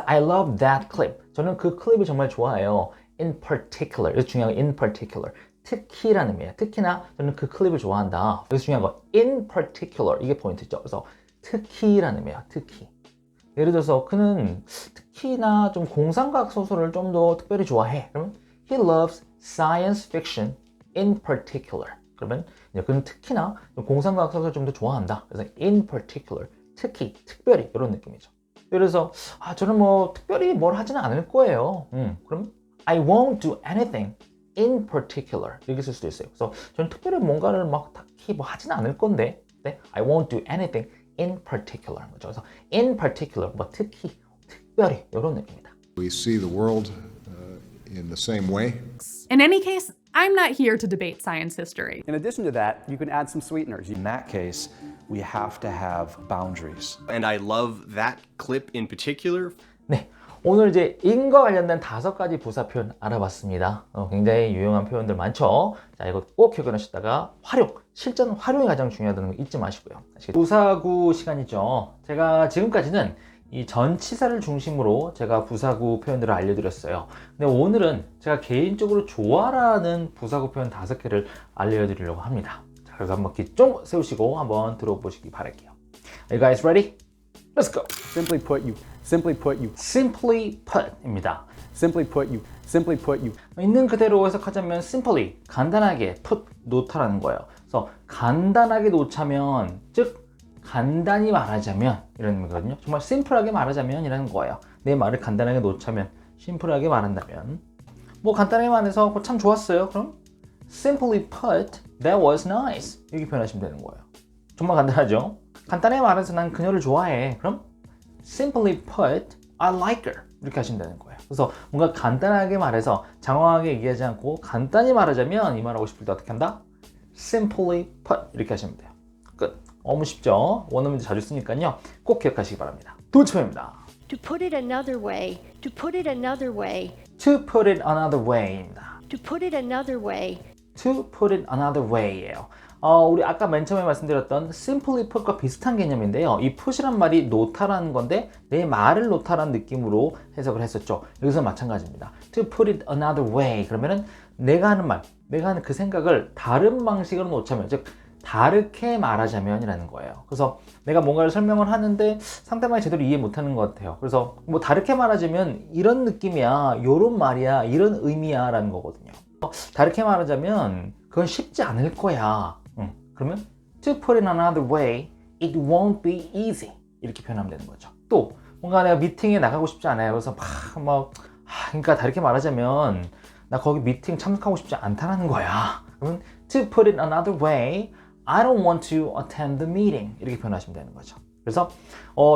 I love that clip. 저는 그 클립을 정말 좋아해요. In particular. 여기서 중요한 거 in particular. 특히라는 의미예요. 특히나 저는 그 클립을 좋아한다. 여기서 중요한 거 in particular. 이게 포인트죠. 그래서 특히라는 의미예요. 특히. 예를 들어서 그는 특히나 좀 공상과학 소설을 좀 더 특별히 좋아해. 그러면 he loves science fiction in particular. 그러면 그는 특히나 공상과학 소설을 좀 더 좋아한다. 그래서 in particular. 특히, 특별히 이런 느낌이죠. 예를 들어서 저는 뭐 특별히 뭘 하지는 않을 거예요. 그럼 I won't do anything in particular 이렇게 쓸 수도 있어요. 그래서 저는 특별히 뭔가를 막 딱히 뭐 하지는 않을 건데 네? I won't do anything in particular 하는 거죠. 그래서 in particular 뭐 특히, 특별히 이런 느낌입니다. We see the world in the same way. In any case, I'm not here to debate science history. In addition to that, you can add some sweeteners. In that case, we have to have boundaries. And I love that clip in particular. 네, 오늘 이제 in과 관련된 5가지 부사 표현 알아봤습니다. 굉장히 유용한 표현들 많죠? 자, 이거 꼭 기억하시다가 활용, 실전 활용이 가장 중요하다는 거 잊지 마시고요. 부사구 시간이죠. 제가 지금까지는 이 전치사를 중심으로 제가 부사구 표현들을 알려드렸어요. 근데 오늘은 제가 개인적으로 좋아하는 부사구 표현 5개를 알려드리려고 합니다. 자, 그래서 한번 귀 좀 세우시고 한번 들어보시기 바랄게요. Are you guys ready? Let's go. Simply put, you. Simply put, you. Simply put입니다. Simply put, you. Simply put, you. 있는 그대로 해석하자면 simply, 간단하게 put, 놓다라는 거예요. 그래서 간단하게 놓자면, 즉 간단히 말하자면 이런 의미거든요. 정말 심플하게 말하자면 이라는 거예요. 내 말을 간단하게 놓자면, 심플하게 말한다면 뭐 간단하게 말해서 참 좋았어요. 그럼 simply put, that was nice 이렇게 표현하시면 되는 거예요. 정말 간단하죠? 간단하게 말해서 난 그녀를 좋아해. 그럼 simply put, I like her 이렇게 하시면 되는 거예요. 그래서 뭔가 간단하게 말해서 장황하게 얘기하지 않고 간단히 말하자면 이 말하고 싶을 때 어떻게 한다? simply put 이렇게 하시면 돼요. 끝. 너무 쉽죠? 원어민도 자주 쓰니까요. 꼭 기억하시기 바랍니다. 두 번째 표현입니다. To put it another way. To put it another way. To put it another way입니다. To put it another way. To put it another way예요. 우리 아까 맨 처음에 말씀드렸던 simply put과 비슷한 개념인데요. 이 put이란 말이 놓다라는 건데 내 말을 놓다라는 느낌으로 해석을 했었죠. 여기서 마찬가지입니다. To put it another way 그러면은 내가 하는 말, 내가 하는 그 생각을 다른 방식으로 놓자면 즉 다르게 말하자면이라는 거예요. 그래서 내가 뭔가를 설명을 하는데 상대방이 제대로 이해 못하는 것 같아요. 그래서 뭐 다르게 말하자면 이런 느낌이야, 요런 말이야, 이런 의미야 라는 거거든요. 다르게 말하자면 그건 쉽지 않을 거야. 그러면 to put it another way, it won't be easy 이렇게 표현하면 되는 거죠. 또 뭔가 내가 미팅에 나가고 싶지 않아요. 그래서 그러니까 다르게 말하자면 나 거기 미팅 참석하고 싶지 않다는 거야. 그러면 to put it another way, I don't want to attend the meeting 이렇게 표현하시면 되는 거죠. 그래서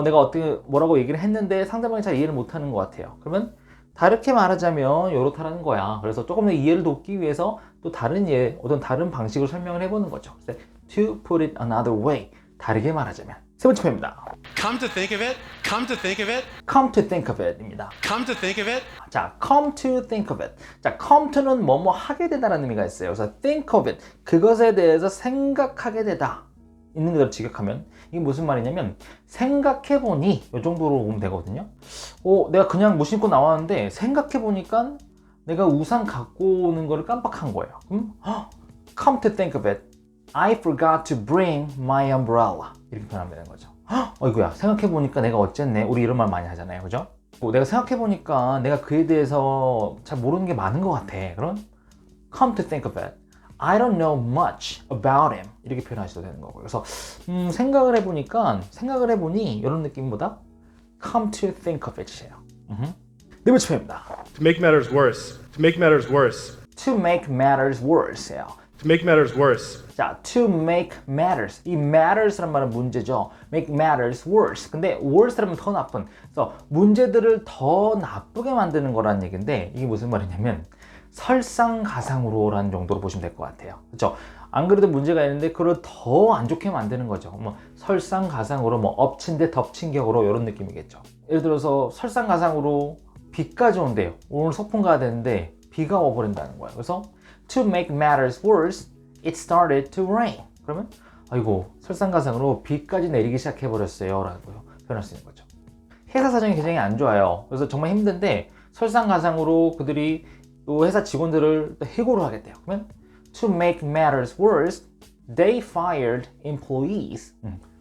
내가 어떻게 뭐라고 얘기를 했는데 상대방이 잘 이해를 못하는 것 같아요. 그러면 다르게 말하자면 요렇다라는 거야. 그래서 조금 더 이해를 돕기 위해서 또 다른 어떤 다른 방식으로 설명을 해보는 거죠. 그래서 to put it another way, 다르게 말하자면. 세 번째 표현입니다. Come to think of it, come to think of it. Come to think of it입니다. Come to think of it. 자, come to think of it. 자, come to는 뭐뭐 하게 되다라는 의미가 있어요. 그래서 think of it, 그것에 대해서 생각하게 되다. 있는 그대로 직역하면 이게 무슨 말이냐면 생각해보니 이 정도로 보면 되거든요. 내가 그냥 무심코 나왔는데 생각해보니까 내가 우산 갖고 오는 거를 깜빡한 거예요. Come to think of it, I forgot to bring my umbrella 이렇게 표현하면 되는 거죠. 어이구야, 생각해보니까 내가 어쨌네. 우리 이런 말 많이 하잖아요. 그죠? 내가 생각해보니까 내가 그에 대해서 잘 모르는 게 많은 것 같아. 그럼 come to think of it, I don't know much about him 이렇게 표현하셔도 되는 거고요. 그래서 생각을 해보니 이런 느낌보다 come to think of it이에요. 네 번째 표현입니다. To make matters worse. To make matters worse. To make matters worse예요. To make matters worse. 자, to make matters. 이 matters란 말은 문제죠. make matters worse. 근데 worse라면 더 나쁜. 그래서 문제들을 더 나쁘게 만드는 거라는 얘기인데 이게 무슨 말이냐면 설상가상으로라는 정도로 보시면 될 것 같아요. 그렇죠? 안 그래도 문제가 있는데 그걸 더 안 좋게 만드는 거죠. 뭐 설상가상으로 뭐 엎친 데 덮친 격으로 이런 느낌이겠죠. 예를 들어서 설상가상으로 비까지 온대요. 오늘 소풍 가야 되는데 비가 와버린다는 거예요. 그래서 to make matters worse, it started to rain. 그러면 아이고 설상가상으로 비까지 내리기 시작해버렸어요 라고 표현할 수 있는 거죠. 회사 사정이 굉장히 안 좋아요. 그래서 정말 힘든데 설상가상으로 그들이 또 회사 직원들을 또 해고를 하겠대요. 그러면 to make matters worse, they fired employees.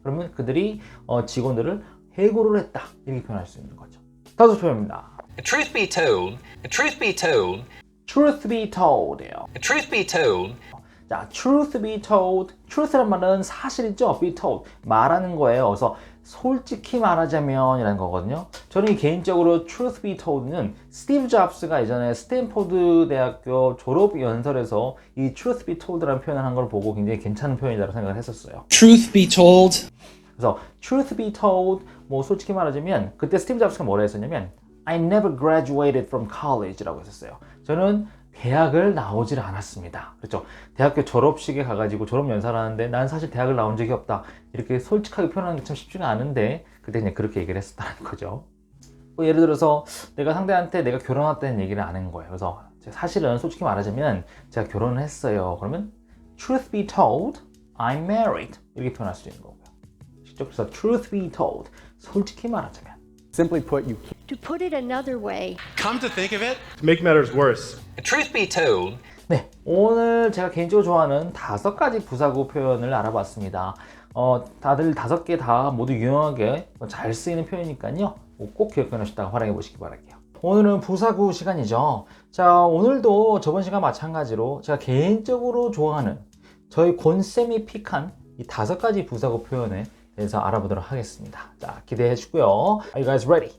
그러면 그들이 직원들을 해고를 했다 이렇게 표현할 수 있는 거죠. 다섯 표현입니다. Truth be told, truth be told, truth be told예요. truth be told. 자, truth be told. truth란 말은 사실이죠. be told. 말하는 거예요. 그래서 솔직히 말하자면 이라는 거거든요. 저는 개인적으로 truth be told는 스티브 잡스가 예전에 스탠포드 대학교 졸업 연설에서 이 truth be told라는 표현을 한 걸 보고 굉장히 괜찮은 표현이라고 생각을 했었어요. Truth be told. 그래서 truth be told, 뭐 솔직히 말하자면 그때 스티브 잡스가 뭐라 했었냐면 I never graduated from college라고 했었어요. 저는 대학을 나오질 않았습니다. 그렇죠? 대학교 졸업식에 가가지고 졸업 연설을 하는데 난 사실 대학을 나온 적이 없다. 이렇게 솔직하게 표현하는 게 참 쉽지가 않은데 그때 그냥 그렇게 얘기를 했었다는 거죠. 예를 들어서 내가 상대한테 내가 결혼했다는 얘기를 안 한 거예요. 그래서 사실은 솔직히 말하자면 제가 결혼을 했어요. 그러면 truth be told, I'm married 이렇게 표현할 수 있는 거고요. 그래서 truth be told, 솔직히 말하자면 Simply put, you can't. To put it another way, Come to think of it, To make matters worse. Truth be told, 네, 오늘 제가 개인적으로 좋아하는 5가지 부사구 표현을 알아봤습니다. 다들 5개 다 모두 유용하게 잘 쓰이는 표현이니까요. 꼭 기억해 놓으시다가 활용해 보시기 바랄게요. 오늘은 부사구 시간이죠. 자, 오늘도 저번 시간 마찬가지로 제가 개인적으로 좋아하는 저희 곤쌤이 픽한 이 5가지 부사구 표현에 대해서 알아보도록 하겠습니다. 자, 기대해 주고요. Are you guys ready?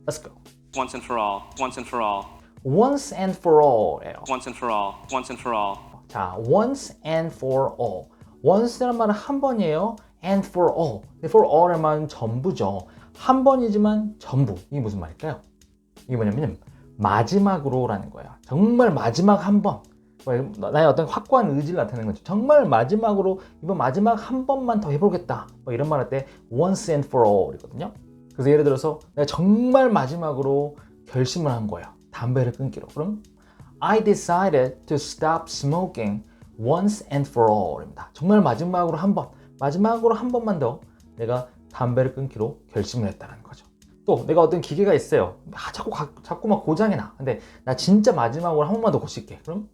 Let's go. Once and for all. Once and for all. Once and for all예요. Once and for all. Once and for all. 자, once and for all. once라는 말은 한 번이에요. and for all. for all의 말은 전부죠. 한 번이지만 전부. 이게 무슨 말일까요? 이게 뭐냐면 마지막으로라는 거예요. 정말 마지막 한 번. 나의 어떤 확고한 의지를 나타내는 거죠. 정말 마지막으로 이번 마지막 한 번만 더 해보겠다. 뭐 이런 말 할 때 once and for all이거든요. 그래서 예를 들어서 내가 정말 마지막으로 결심을 한 거예요. 담배를 끊기로. 그럼 I decided to stop smoking once and for all입니다. 정말 마지막으로 한 번, 마지막으로 한 번만 더 내가 담배를 끊기로 결심을 했다는 거죠. 또 내가 어떤 기계가 있어요. 자꾸 막 고장이 나. 근데 나 진짜 마지막으로 한 번만 더 고칠게. 그럼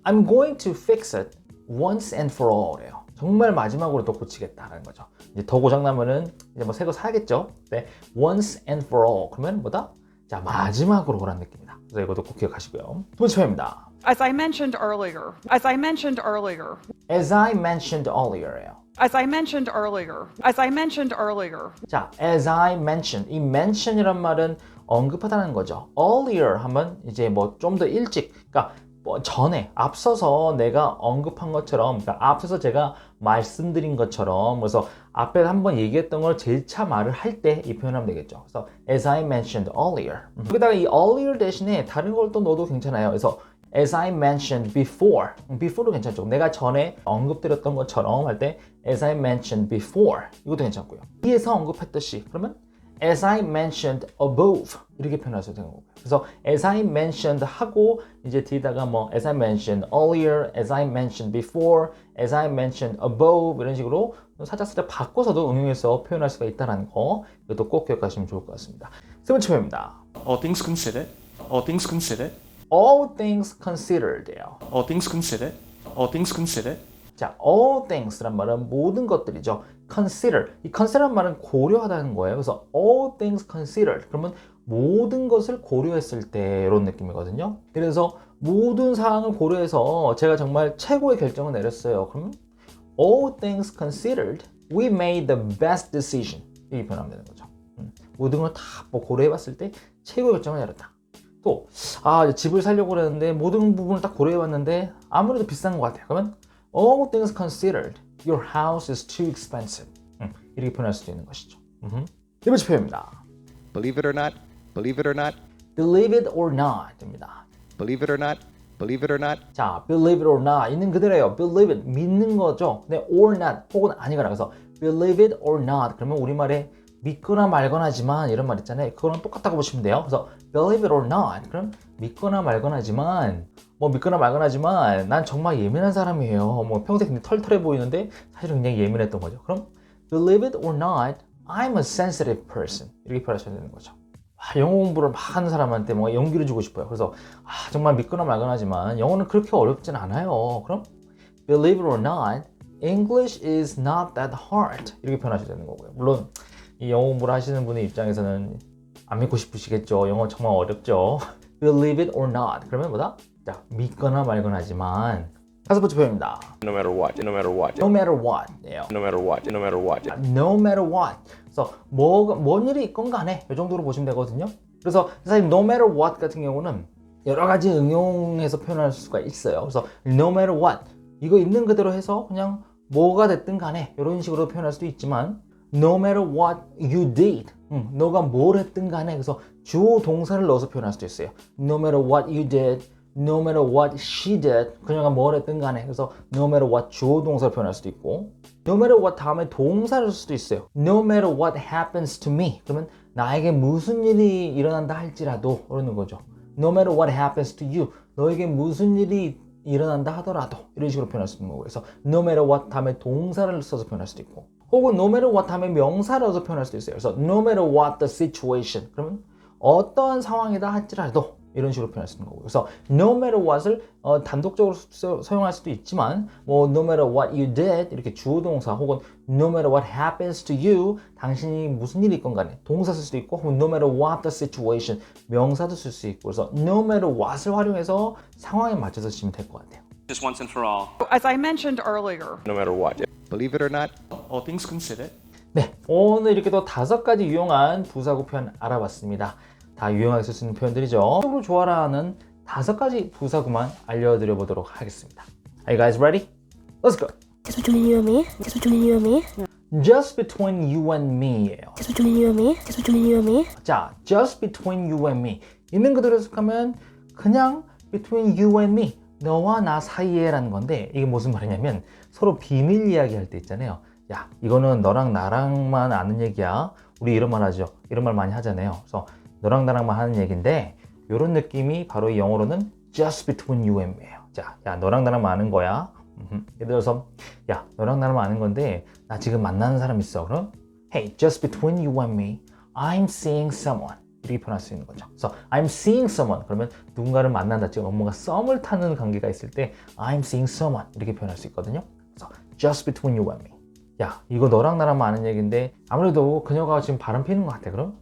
I'm going to fix it once and for all예요. 정말 마지막으로 또 고치겠다라는 거죠. 이제 더 고장나면은 이제 뭐 새 거 사야겠죠. 네, once and for all. 그러면 뭐다? 자, 마지막으로라는 느낌이다. 그래서 이것도 꼭 기억하시고요. 두 번째 표현입니다. As I mentioned earlier. As I mentioned earlier. As I mentioned earlier예요. As I mentioned earlier. As I mentioned earlier. 자, as I mentioned. 이 mention이란 말은 언급하다는 거죠. earlier 하면 이제 뭐 좀 더 일찍. 그러니까 뭐 전에 앞서서 내가 언급한 것처럼, 그러니까 앞서서 제가 말씀드린 것처럼, 그래서 앞에 한번 얘기했던 걸 재차 말을 할 때 이 표현하면 되겠죠. 그래서 as I mentioned earlier. 여기다가 이 earlier 대신에 다른 걸 또 넣어도 괜찮아요. 그래서 as I mentioned before. before도 괜찮죠. 내가 전에 언급드렸던 것처럼 할 때 as I mentioned before. 이것도 괜찮고요. 위에서 언급했듯이. 그러면 as I mentioned above 이렇게 표현하셔도 되는 거고요. 그래서 as I mentioned 하고 이제 뒤에다가 뭐 as I mentioned earlier, as I mentioned before, as I mentioned above 이런 식으로 살짝 바꿔서도 응용해서 표현할 수가 있다는 거 이것도 꼭 기억하시면 좋을 것 같습니다. 세 번째 표현입니다. all things considered. All things considered. All things considered예요. All things considered. All things considered. 자, all things란 말은 모든 것들이죠. consider. 이 consider란 말은 고려하다는 거예요. 그래서 all things considered. 그러면 모든 것을 고려했을 때 이런 느낌이거든요. 그래서 모든 사항을 고려해서 제가 정말 최고의 결정을 내렸어요. 그러면 all things considered, we made the best decision. 이렇게 표현하면 되는 거죠. 모든 걸 다 고려해봤을 때 최고의 결정을 내렸다. 또 집을 살려고 그랬는데 모든 부분을 딱 고려해봤는데 아무래도 비싼 것 같아요. 그러면 all things considered, your house is too expensive. 이렇게 표현할 수도 있는 것이죠. 네 번째 표현입니다. Believe it or not, believe it or not, Believe it or not 입니다. believe it or not, Believe it or not. 자, believe it or not 있는 그대로예요. believe it 믿는 거죠. 근데 or not 혹은 아니거나 그래서 believe it or not 그러면 우리말에 믿거나 말거나지만 이런 말 있잖아요. 그거랑 똑같다고 보시면 돼요. 그래서 believe it or not 그럼 믿거나 말거나지만 뭐 믿거나 말거나지만 난 정말 예민한 사람이에요. 뭐 평소에 털털해 보이는데 사실은 굉장히 예민했던 거죠. 그럼 believe it or not I'm a sensitive person 이렇게 표현하셔야 되는 거죠. 영어 공부를 막 하는 사람한테 뭔가 용기를 주고 싶어요. 그래서 정말 믿거나 말거나지만 영어는 그렇게 어렵진 않아요. 그럼 believe it or not, English is not that hard 이렇게 표현하셔야 되는 거고요. 물론 이 영어 공부를 하시는 분의 입장에서는 안 믿고 싶으시겠죠. 영어 정말 어렵죠. believe it or not 그러면 뭐다? 자, 믿거나 말거나지만 다섯 번째 표현입니다. No matter what, no matter what. No matter what. 예요. No matter what, no matter what. No matter what. 그래서 뭔 일이 있건 간에 이 정도로 보시면 되거든요. 그래서 사실 no matter what 같은 경우는 여러 가지 응용해서 표현할 수가 있어요. 그래서 no matter what 이거 있는 그대로 해서 그냥 뭐가 됐든 간에 이런 식으로 표현할 수도 있지만 no matter what you did 너가 뭘 했든 간에 그래서 주어 동사를 넣어서 표현할 수도 있어요. No matter what you did No matter what she did 그녀가 뭘 했든 간에 그래서 no matter what 주어 동사를 표현할 수도 있고 no matter what 다음에 동사를 쓸 수도 있어요. No matter what happens to me 그러면 나에게 무슨 일이 일어난다 할지라도 그러는 거죠. No matter what happens to you 너에게 무슨 일이 일어난다 하더라도 이런 식으로 표현할 수 있는 거고 그래서 no matter what 다음에 동사를 써서 표현할 수도 있고 혹은 no matter what 다음에 명사를 써서 표현할 수도 있어요. 그래서 no matter what the situation 그러면 어떠한 상황이다 할지라도 이런 식으로 표현할 수 있는 거고 그래서 no matter what을 단독적으로 사용할 수도 있지만 뭐 no matter what you did 이렇게 주어 동사 혹은 no matter what happens to you 당신이 무슨 일이 있건 간에 동사 쓸 수도 있고 혹은 no matter what the situation 명사도 쓸 수 있고 그래서 no matter what을 활용해서 상황에 맞춰서 쓰시면 될 것 같아요. Just once and for all. As I mentioned earlier. No matter what. Believe it or not. All things considered. 네, 오늘 이렇게 또 5가지 유용한 부사구 표현 알아봤습니다. 다 유용하게 쓸 수 있는 표현들이죠. 적으로 좋아라는 5가지 부사구만 알려드려 보도록 하겠습니다. Are you guys ready? Let's go. Just between you and me. Just between you and me. Just between you and me예요. Just between you and me. Just between you and me. 자, just between you and me. 있는 그대로 해석하면 그냥 between you and me. 너와 나 사이에라는 건데 이게 무슨 말이냐면 서로 비밀 이야기할 때 있잖아요. 야, 이거는 너랑 나랑만 아는 얘기야. 우리 이런 말 하죠. 이런 말 많이 하잖아요. 그래서 너랑 나랑만 하는 얘기인데 이런 느낌이 바로 이 영어로는 just between you and me예요. 자, 야 너랑 나랑만 아는 거야. 예를 들어서 야 너랑 나랑만 아는 건데 나 지금 만나는 사람 있어. 그럼 Hey, just between you and me, I'm seeing someone. 이렇게 표현할 수 있는 거죠. 그래서 I'm seeing someone 그러면 누군가를 만난다. 지금 뭔가 썸을 타는 관계가 있을 때 I'm seeing someone 이렇게 표현할 수 있거든요. 그래서 just between you and me. 야 이거 너랑 나랑만 아는 얘기인데 아무래도 그녀가 지금 바람 피는 것 같아. 그럼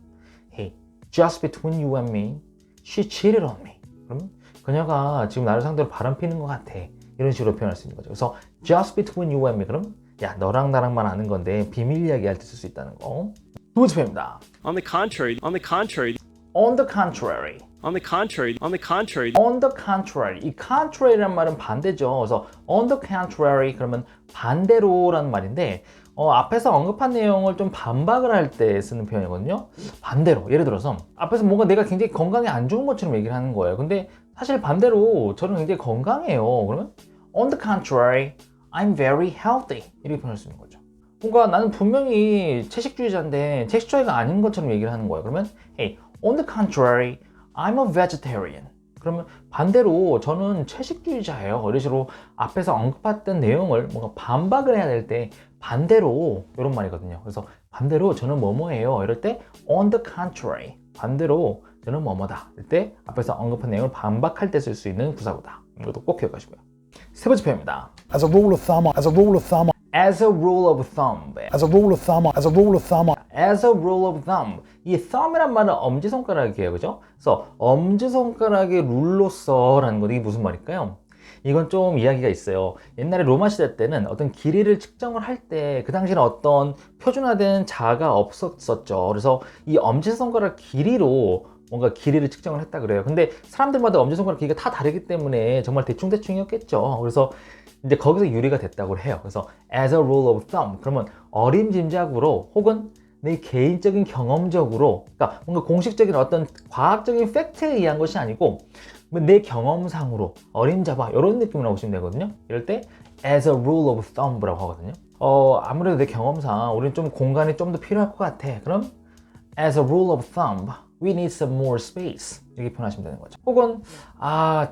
Hey, just between you and me, she cheated on me. 그러면 그녀가 지금 나를 상대로 바람 피는 것 같아. 이런 식으로 표현할 수 있는 거죠. 그래서 just between you and me 그럼 야 너랑 나랑만 아는 건데 비밀 이야기 할 때 쓸 수 있다는 거. 두 번째 표현입니다. On the contrary, on the contrary. On the contrary. On the contrary, on the contrary. On the contrary. 이 contrary라는 말은 반대죠. 그래서 on the contrary 그러면 반대로라는 말인데 앞에서 언급한 내용을 좀 반박을 할 때 쓰는 표현이거든요. 반대로. 예를 들어서 앞에서 뭔가 내가 굉장히 건강에 안 좋은 것처럼 얘기를 하는 거예요. 근데 사실 반대로 저는 굉장히 건강해요. 그러면 on the contrary, I'm very healthy. 이렇게 표현할 수 있는 거죠. 뭔가 나는 분명히 채식주의자인데 채식주의가 아닌 것처럼 얘기를 하는 거예요. 그러면 Hey, on the contrary, I'm a vegetarian. 그러면 반대로 저는 채식주의자예요. 이런 식으로 앞에서 언급했던 내용을 뭔가 반박을 해야 될 때 반대로 이런 말이거든요. 그래서 반대로 저는 뭐뭐예요. 이럴 때 on the contrary, 반대로 저는 뭐뭐다. 이럴 때 앞에서 언급한 내용을 반박할 때 쓸 수 있는 부사구다. 이것도 꼭 기억하시고요. 세 번째 표현입니다. As a rule of thumb, as a rule of thumb. As a rule of thumb. As a rule of thumb, as a rule of thumb. As a rule of thumb. 이 thumb이란 말은 엄지손가락이에요. 그죠? 그래서 엄지손가락의 룰로서라는 거 이게 무슨 말일까요? 이건 좀 이야기가 있어요. 옛날에 로마 시대 때는 어떤 길이를 측정을 할 때 그 당시에는 어떤 표준화된 자가 없었었죠. 그래서 이 엄지손가락 길이로 뭔가 길이를 측정을 했다 그래요. 근데 사람들마다 엄지손가락 길이가 다 다르기 때문에 정말 대충대충이었겠죠. 그래서 이제 거기서 유래가 됐다고 해요. 그래서 as a rule of thumb 그러면 어림짐작으로 혹은 내 개인적인 경험적으로 그러니까 뭔가 공식적인 어떤 과학적인 팩트에 의한 것이 아니고 내 경험상으로 어림잡아 이런 느낌으로 보시면 되거든요. 이럴 때 as a rule of thumb라고 하거든요. 아무래도 내 경험상 우리는 좀 공간이 좀 더 필요할 것 같아. 그럼 as a rule of thumb, we need some more space. 이렇게 표현하시면 되는 거죠. 혹은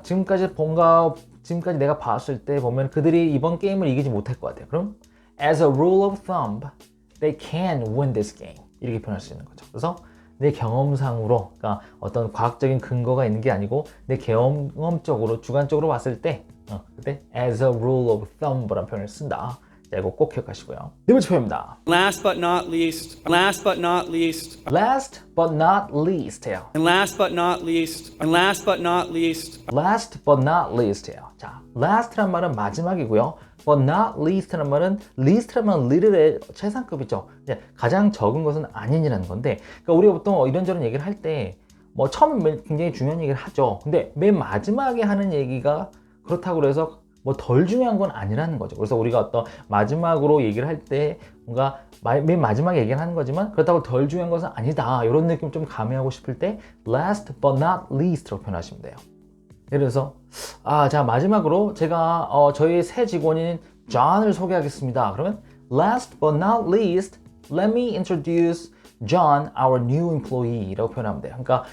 지금까지 내가 봤을 때 보면 그들이 이번 게임을 이기지 못할 것 같아요. 그럼 as a rule of thumb, they can win this game. 이렇게 표현할 수 있는 거죠. 그래서 내 경험상으로, 그러니까 어떤 과학적인 근거가 있는 게 아니고 내 경험적으로, 주관적으로 봤을 때 그때 as a rule of thumb라는 표현을 쓴다. 자, 이거 꼭 기억하시고요. 네 번째 표현입니다. Last but not least. Last but not least. Last but not least예요. And last but not least. And last but not least. Last but not least예요. 자, last란 말은 마지막이고요. But not least란 말은 least란 말은 little의 최상급이죠. 가장 적은 것은 아닌이라는 건데, 그러니까 우리가 보통 이런저런 얘기를 할 때 뭐 처음에 굉장히 중요한 얘기를 하죠. 근데 맨 마지막에 하는 얘기가 그렇다고 해서 뭐 덜 중요한 건 아니라는 거죠. 그래서 우리가 어떤 마지막으로 얘기를 할 때 뭔가 맨 마지막에 얘기를 하는 거지만 그렇다고 덜 중요한 것은 아니다. 이런 느낌 좀 가미하고 싶을 때 last but not least라고 표현하시면 돼요. 예를 들어서 자, 마지막으로 제가 저희 새 직원인 John을 소개하겠습니다. 그러면 last but not least, let me introduce John, our new employee라고 표현하면 돼요. 그러니까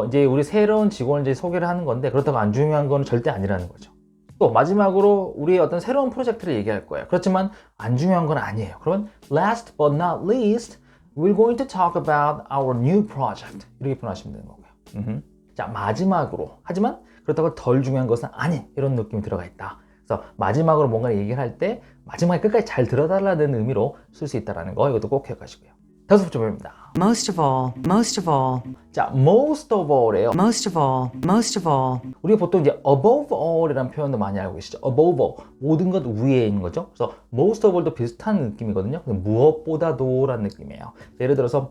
이제 우리 새로운 직원을 이제 소개를 하는 건데 그렇다고 안 중요한 건 절대 아니라는 거죠. 또 마지막으로 우리의 어떤 새로운 프로젝트를 얘기할 거예요. 그렇지만 안 중요한 건 아니에요. 그러면 last but not least, we're going to talk about our new project. 이렇게 표현하시면 되는 거고요. 자, 마지막으로, 하지만 그렇다고 덜 중요한 것은 아닌 이런 느낌이 들어가 있다. 그래서 마지막으로 뭔가를 얘기를 할 때 마지막에 끝까지 잘 들어달라는 의미로 쓸 수 있다는 거, 이것도 꼭 기억하시고요. 다섯 번째 표현입니다. Most of all, most of all. 자, most of all이에요. Most of all, most of all. 우리가 보통 이제 above all이라는 표현도 많이 알고 계시죠. above all, 모든 것 위에 있는 거죠. 그래서 most of all도 비슷한 느낌이거든요. 무엇보다도라는 느낌이에요. 예를 들어서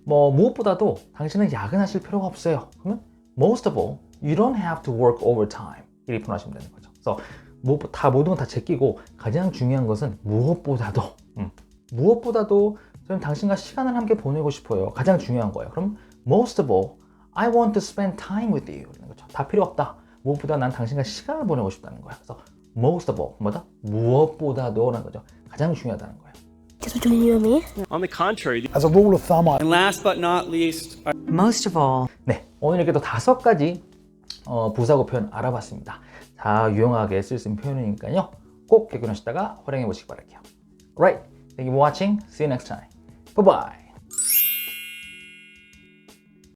무엇보다도 당신은 야근하실 필요가 없어요. 그러면 most of all, you don't have to work overtime. 이렇게 표현하시면 되는 거죠. 그래서 모든 건 다 제끼고 가장 중요한 것은 무엇보다도 저는 당신과 시간을 함께 보내고 싶어요. 가장 중요한 거예요. 그럼 most of all, I want to spend time with you. 이런 거죠. 다 필요 없다. 무엇보다 난 당신과 시간을 보내고 싶다는 거예요. 그래서 most of all, 뭐다? 무엇보다도라는 거죠. 가장 중요하다는 거예요. Just between you and me. On the contrary, As a rule of thumb. And last but not least. Most of all. 네, 오늘 이렇게 또 5가지 부사구 표현 알아봤습니다. 다 유용하게 쓸 수 있는 표현이니까요. 꼭 기억하시다가 활용해 보시기 바랄게요. Right, thank you for watching. See you next time. Bye-bye.